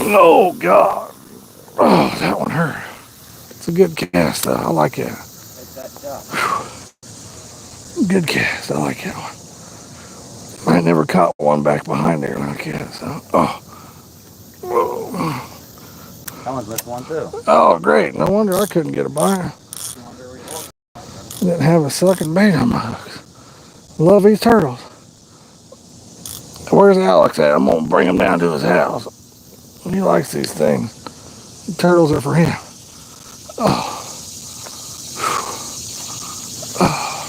Oh, God. Oh, that one hurt. It's a good cast, though. I like it. Good cast. I like that one. I never caught one back behind there like that, so. Oh. Whoa. That one's missing one, too. Oh, great. No wonder I couldn't get a buyer. Didn't have a sucking bait on my hooks. Love these turtles. Where's Alex at? I'm going to bring him down to his house. He likes these things. The turtles are for him. Oh. Oh.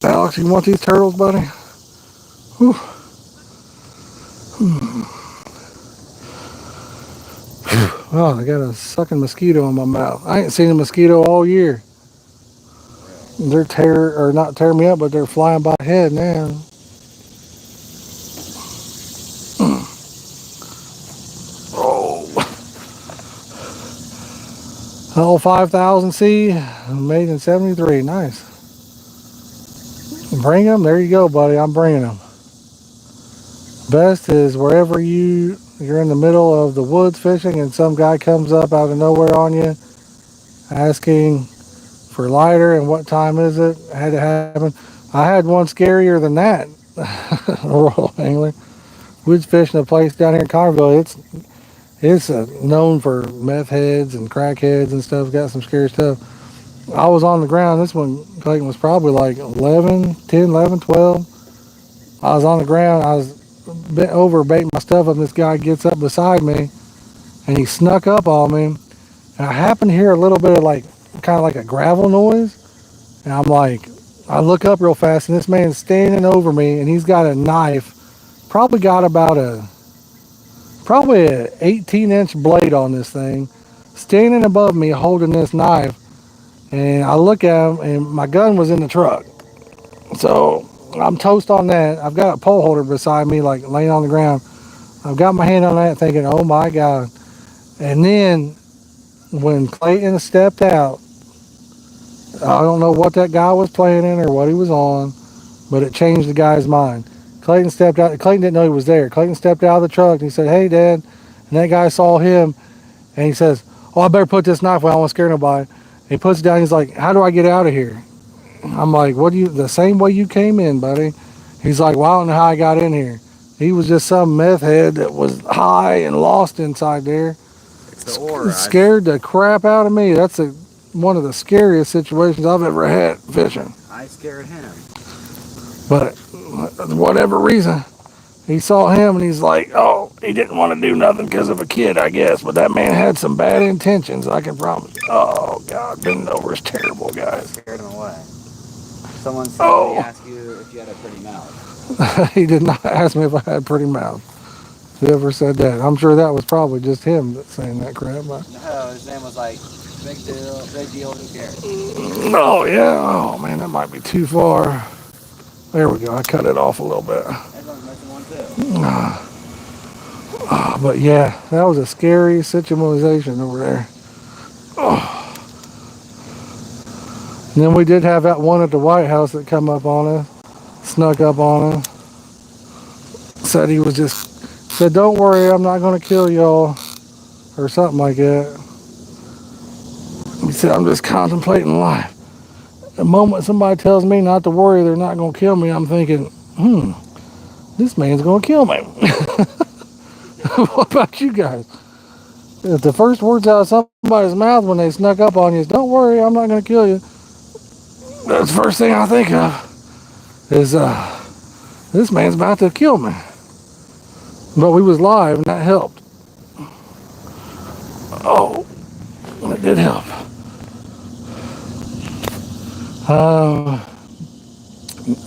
Alex, you want these turtles, buddy? Whew. Oh, I got a sucking mosquito in my mouth. I ain't seen a mosquito all year. They're not tearing me up, but they're flying by head now. Oh. All 5000C, made in 73. Nice. Bring them. There you go, buddy. I'm bringing them. Best is wherever you're in the middle of the woods fishing and some guy comes up out of nowhere on you asking for lighter and what time is it. Had to happen. I had one scarier than that. Royal angler. We was fishing a place down here in Connerville. It's known for meth heads and crackheads and stuff. Got some scary stuff. I was on the ground. This one, Clayton, was probably like 11, 10, 11, 12. I was on the ground. I was bent over baiting my stuff up. And this guy gets up beside me and he snuck up on me. And I happened to hear a little bit of like, kind of like a gravel noise. And I'm like, I look up real fast and this man's standing over me and he's got a knife. Probably got about probably an 18-inch blade on this thing, standing above me holding this knife. And I look at him and my gun was in the truck. So I'm toast on that. I've got a pole holder beside me, like laying on the ground. I've got my hand on that thinking, oh my God. And then when Clayton stepped out, I don't know what that guy was playing in or what he was on, but it changed the guy's mind. Clayton stepped out. Clayton didn't know he was there. Clayton stepped out of the truck and he said, hey, Dad. And that guy saw him and he says, oh, I better put this knife away. I don't want to scare nobody. And he puts it down. He's like, how do I get out of here? I'm like, the same way you came in, buddy. He's like, well, I don't know how I got in here. He was just some meth head that was high and lost inside there. It's the aura. Scared the crap out of me. That's one of the scariest situations I've ever had fishing. I scared him. But whatever reason, he saw him and he's like, oh, he didn't want to do nothing because of a kid, I guess. But that man had some bad intentions, I can promise you. Oh, God, bending over is terrible, guys. Scared him away. Someone said he asked you if you had a pretty mouth. He did not ask me if I had a pretty mouth. Whoever said that. I'm sure that was probably just him that's saying that crap. But... No, his name was like, big deal, who cares? Oh, yeah. Oh, man, that might be too far. There we go. I cut it off a little bit. Everyone's missing one too. But yeah, that was a scary situation over there. Oh. And then we did have that one at the White House that come up on us, snuck up on us. Said, don't worry, I'm not going to kill y'all, or something like that. He said, I'm just contemplating life. The moment somebody tells me not to worry, they're not going to kill me, I'm thinking, this man's going to kill me. What about you guys? If the first words out of somebody's mouth when they snuck up on you is, don't worry, I'm not going to kill you. That's the first thing I think of is, this man's about to kill me. But we was live and that helped. Oh, it did help.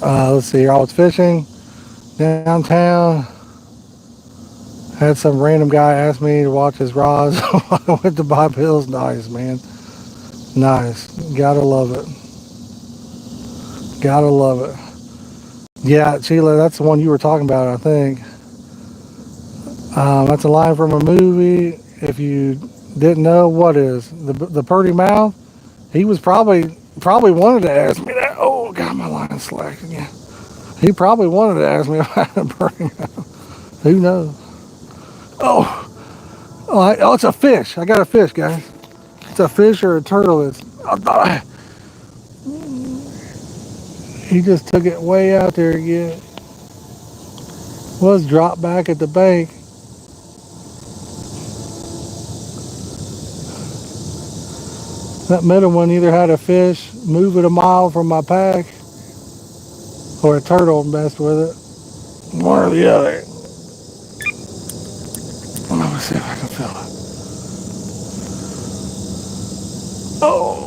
Let's see here. I was fishing downtown. Had some random guy ask me to watch his rods. I went to buy pills. Nice, man. Nice. Gotta love it. Gotta love it. Yeah, Sheila, that's the one you were talking about, I think. That's a line from a movie. If you didn't know, what is the Purdy Mouth? He was probably wanted to ask me that. Oh, God, my line's slack again. He probably wanted to ask me if I had a Purdy Mouth. Who knows? Oh, it's a fish. I got a fish, guys. It's a fish or a turtle. He just took it way out there again. Was dropped back at the bank. That middle one either had a fish move it a mile from my pack or a turtle messed with it. One or the other. Let me see if I can feel it. Oh.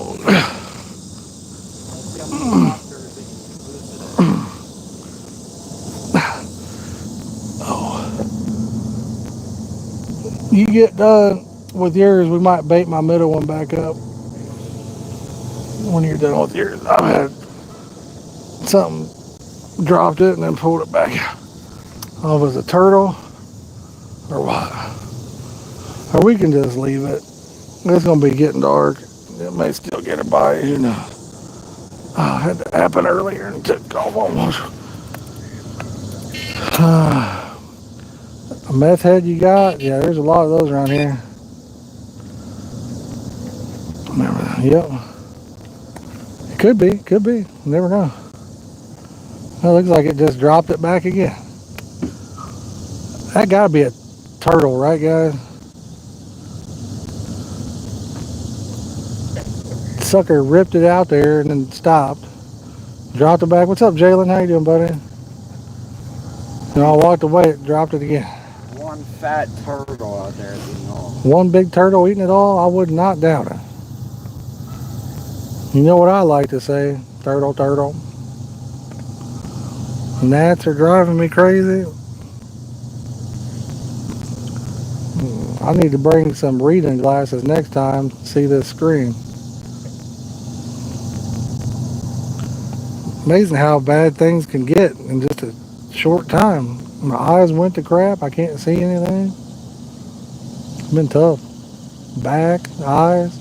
You get done with yours, we might bait my middle one back up. When you're done with yours, I've had something dropped it and then pulled it back. Oh, it was a turtle or what? Or we can just leave it. It's gonna be getting dark. It may still get a bite, who knows. Oh, it had to happen earlier and took off almost. A meth head you got? Yeah, there's a lot of those around here. Remember that? Yep. Could be, could be. You never know. Well, it looks like it just dropped it back again. That gotta be a turtle, right, guys? Sucker ripped it out there and then stopped. Dropped it back. What's up, Jalen? How you doing, buddy? No, I walked away. It dropped it again. One fat turtle out there eating all. One big turtle eating it all? I would not doubt it. You know what I like to say? Turtle, turtle. Gnats are driving me crazy. I need to bring some reading glasses next time to see this screen. Amazing how bad things can get in just a short time. My eyes went to crap. I can't see anything. It's been tough. Back, eyes.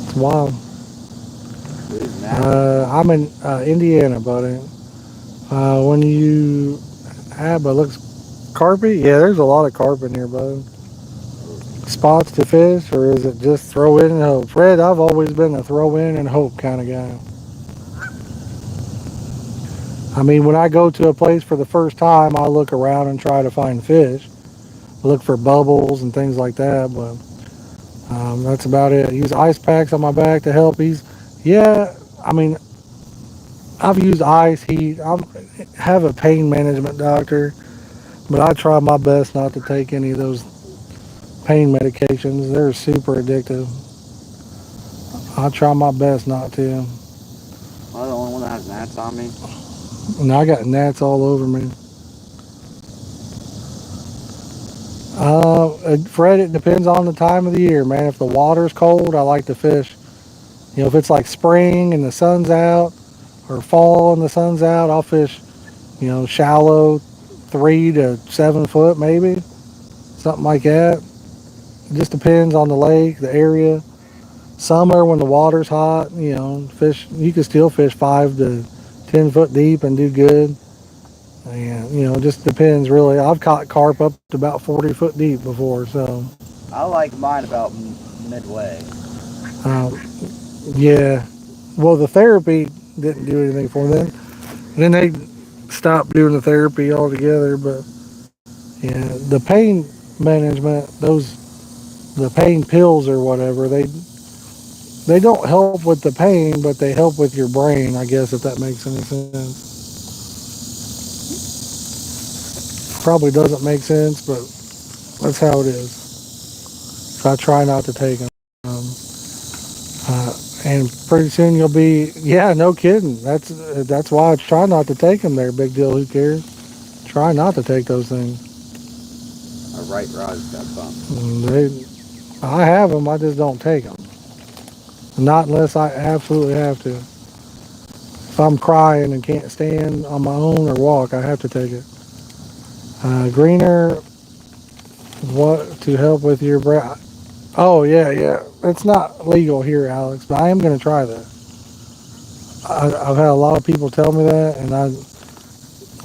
It's wild. I'm in Indiana, buddy. When you have, looks carpy? Yeah, there's a lot of carp in here, bud. Spots to fish, or is it just throw in and hope? Fred, I've always been a throw in and hope kind of guy. I mean, when I go to a place for the first time, I look around and try to find fish. Look for bubbles and things like that, but that's about it. Use ice packs on my back to help ease. Yeah, I mean, I've used ice, heat. I have a pain management doctor, but I try my best not to take any of those pain medications. They're super addictive. I try my best not to. Am I the only one that has gnats on me? And I got gnats all over me. Fred, it depends on the time of the year, man. If the water's cold, I like to fish. You know, if it's like spring and the sun's out, or fall and the sun's out, I'll fish, you know, shallow, 3 to 7 foot maybe, something like that. It just depends on the lake, the area. Summer when the water's hot, you know, fish. You can still fish 5 to 10 foot deep and do good. And you know, it just depends really. I've caught carp up to about 40 foot deep before, so. I like mine about midway. Yeah. Well, the therapy didn't do anything for them. Then they stopped doing the therapy altogether. But yeah, the pain management, the pain pills or whatever, they don't help with the pain, but they help with your brain, I guess, if that makes any sense. Probably doesn't make sense, but that's how it is. So I try not to take them. And pretty soon you'll be, yeah, no kidding. That's why I try not to take them there. Big deal, who cares? Try not to take those things. My right rod's got bumped. I have them, I just don't take them. Not unless I absolutely have to. If I'm crying and can't stand on my own or walk, I have to take it. Greener, what to help with your breath? Oh yeah. It's not legal here, Alex, but I am going to try that. I've had a lot of people tell me that, and I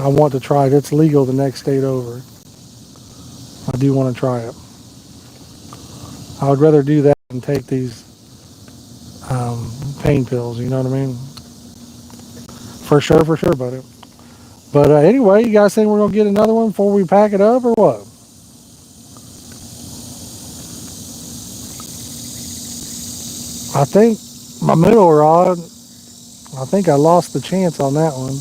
want to try it. It's legal the next state over. I do want to try it. I would rather do that than take these pain pills. You know what I mean? For sure, buddy. But anyway, you guys think we're going to get another one before we pack it up or what? I think my middle rod, I think I lost the chance on that one.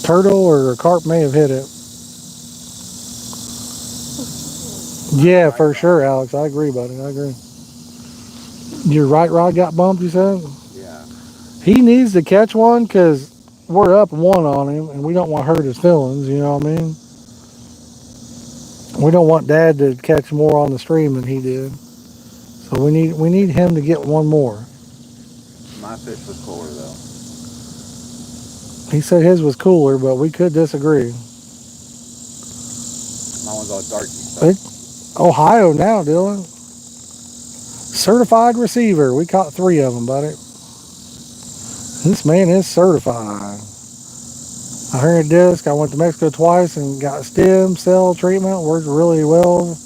Turtle or a carp may have hit it. Yeah, for sure, Alex. I agree, buddy. I agree. Your right rod got bumped, you said? Yeah. He needs to catch one because we're up 1 on him, and we don't want to hurt his feelings, you know what I mean? We don't want Dad to catch more on the stream than he did. So we need him to get 1 more. My fish was cooler though. He said his was cooler, but we could disagree. My one's all darky. It's Ohio now, Dylan. Certified receiver. We caught 3 of them, buddy. This man is certified. I heard disc. I went to Mexico twice and got stem cell treatment. Worked really well.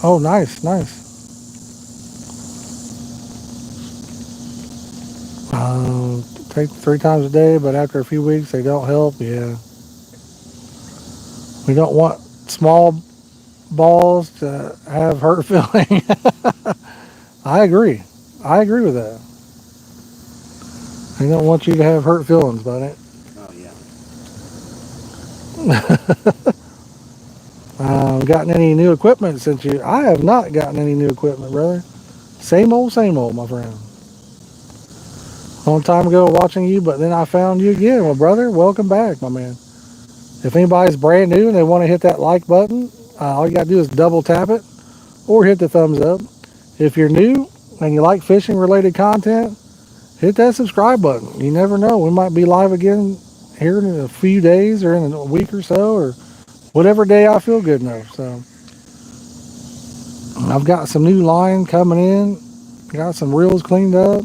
Oh, nice. Take 3 times a day, but after a few weeks they don't help. Yeah, we don't want small balls to have hurt feeling. I agree. I agree with that. I don't want you to have hurt feelings about it. Oh yeah. Gotten any new equipment since you? I have not gotten any new equipment, brother. Same old, my friend. Long time ago watching you, but then I found you again. Well, brother, welcome back, my man. If anybody's brand new and they want to hit that like button, all you got to do is double tap it or hit the thumbs up. If you're new and you like fishing related content, hit that subscribe button. You never know. We might be live again here in a few days or in a week or so or whatever day I feel good enough. So I've got some new line coming in, got some reels cleaned up.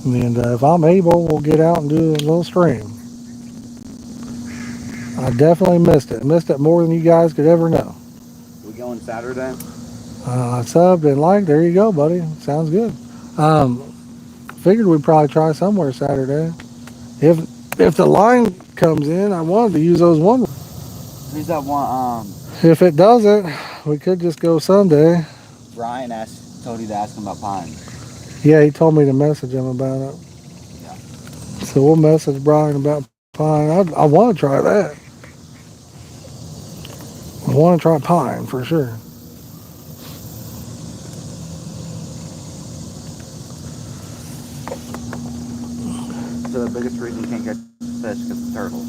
And if I'm able, we'll get out and do a little stream. I definitely missed it. Missed it more than you guys could ever know. We going Saturday? I subbed and liked. There you go, buddy. Sounds good. Figured we'd probably try somewhere Saturday. If the line comes in, I wanted to use those one. Who's that one? If it doesn't, we could just go Sunday. Brian told you to ask him about pine. Yeah, he told me to message him about it. Yeah. So we'll message Brian about pine. I want to try that. I want to try pine for sure. So the biggest reason you can't get fish is because of turtles.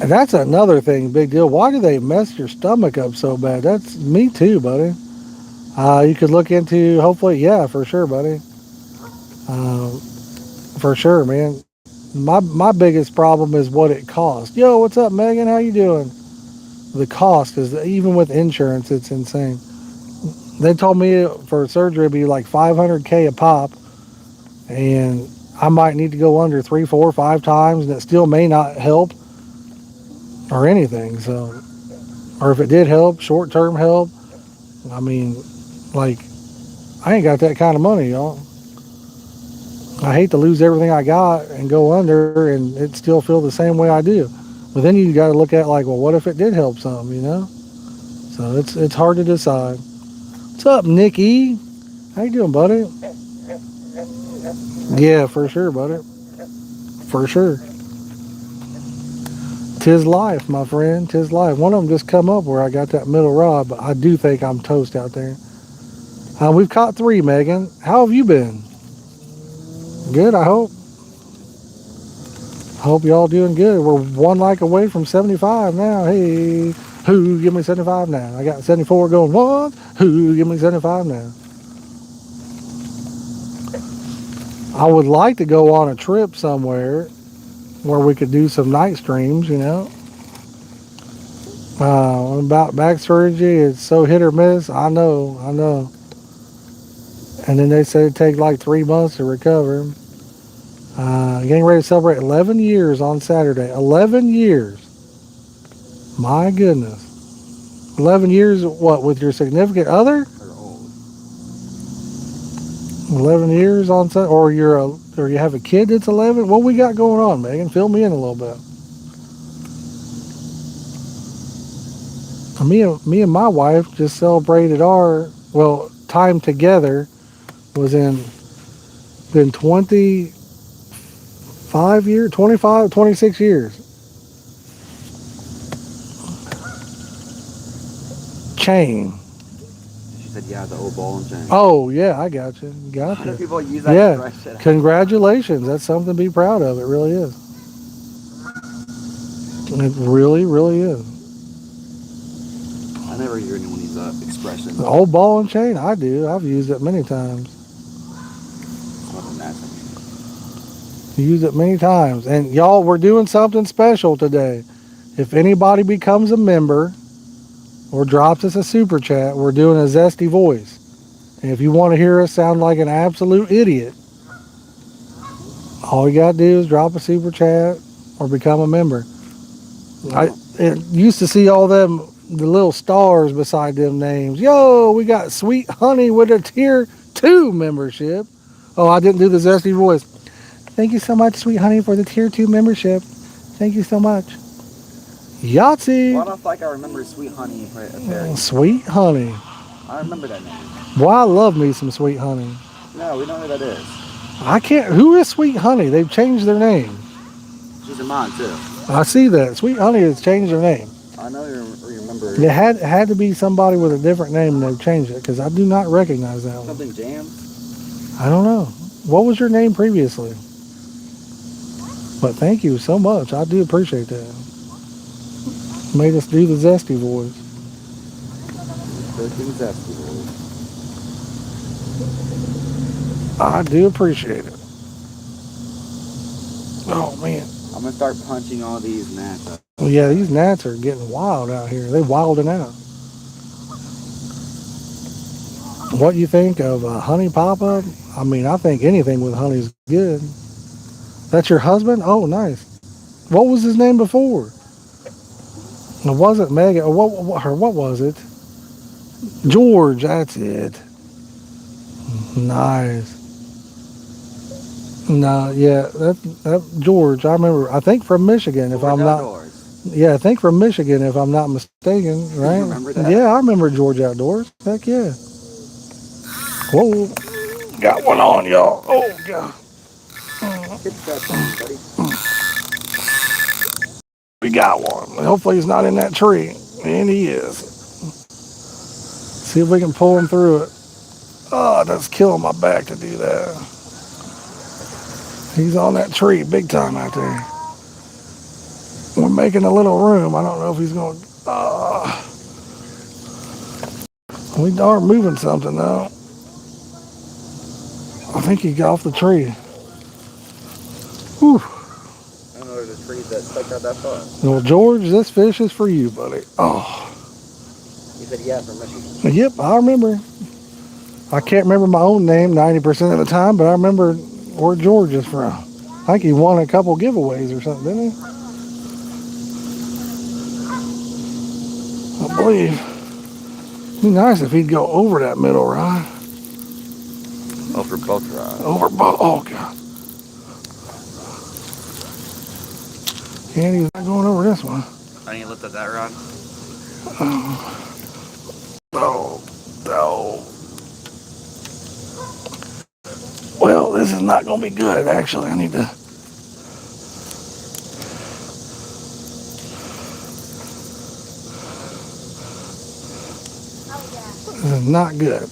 And that's another thing, big deal. Why do they mess your stomach up so bad? That's me too, buddy. You could look into, hopefully, yeah, for sure, buddy. For sure, man. My biggest problem is what it costs. Yo, what's up, Megan? How you doing? The cost is, even with insurance, it's insane. They told me for surgery it'd be like $500K a pop, and I might need to go under 3, 4, 5 times, and it still may not help or anything. So, or if it did help, short-term help. I mean, like, I ain't got that kind of money, y'all. I hate to lose everything I got and go under and it still feel the same way I do. But then you got to look at like, well, what if it did help some, you know? So it's hard to decide. What's up, Nikki? How you doing, buddy? Yeah, for sure, buddy. For sure. Tis life, my friend. Tis life. One of them just come up where I got that middle rod, but I do think I'm toast out there. We've caught 3, Megan. How have you been? Good, I hope. Hope y'all doing good. We're 1 like away from 75 now. Hey, who give me 75 now? I got 74 going 1. Who give me 75 now? I would like to go on a trip somewhere where we could do some night streams, you know. About back surgery, it's so hit or miss. I know. And then they said it'd take like 3 months to recover. Getting ready to celebrate 11 years on Saturday. 11 years. My goodness. 11 years, what, with your significant other? They're old. 11 years on Saturday, or you have a kid that's 11? What we got going on, Megan? Fill me in a little bit. Me and my wife just celebrated our, well, time together was in 25 years, 25, 26 years. Chain. She said, yeah, the old ball and chain. Oh, yeah, I got you. Got How do you. people use that Yeah, expression? congratulations. That's something to be proud of. It really is. It really, really is. I never hear anyone use that expression. The old ball and chain, I do. I've used it many times. Use it many times. And y'all, we're doing something special today. If anybody becomes a member or drops us a super chat, we're doing a zesty voice. And if you want to hear us sound like an absolute idiot, all you got to do is drop a super chat or become a member. I used to see all the little stars beside them names. Yo, we got Sweet Honey with a 2 membership. Oh, I didn't do the zesty voice. Thank you so much, sweet honey, for the tier 2 membership. Thank you so much. Yahtzee. Well, I don't feel like I remember Sweet Honey appearing. Sweet honey. I remember that name. Boy, I love me some sweet honey. No, we know who that is. I can't. Who is Sweet Honey? They've changed their name. She's in mine too. I see that. Sweet Honey has changed their name. I know you remember. It had to be somebody with a different name and they've changed it because I do not recognize that one. Something Jam. I don't know. What was your name previously? But thank you so much. I do appreciate that. Made us do the zesty voice. Freaking zesty. I do appreciate it. Oh man. I'm gonna start punching all these gnats up. Well, yeah, these gnats are getting wild out here. They're wilding out. What do you think of honey pop-up? I mean, I think anything with honey is good. That's your husband? Oh, nice. What was his name before? It wasn't Megan. Or what was it? George, that's it. Nice. No, yeah, that George, I remember, I think from Michigan, if I'm not. Yeah, I think from Michigan, if I'm not mistaken, right? You remember that? Yeah, I remember George Outdoors. Heck yeah. Whoa, got one on, y'all. Oh, God. We got one. Hopefully he's not in that tree. And he is. See if we can pull him through it. Oh, that's killing my back to do that. He's on that tree big time out there. We're making a little room. I don't know if he's going to... we are moving something though. I think he got off the tree. Whew. I don't know there's a tree that stuck out that far. Well, George, this fish is for you, buddy. Oh. You said yeah from Michigan. Yep, I remember. I can't remember my own name 90% of the time, but I remember where George is from. I think he won a couple giveaways or something, didn't he? I believe. It'd be nice if he'd go over that middle rod. Over both rods. Over both. Oh, God. And he's not going over this one. I need to lift up that rod. Oh. Well, this is not going to be good, actually. I need to... This is not good.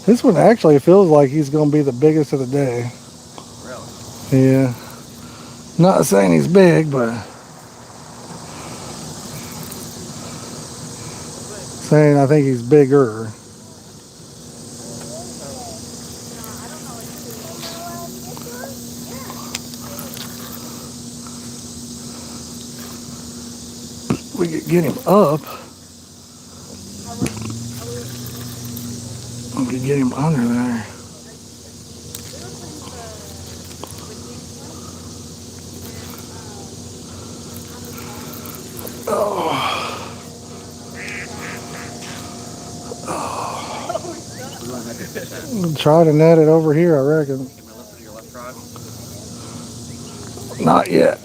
This one actually feels like he's going to be the biggest of the day. Really? Yeah. Not saying he's big, but... saying I think he's bigger. We could get him up. We could get him under there. Try to net it over here, I reckon. Can we lift your left rod? Not yet.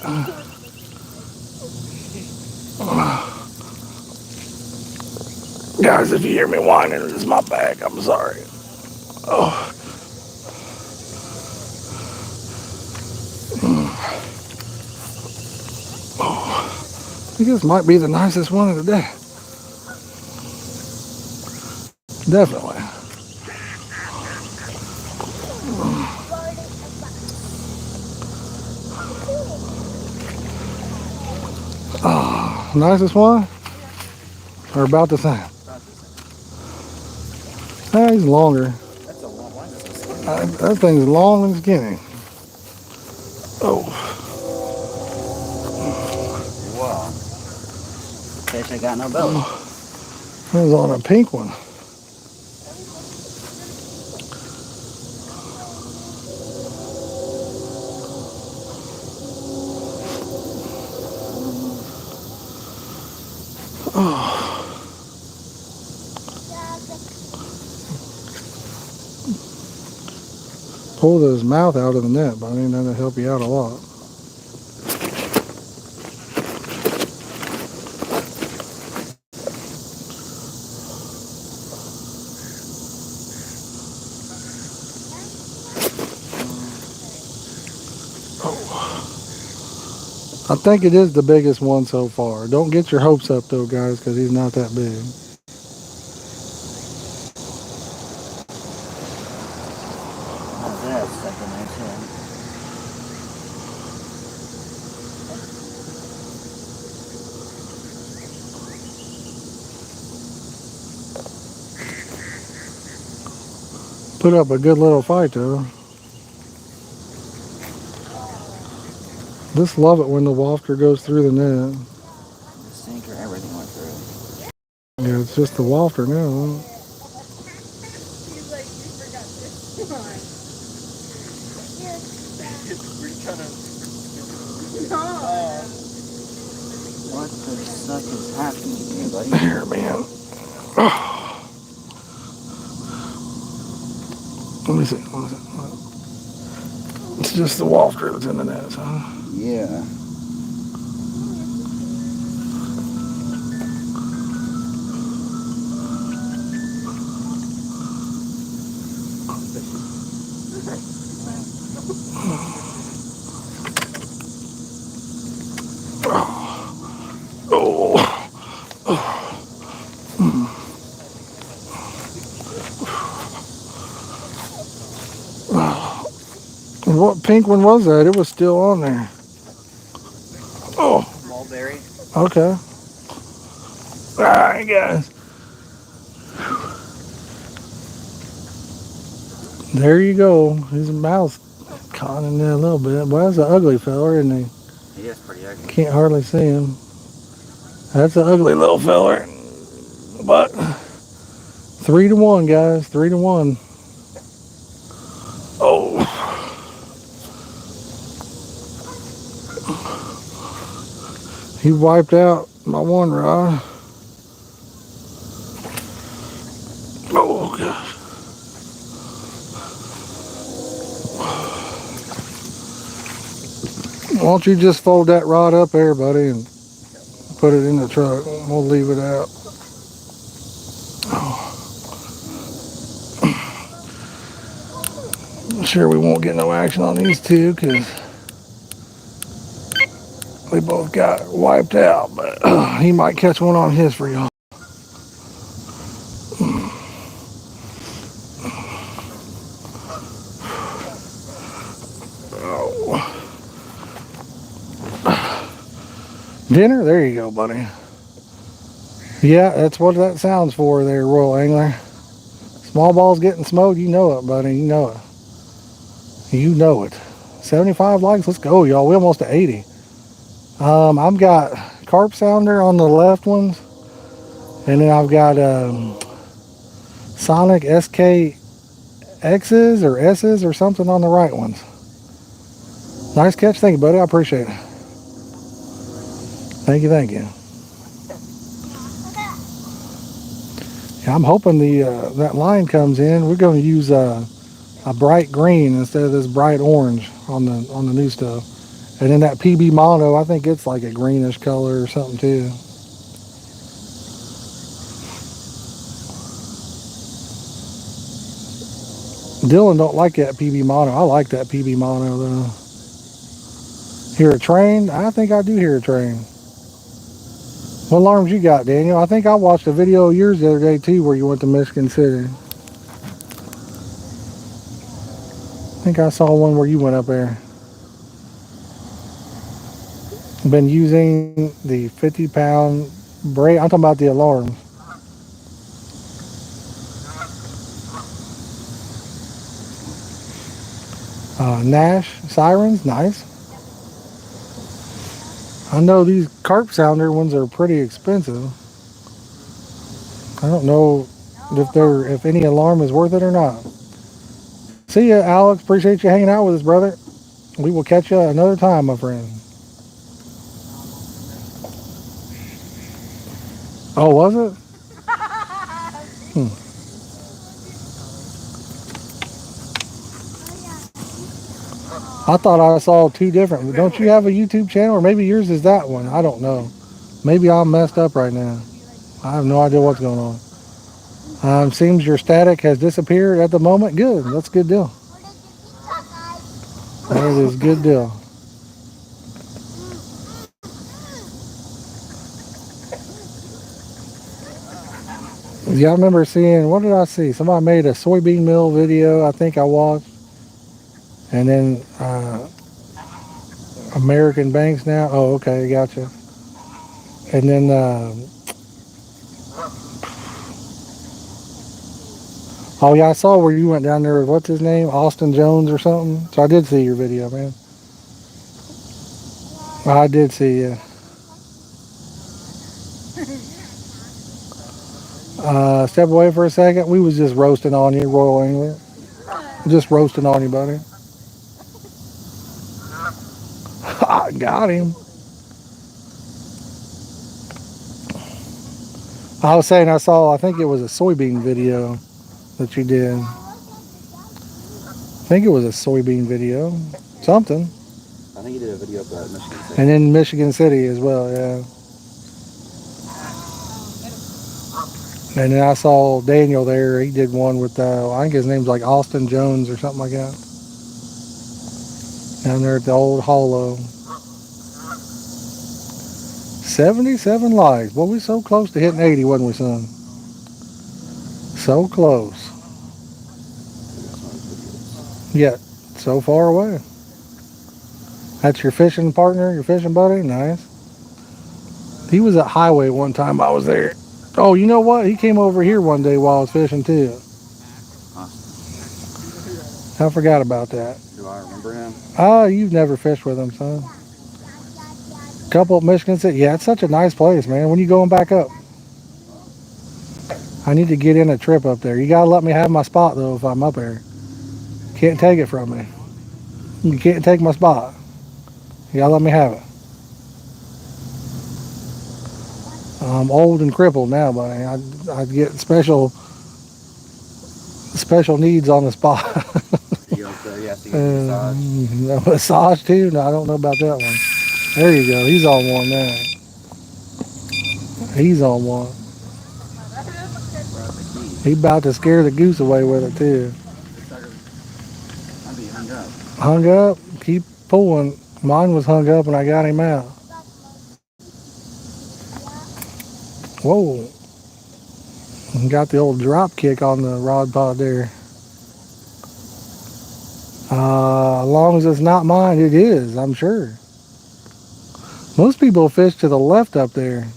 Guys, if you hear me whining, it's my back. I'm sorry. Oh. Oh. I think this might be the nicest one of the day. Definitely. Oh, nicest one? Or about the same? He's longer. That's a long line. That thing's long and skinny. Oh. Wow. Fish ain't got no belly. That was on a pink one. pull his mouth out of the net, buddy. That'll help you out a lot. I think it is the biggest one so far. Don't get your hopes up though, guys, because he's not that big. That's second nice head. Put up a good little fight though. Just love it when the wafter goes through the net. The sinker, everything went through. Yeah, it's just the wafter now. He's like, you forgot this one. What the fuck is happening here, buddy? Here, man. Oh. Let me see. It's just the wafter that's in the net, huh? Yeah. What pink one was that? It was still on there. Oh, Mulberry. okay. Alright, guys. There you go. His mouth caught in there a little bit. Well, that's an ugly feller, isn't he? He is pretty ugly. Can't hardly see him. That's an ugly little feller. But 3-1, guys. 3-1. Oh. He wiped out my one rod. Oh, gosh. Why don't you just fold that rod up there, buddy, and put it in the truck. We'll leave it out. I'm sure we won't get no action on these two because we both got wiped out, but he might catch one on his for y'all. Dinner? There you go, buddy. Yeah, that's what that sounds for there, Royal Angler. Small ball's getting smoked. You know it, buddy. You know it. You know it. 75 likes. Let's go, y'all. We're almost at 80. I've got Carp Sounder on the left ones. And then I've got Sonic SKX's or S's or something on the right ones. Nice catch. Thank you, buddy. I appreciate it. Thank you, thank you. Yeah, I'm hoping that line comes in. We're going to use a bright green instead of this bright orange on the new stuff. And then that PB mono, I think it's like a greenish color or something too. Dylan don't like that PB mono. I like that PB mono though. Hear a train? I think I do hear a train. What alarms you got, Daniel? I think I watched a video of yours the other day too where you went to Michigan City. I think I saw one where you went up there. Been using the 50-pound braid. I'm talking about the alarms. Nash sirens, nice. I know these Carp Sounder ones are pretty expensive. I don't know if any alarm is worth it or not. See ya, Alex. Appreciate you hanging out with us, brother. We will catch you another time, my friend. Oh, was it? I thought I saw two different. Don't you have a YouTube channel? Or maybe yours is that one. I don't know. Maybe I'm messed up right now. I have no idea what's going on. Seems your static has disappeared at the moment. Good. That's a good deal. That is a good deal. Yeah, I remember seeing, what did I see? Somebody made a soybean meal video, I think I watched. And then American Banks now. Oh, okay, gotcha. And then, oh yeah, I saw where you went down there. What's his name? Austin Jones or something. So I did see your video, man. I did see you. Step away for a second. We was just roasting on you, Royal England. Just roasting on you, buddy. I got him. I was saying I saw, I think it was a soybean video that you did. I think it was a soybean video. Something. I think you did a video of Michigan City. And in Michigan City as well, yeah. And then I saw Daniel there. He did one with, I think his name's like Austin Jones or something like that. Down there at the old Hollow. 77 likes. Boy, we so close to hitting 80, wasn't we, son? So close. Yet, so far away. That's your fishing partner, your fishing buddy? Nice. He was at Highway one time I was there. Oh, you know what? He came over here one day while I was fishing too. I forgot about that. Do I remember him? Oh, you've never fished with him, son. Couple of Michigan City. Yeah, it's such a nice place, man. When you going back up? I need to get in a trip up there. You gotta let me have my spot though if I'm up there. Can't take it from me. You can't take my spot. You gotta let me have it. I'm old and crippled now, buddy. I get special needs on the spot. You have to get a massage. A massage too? No, I don't know about that one. There you go. He's on one now. He's on one. He about to scare the goose away with it too. I'd be hung up. Hung up? Keep pulling. Mine was hung up and I got him out. Whoa. Got the old drop kick on the rod pod there. As long as it's not mine, it is, I'm sure. Most people fish to the left up there.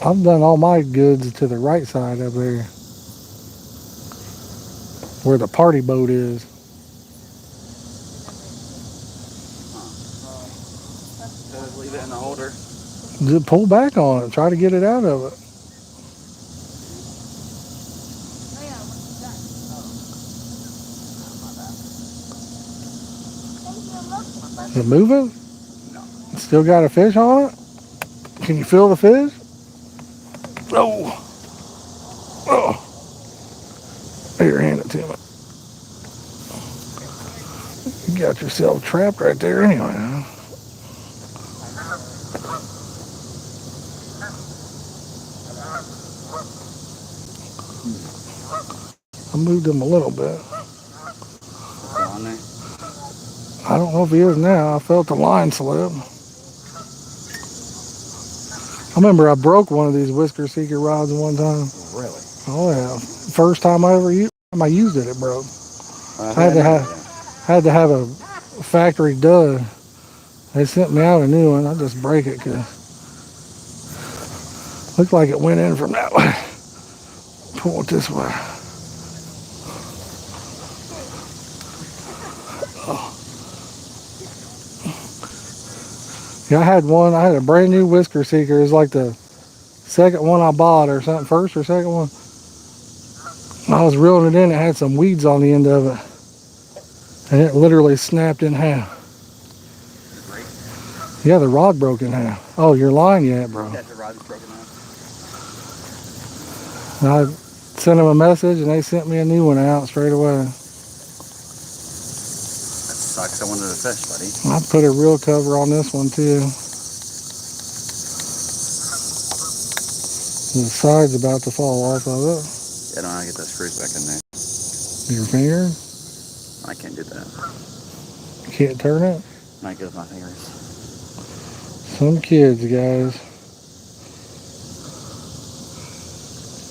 I've done all my goods to the right side up there. Where the party boat is. Just leave it in the holder. Just pull back on it. Try to get it out of it. Is it moving? No. Still got a fish on it? Can you feel the fish? Oh. Oh. Here, hand it to me. You got yourself trapped right there anyway, huh? I moved him a little bit. On there. I don't know if he is now. I felt the line slip. I remember I broke one of these Whisker Seeker rods one time. Really? Oh yeah. First time I used it, it broke. I had to have a factory dud. They sent me out a new one. I just break it because looked like it went in from that way. Pull it this way. Oh. Yeah, I had a brand new Whisker Seeker. It was like the second one I bought or something, first or second one. I was reeling it in, it had some weeds on the end of it. And it literally snapped in half. Yeah, the rod broke in half. Oh, your line yet, bro? Yeah, the rod's broken off. And I sent them a message and they sent me a new one out straight away. sucks. I wanted to fish, buddy. I put a reel cover on this one too. The side's about to fall off of it. Yeah, I don't know how to get those screws back in there. Your finger? I can't do that. You can't turn it? Not good with my fingers. Some kids, guys.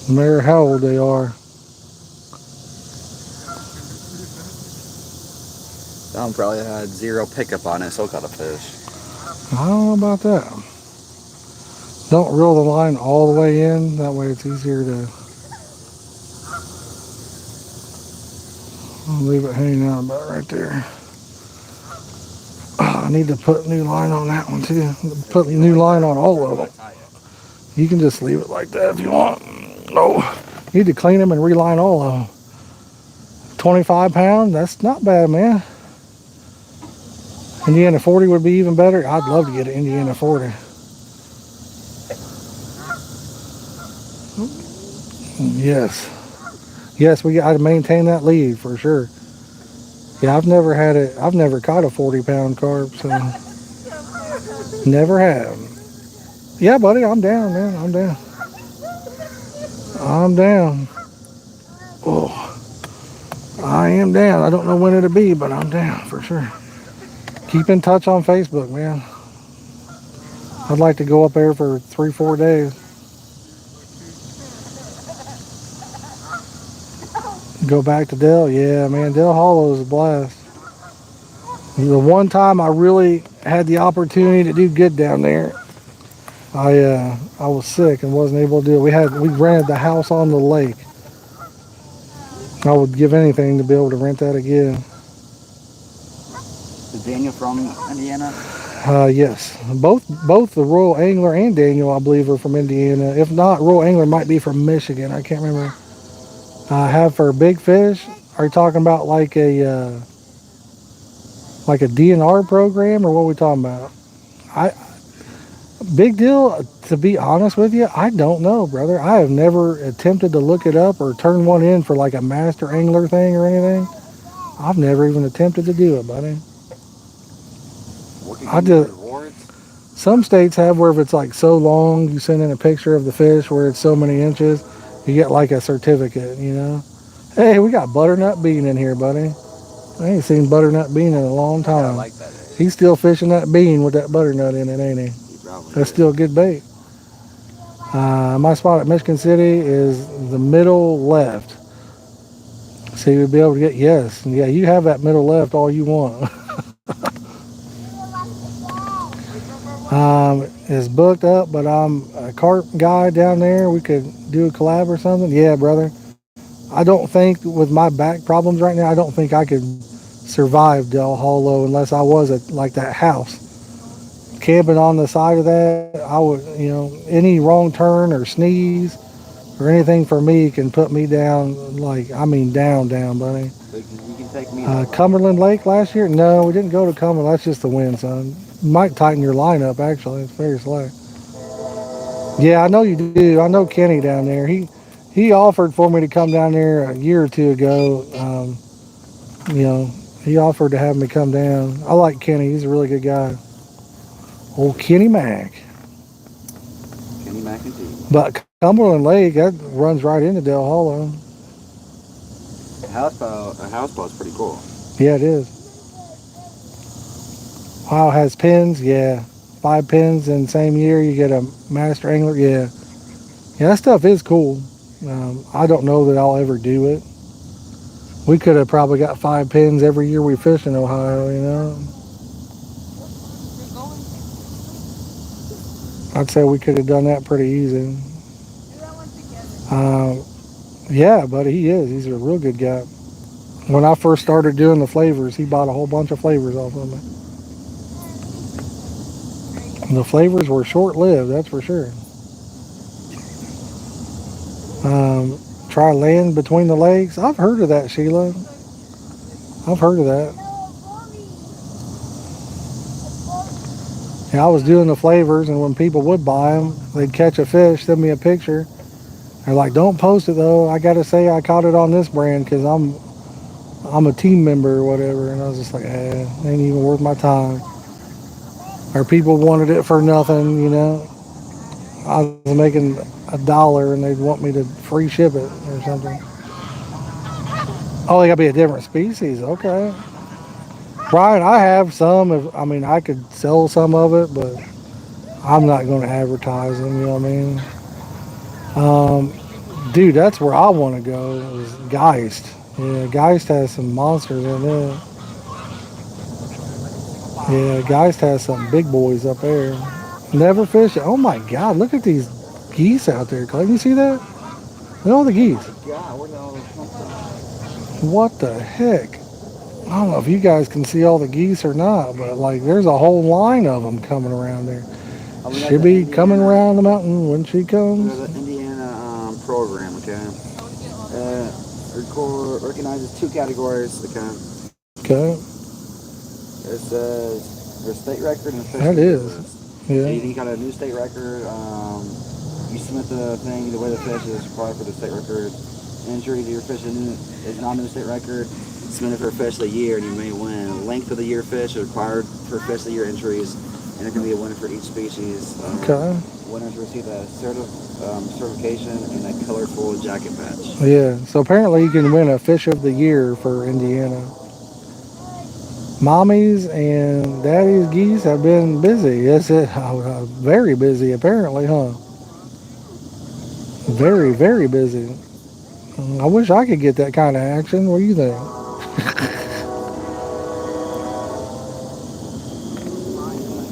No matter how old they are. Don probably had 0 pickup on it, so caught a fish. I don't know about that. Don't reel the line all the way in. That way it's easier to leave it hanging out about right there. I need to put new line on that one too. Put new line on all of them. You can just leave it like that if you want. No, you need to clean them and reline all of them. 25 pounds, that's not bad, man. Indiana 40 would be even better. I'd love to get an Indiana 40. Yes. Yes, we got to maintain that lead for sure. Yeah, I've never had it. I've never caught a 40-pound carp, so never have. Yeah, buddy, I'm down, man. I'm down. I'm down. Oh, I am down. I don't know when it'll be, but I'm down for sure. Keep in touch on Facebook, man. I'd like to go up there for 3-4 days. Go back to Dell. Yeah, man, Dell Hollow is a blast. The one time I really had the opportunity to do good down there, I was sick and wasn't able to do it. We rented the house on the lake. I would give anything to be able to rent that again. Is Daniel from Indiana? Yes, both the Royal Angler and Daniel, I believe, are from Indiana. If not, Royal Angler might be from Michigan. I can't remember. Have for big fish. Are you talking about like a DNR program, or what are we talking about? Big deal. To be honest with you, I don't know, brother. I have never attempted to look it up or turn one in for like a master angler thing or anything. I've never even attempted to do it, buddy. Some states have where if it's like so long, you send in a picture of the fish where it's so many inches, you get like a certificate, you know. Hey, we got Butternut Bean in here, buddy. I ain't seen Butternut Bean in a long time. Yeah, I like that. He's still fishing that bean with that butternut in it, ain't he? That's still good bait. My spot at Michigan City is the middle left. So you'll be able to get, yes. Yeah, you have that middle left all you want. It's booked up, but I'm a carp guy down there. We could do a collab or something. Yeah, brother. I don't think with my back problems right now, I don't think I could survive Del Hollow unless I was at like that house. Camping on the side of that, I would, you know, any wrong turn or sneeze or anything for me can put me down, like, I mean down, buddy. You can take me. Cumberland Lake last year? No, we didn't go to Cumberland. That's just the wind, son. You might tighten your line up, actually. It's very slack. Yeah, I know you do. I know Kenny down there. He offered for me to come down there a year or two ago. You know, he offered to have me come down. I like Kenny. He's a really good guy. Old Kenny Mac. Kenny Mac and T. But Cumberland Lake, that runs right into Del Hollow. A houseboat's pretty cool. Yeah, it is. Wow, has pins? Yeah. 5 pins in the same year. You get a master angler? Yeah. Yeah, that stuff is cool. I don't know that I'll ever do it. We could have probably got 5 pins every year we fish in Ohio, you know. I'd say we could have done that pretty easy. Yeah, buddy, he is. He's a real good guy. When I first started doing the flavors, he bought a whole bunch of flavors off of me. And the flavors were short-lived, that's for sure. Try land between the legs. I've heard of that, Sheila. I've heard of that. Yeah, I was doing the flavors, and when people would buy them, they'd catch a fish, send me a picture. They're like, don't post it though. I gotta say I caught it on this brand because I'm a team member or whatever, and I was just like, ain't even worth my time. Or people wanted it for nothing, you know. I was making $1 and they'd want me to free ship it or something. Oh, they gotta be a different species. Okay. Brian, I have some. I mean, I could sell some of it, but I'm not going to advertise them. You know what I mean? Dude, that's where I want to go. Is Geist. Yeah, Geist has some monsters in it. Yeah, Geist has some big boys up there. Never fish. Oh my God! Look at these geese out there, Clayton. You see that? Look at all the geese. God, where did all this come from? What the heck? I don't know if you guys can see all the geese or not, but like there's a whole line of them coming around there. She'll be coming around the mountain when she comes. There's an Indiana program, okay? Recognizes 2 categories, okay? Okay. It says there's state record and That is. Yeah. You got a new state record. You submit the thing, the way the fish is required for the state record. Entry to your fish is not a new state record. Submit it for fish of the year and you may win. Length of the year fish is required for fish of the year entries, and there can be a winner for each species. Okay. Winners receive a certification and a colorful jacket patch. Yeah. So apparently you can win a fish of the year for Indiana. Mommies and daddy's geese have been busy. Yes, very busy apparently, huh? Very, very busy. I wish I could get that kind of action. What do you think?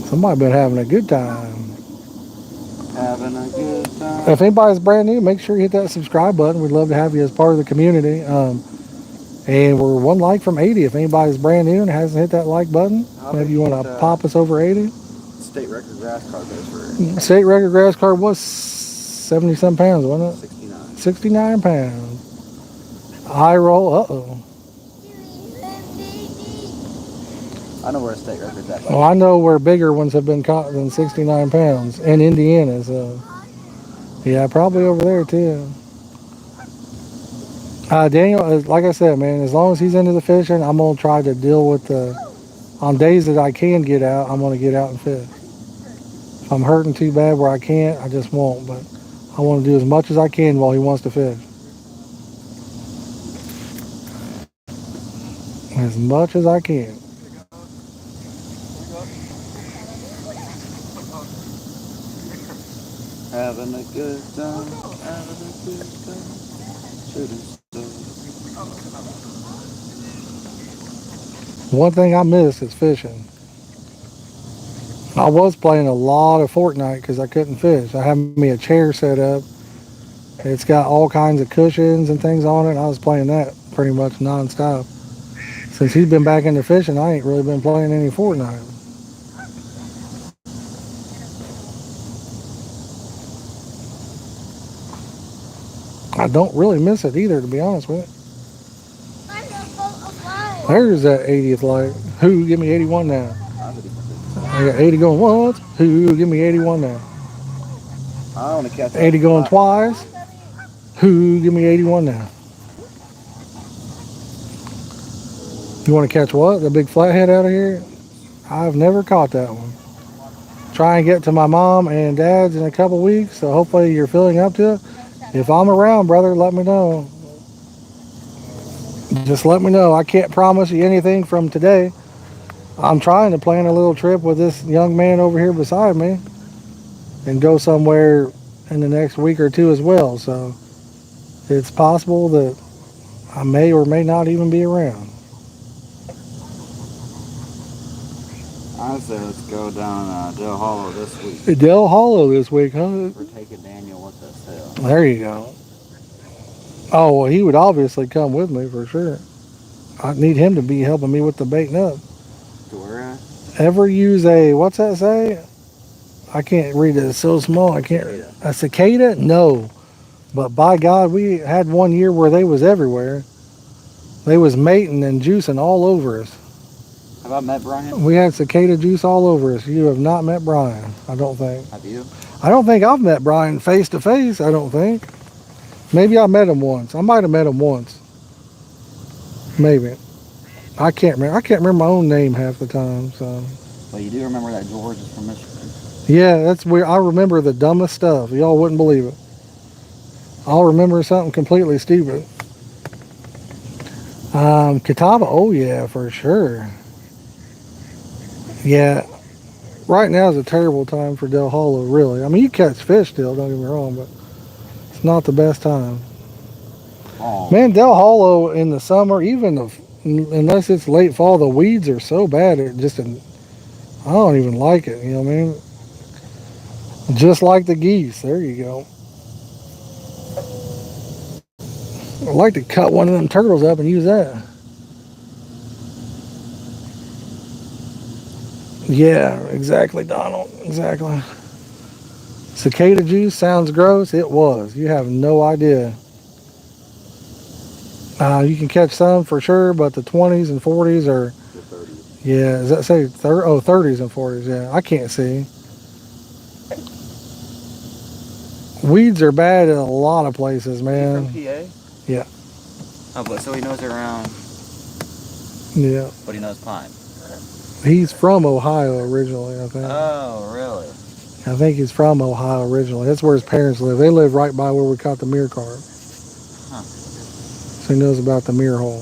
Somebody been having a good time. Having a good time. If anybody's brand new, make sure you hit that subscribe button. We'd love to have you as part of the community. And we're 1 like from 80. If anybody's brand new and hasn't hit that like button, maybe you want to pop us over 80. State record grass carp goes for State record grass carp was 70 some pounds, wasn't it? 69. 69 pounds. High roll. Uh-oh. I know where a state record's at. Well, I know where bigger ones have been caught than 69 pounds in Indiana. So, yeah, probably over there too. Daniel, like I said, man, as long as he's into the fishing, I'm going to try to deal with on days that I can get out, I'm going to get out and fish. If I'm hurting too bad where I can't, I just won't. But I want to do as much as I can while he wants to fish. As much as I can. Having a good time, having a good time. Shooting. One thing I miss is fishing. I was playing a lot of Fortnite because I couldn't fish. I have me a chair set up. It's got all kinds of cushions and things on it. I was playing that pretty much nonstop. Since he's been back into fishing, I ain't really been playing any Fortnite. I don't really miss it either, to be honest with you. There's that 80th light. Who? Give me 81 now. I got 80 going once. Who? Give me 81 now. I want to catch 80 going twice. Who? Give me 81 now. You want to catch what? The big flathead out of here? I've never caught that one. Try and get to my mom and dad's in a couple weeks, so hopefully you're filling up to it. If I'm around, brother, let me know. Just let me know. I can't promise you anything from today. I'm trying to plan a little trip with this young man over here beside me and go somewhere in the next week or two as well. So it's possible that I may or may not even be around. I say let's go down Del Hollow this week. Del Hollow this week, huh? We're taking Daniel with us too. There you go. Oh, well, he would obviously come with me for sure. I need him to be helping me with the baiting up. To where at? Ever use a, what's that say? I can't read it. It's so small. I can't read it. A cicada? No. But by God, we had one year where they was everywhere. They was mating and juicing all over us. Have I met Brian? We had cicada juice all over us. You have not met Brian, I don't think. Have you? I don't think I've met Brian face to face, I don't think. Maybe I met him once. I might have met him once. Maybe. I can't remember. I can't remember my own name half the time. So But you do remember that George is from Michigan. yeah, that's where I remember the dumbest stuff. Y'all wouldn't believe it. I'll remember something completely stupid. Catawba. Oh yeah, for sure. Yeah, right now is a terrible time for Del Hollow. Really. I mean, you catch fish still. Don't get me wrong, but it's not the best time. Oh, Man, Del Hollow in the summer, even unless it's late fall, the weeds are so bad. I don't even like it. You know what I mean? Just like the geese. There you go. I'd like to cut one of them turtles up and use that. Yeah, exactly, Donald. Exactly. Cicada juice sounds gross. It was. You have no idea. You can catch some for sure, but the 20s and 40s are, the 30s. yeah, does that say 30s and 40s? Yeah, I can't see. Weeds are bad in a lot of places, man. Is he from PA? Yeah. Oh, but so he knows around, Yeah. but he knows pine. He's from Ohio originally, I think. Oh, really? I think he's from Ohio originally. That's where his parents live. They live right by where we caught the mirror carp. Huh. So he knows about the mirror hole.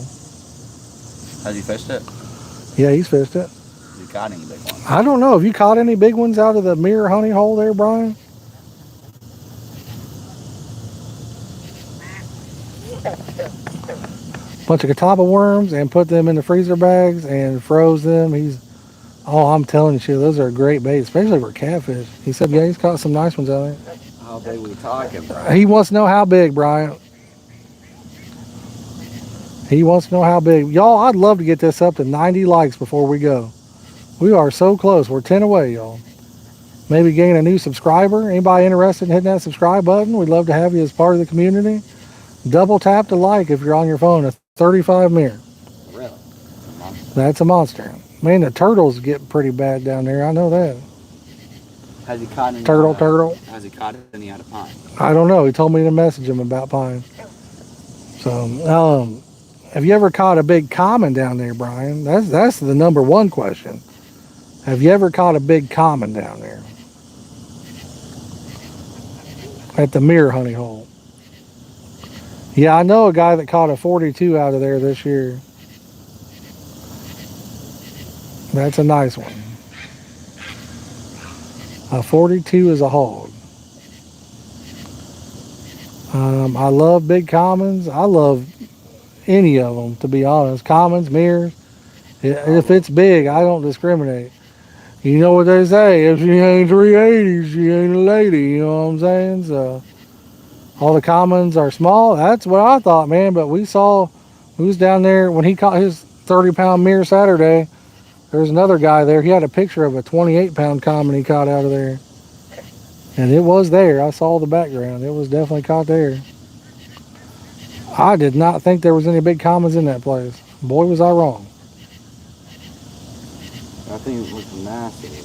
Has he fished it? Yeah, he's fished it. Has he caught any big ones? I don't know. Have you caught any big ones out of the mirror honey hole there, Brian? Bunch of catawba worms and put them in the freezer bags and froze them. I'm telling you, those are great baits, especially for catfish. He said, yeah, he's caught some nice ones out there. How big we talking, bro? He wants to know how big, Brian. He wants to know how big. Y'all, I'd love to get this up to 90 likes before we go. We are so close. We're 10 away, y'all. Maybe gain a new subscriber. Anybody interested in hitting that subscribe button? We'd love to have you as part of the community. Double tap to like if you're on your phone. A 35 mirror. Really? That's a monster. Man, the turtles get pretty bad down there. I know that. Has he caught any? Turtle. Has he caught any out of pine? I don't know. He told me to message him about pine. So, have you ever caught a big common down there, Brian? That's the number one question. Have you ever caught a big common down there? At the mirror honey hole. Yeah, I know a guy that caught a 42 out of there this year. That's a nice one. A 42 is a hog. I love big commons. I love any of them, to be honest. Commons, mirrors. If it's big, I don't discriminate. You know what they say, if she ain't 380, she ain't a lady, you know what I'm saying? So, all the commons are small. That's what I thought, man. But we was down there when he caught his 30-pound mirror Saturday. There's another guy there. He had a picture of a 28-pound common he caught out of there. And it was there. I saw the background. It was definitely caught there. I did not think there was any big commons in that place. Boy, was I wrong. I think it was massive.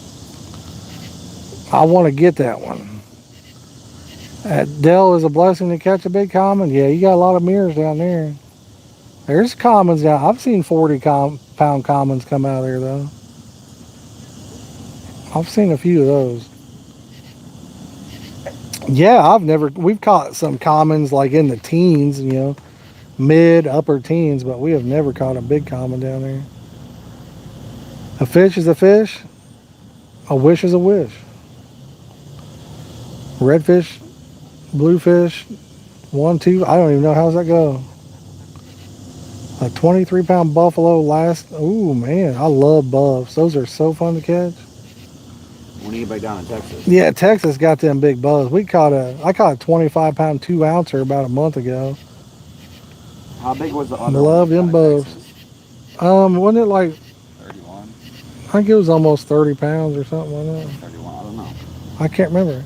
I want to get that one. At Dell is a blessing to catch a big common. Yeah, you got a lot of mirrors down there. There's commons down. I've seen 40-pound commons come out of there, though. I've seen a few of those. Yeah, we've caught some commons like in the teens, mid, upper teens, but we have never caught a big common down there. A fish is a fish. A wish is a wish. Redfish, bluefish, 1, 2, I don't even know how's that go. A 23-pound buffalo ooh, man, I love buffs. Those are so fun to catch. When you get back down in Texas. Yeah, Texas got them big buffs. I caught a 25-pound 2-ouncer about a month ago. How big was the other Love one them buffs. Wasn't it like 31? I think it was almost 30 pounds or something like that. 31, I don't know. I can't remember.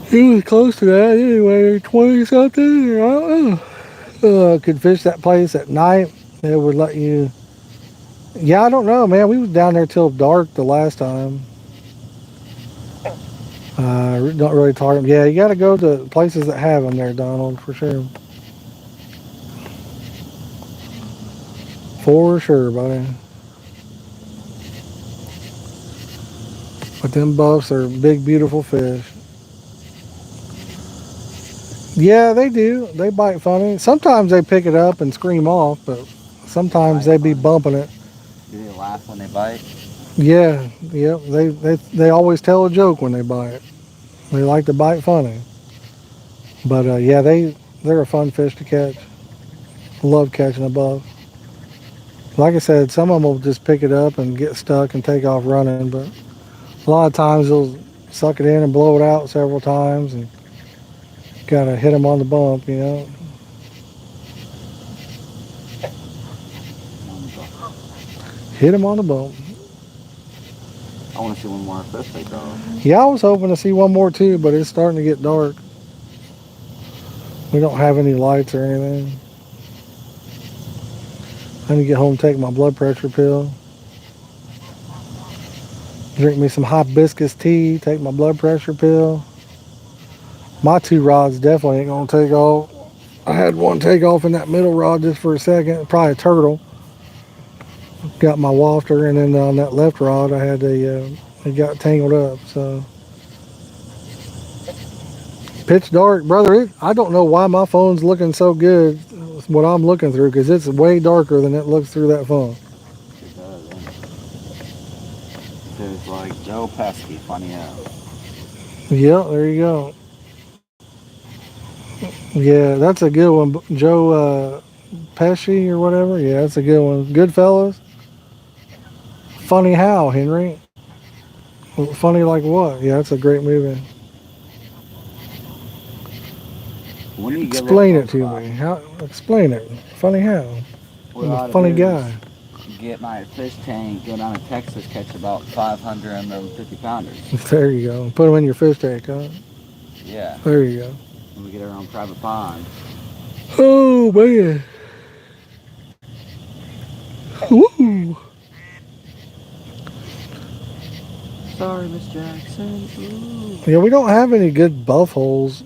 He was close to that anyway, 20 something. I don't know. Could fish that place at night. It would let you. Yeah, I don't know, man. We was down there till dark the last time. Don't really talk. Yeah, you got to go to places that have them there, Donald, for sure. For sure, buddy. But them buffs are big, beautiful fish. Yeah, they do. They bite funny. Sometimes they pick it up and scream off, but sometimes they be bumping it. Do they laugh when they bite? Yeah, yep. They always tell a joke when they bite. They like to bite funny. But yeah, they're a fun fish to catch. Love catching a buff. Like I said, some of them will just pick it up and get stuck and take off running, but a lot of times they'll suck it in and blow it out several times, and gotta hit them on the bump, you know. Hit them on the bump. I want to see one more fish take off. Yeah, I was hoping to see one more too, but it's starting to get dark. We don't have any lights or anything. I need to get home and take my blood pressure pill. Drink me some hibiscus tea, take my blood pressure pill. My 2 rods definitely ain't gonna take off. I had one take off in that middle rod just for a second, probably a turtle. Got my wafter, and then on that left rod I had it got tangled up, so. Pitch dark, brother. I don't know why my phone's looking so good, what I'm looking through, because it's way darker than it looks through that phone. It does. It's like Joe Pesky, funny out. Yeah, there you go. Yeah, that's a good one. Joe Pesci or whatever. Yeah, that's a good one. Goodfellas. Funny how, Henry? Funny like what? Yeah, that's a great movie. When do you get Explain rid it of to those me. How? Explain it. Funny how? What I'm I a ought to funny do guy. is get my fish tank, go down to Texas, catch about 500 of them 50 pounders. There you go. Put them in your fish tank, huh? Yeah. There you go. And we get our own private pond. Oh man. Woo. Sorry, Miss Jackson. Ooh. Yeah, we don't have any good buff holes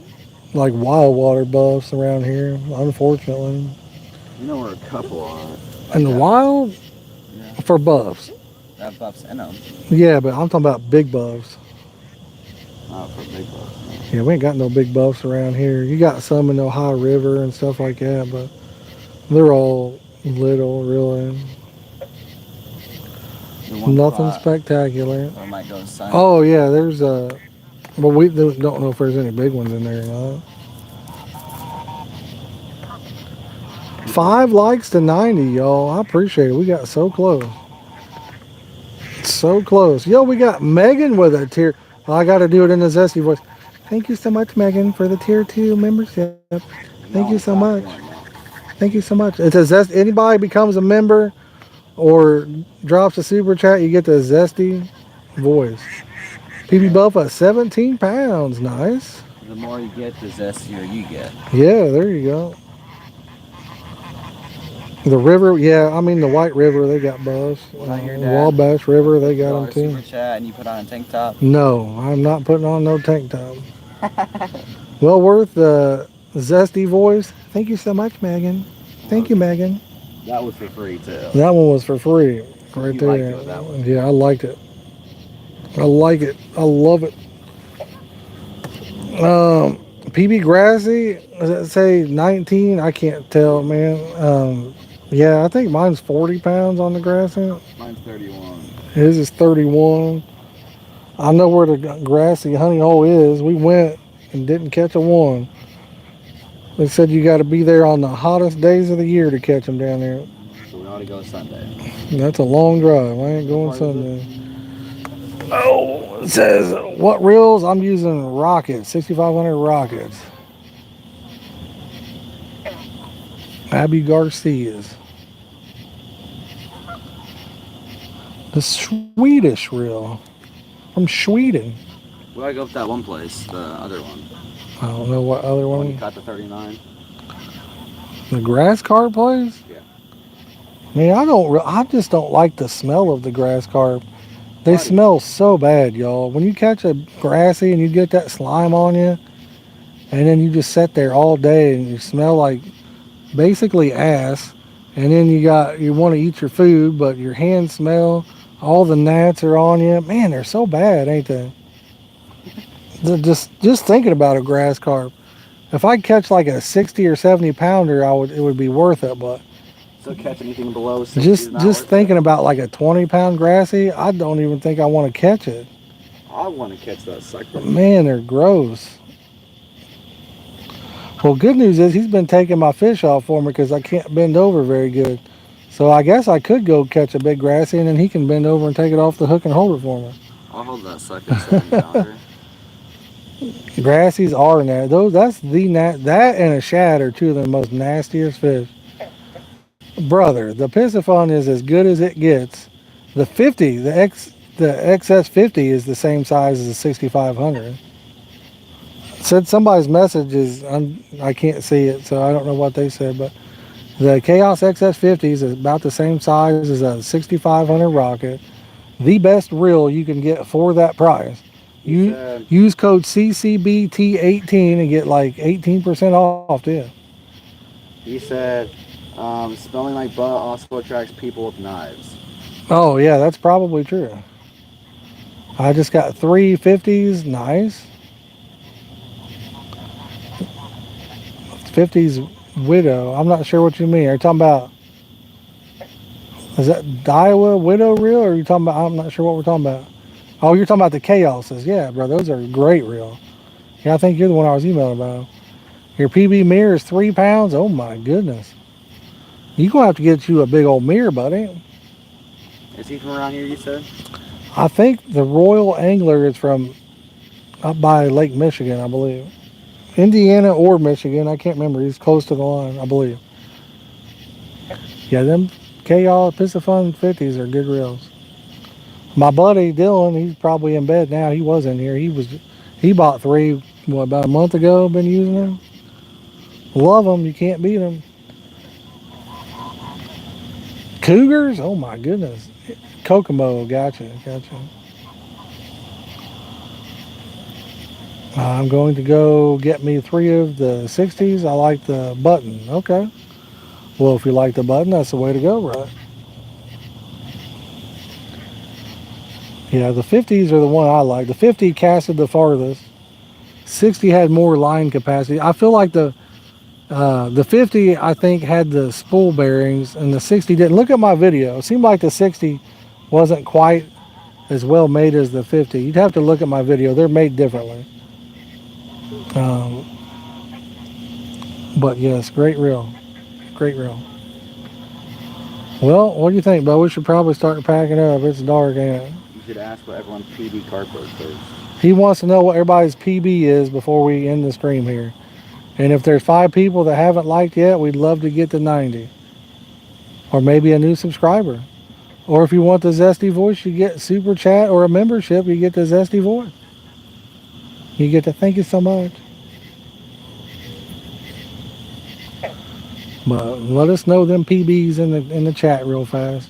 like wild water buffs around here, unfortunately. You know where a couple are. In the wild, Yeah. for buffs. That buff's in them. Yeah, but I'm talking about big buffs. Not for big buffs. No. Yeah, we ain't got no big buffs around here. You got some in the Ohio River and stuff like that, but they're all little, really. Nothing spectacular. Or might go sun. Oh yeah, there's well, we don't know if there's any big ones in there or not. 5 likes to 90, y'all. I appreciate it. We got so close. So close. Yo, we got Megan with a tier. I got to do it in a zesty voice. Thank you so much, Megan, for the tier 2 membership. Thank you so much. Thank you so much. It's a zest. Anybody becomes a member or drops a super chat, you get the zesty voice. PB Buffa, 17 pounds. Nice. The more you get, the zestier you get. Yeah, there you go. The river, yeah, I mean the White River, they got buffs. Wabash River, they got them too. Super chat and you put on a tank top? No, I'm not putting on no tank top. Well worth the zesty voice. Thank you so much, Megan. Thank you, Megan. That was for free too. That one was for free, right You there. liked it with that one. Yeah, I liked it. I like it. I love it. PB Grassy, does it say 19? I can't tell, man. Yeah, I think mine's 40 pounds on the Grassy. Mine's 31. His is 31. I know where the Grassy honey hole is. We went and didn't catch a one. They said you got to be there on the hottest days of the year to catch them down there. So we ought to go Sunday. That's a long drive. I ain't going Sunday. Oh, it says, what reels? I'm using Rockets, 6500 Rockets. Abby Garcia's. The Swedish reel from Sweden. We gotta go with that one place, the other one. I don't know what other When you one. caught the 39. The grass carp place? Yeah. Man, I just don't like the smell of the grass carp. They smell so bad, y'all. When you catch a grassy and you get that slime on you, and then you just sit there all day and you smell like basically ass, and then you want to eat your food, but your hands smell. All the gnats are on you. Man, they're so bad, ain't they? Just thinking about a grass carp. If I catch like a 60 or 70 pounder, it would be worth it. But So catch anything below 60 is just not just worth thinking it. about like a 20-pound grassy, I don't even think I want to catch it. I want to catch that sucker. Man, they're gross. Well, good news is he's been taking my fish off for me because I can't bend over very good. So I guess I could go catch a big grassy and then he can bend over and take it off the hook and hold it for me. I'll hold that sucker 70 pounder. Grassies are nasty. That and a shad are two of the most nastiest fish. Brother, the piscifun is as good as it gets. The 50, the XS50 is the same size as the 6500. Said somebody's message is I can't see it, so I don't know what they said, but the Chaos XS50 is about the same size as a 6500 rocket. The best reel you can get for that price. You use code CCBT18 and get like 18% off too. He said, smelling like butt also attracts people with knives. Oh yeah, that's probably true. I just got 350s, nice. 50s widow. I'm not sure what you mean. Are you talking about? Is that Daiwa widow reel, or are you talking about? I'm not sure what we're talking about. Oh, you're talking about the Chaoses. Yeah, bro, those are great reel. Yeah, I think you're the one I was emailing about. Your PB mirror is 3 pounds. Oh my goodness. You're gonna have to get you a big old mirror, buddy. Is he from around here, you said? I think the Royal Angler is from up by Lake Michigan, I believe. Indiana or Michigan, I can't remember. He's close to the line, I believe. Yeah, them Chaos Piscifun 50s are good reels. My buddy Dylan, he's probably in bed now. He was in here. He bought 3 about a month ago. Been using them. Love them. You can't beat them. Cougars? Oh my goodness. Kokomo, gotcha. I'm going to go get me 3 of the 60s. I like the button. Okay. Well, if you like the button, that's the way to go, right? Yeah, the 50s are the one I like. The 50 casted the farthest. 60 had more line capacity. I feel like the 50 I think had the spool bearings and the 60 didn't. Look at my video. It seemed like the 60 wasn't quite as well made as the 50. You'd have to look at my video. They're made differently. But yes, great reel. Great reel. Well, what do you think, Bo? We should probably start packing up. It's dark, ain't it? You should ask what everyone's PB carp was first. He wants to know what everybody's PB is before we end the stream here. And if there's 5 people that haven't liked yet, we'd love to get to 90. Or maybe a new subscriber. Or if you want the Zesty Voice, you get Super Chat or a membership, you get the Zesty Voice. You get to thank you so much. But let us know them PBs in the chat real fast.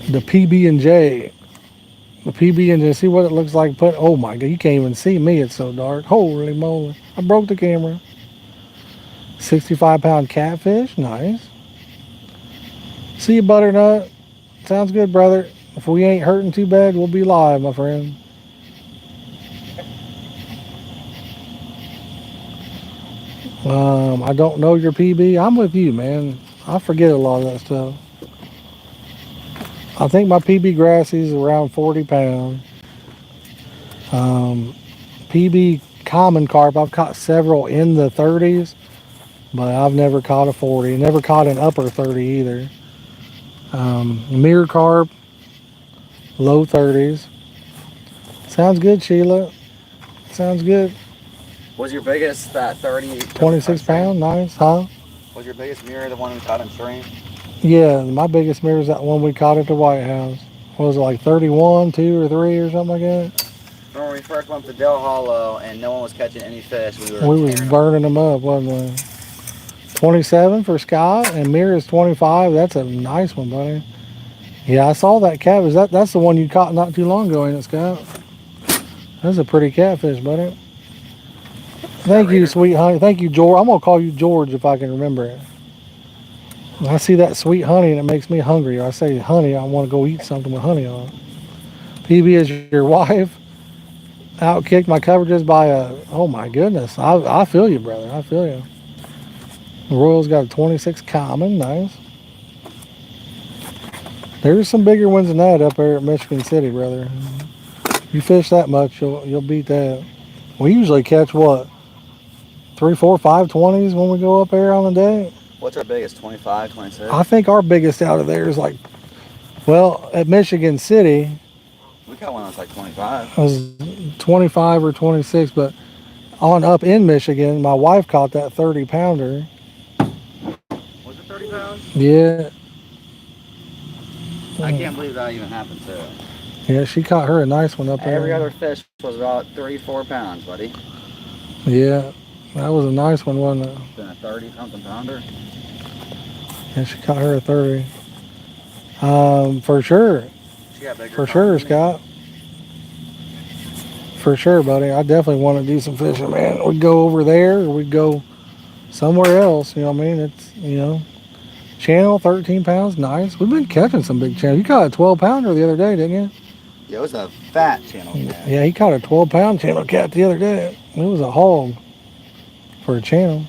The PB and J. The PB and J. See what it looks like. Oh my God, you can't even see me. It's so dark. Holy moly! I broke the camera. 65-pound catfish, nice. See you, Butternut. Sounds good, brother. If we ain't hurting too bad, we'll be live, my friend. I don't know your PB. I'm with you, man. I forget a lot of that stuff. I think my PB Grassy is around 40 pounds. PB Common Carp, I've caught several in the 30s, but I've never caught a 40. Never caught an upper 30 either. Mirror Carp, low 30s. Sounds good, Sheila. Sounds good. Was your biggest that 30? 26 pound, nice, huh? Was your biggest mirror the one we caught in stream? Yeah, my biggest mirror is that one we caught at the White House. What was it, like 31, 2 or 3 or something like that? Remember when we first went to Del Hollow and no one was catching any fish? We was burning them up, wasn't we? 27 for Scott, and mirror is 25. That's a nice one, buddy. Yeah, I saw that catfish. That's the one you caught not too long ago, ain't it, Scott? That's a pretty catfish, buddy. Thank you, Raider? sweet honey. Thank you, George. I'm gonna call you George if I can remember it. When I see that sweet honey and it makes me hungry. I say honey, I want to go eat something with honey on it. PB is your wife. Outkicked my coverages by a. Oh my goodness. I feel you, brother. I feel you. The Royals got a 26 common. Nice. There's some bigger ones than that up there at Michigan City, brother. You fish that much, you'll beat that. We usually catch what, 3, 4, 5 20s when we go up there on the day. What's our biggest? 25, 26? I think our biggest out of there is like, well, at Michigan City, We caught one that's like 25. it was 25 or 26, but on up in Michigan, my wife caught that 30 pounder. Was it 30 pounds? Yeah, I can't believe that even happened too. yeah, she caught her a nice one up there. Every other fish was about 3, 4 pounds, buddy. Yeah, that was a nice one, wasn't it? It's been a 30 something pounder. Yeah, she caught her a 30. For sure. She got bigger. For sure, Scott. For sure, buddy. I definitely want to do some fishing, man. We'd go over there or we'd go somewhere else. You know what I mean? It's, channel, 13 pounds. Nice. We've been catching some big channel. You caught a 12 pounder the other day, didn't you? Yeah, it was a fat channel cat. Yeah, he caught a 12 pound channel cat the other day. It was a hog for a channel.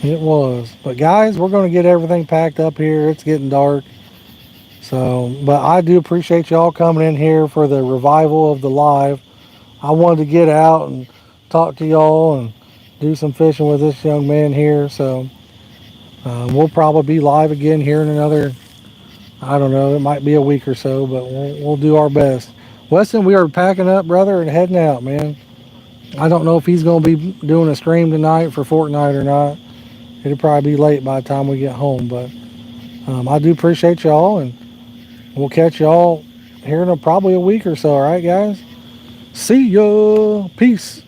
It was. But guys, we're going to get everything packed up here. It's getting dark. So, but I do appreciate y'all coming in here for the revival of the live. I wanted to get out and talk to y'all and do some fishing with this young man here. So, we'll probably be live again here in another, I don't know, it might be a week or so, but we'll do our best. Weston, we are packing up, brother, and heading out, man. I don't know if he's going to be doing a stream tonight for Fortnite or not. It'll probably be late by the time we get home, but I do appreciate y'all, and we'll catch y'all here in probably a week or so, all right, guys? See ya. Peace.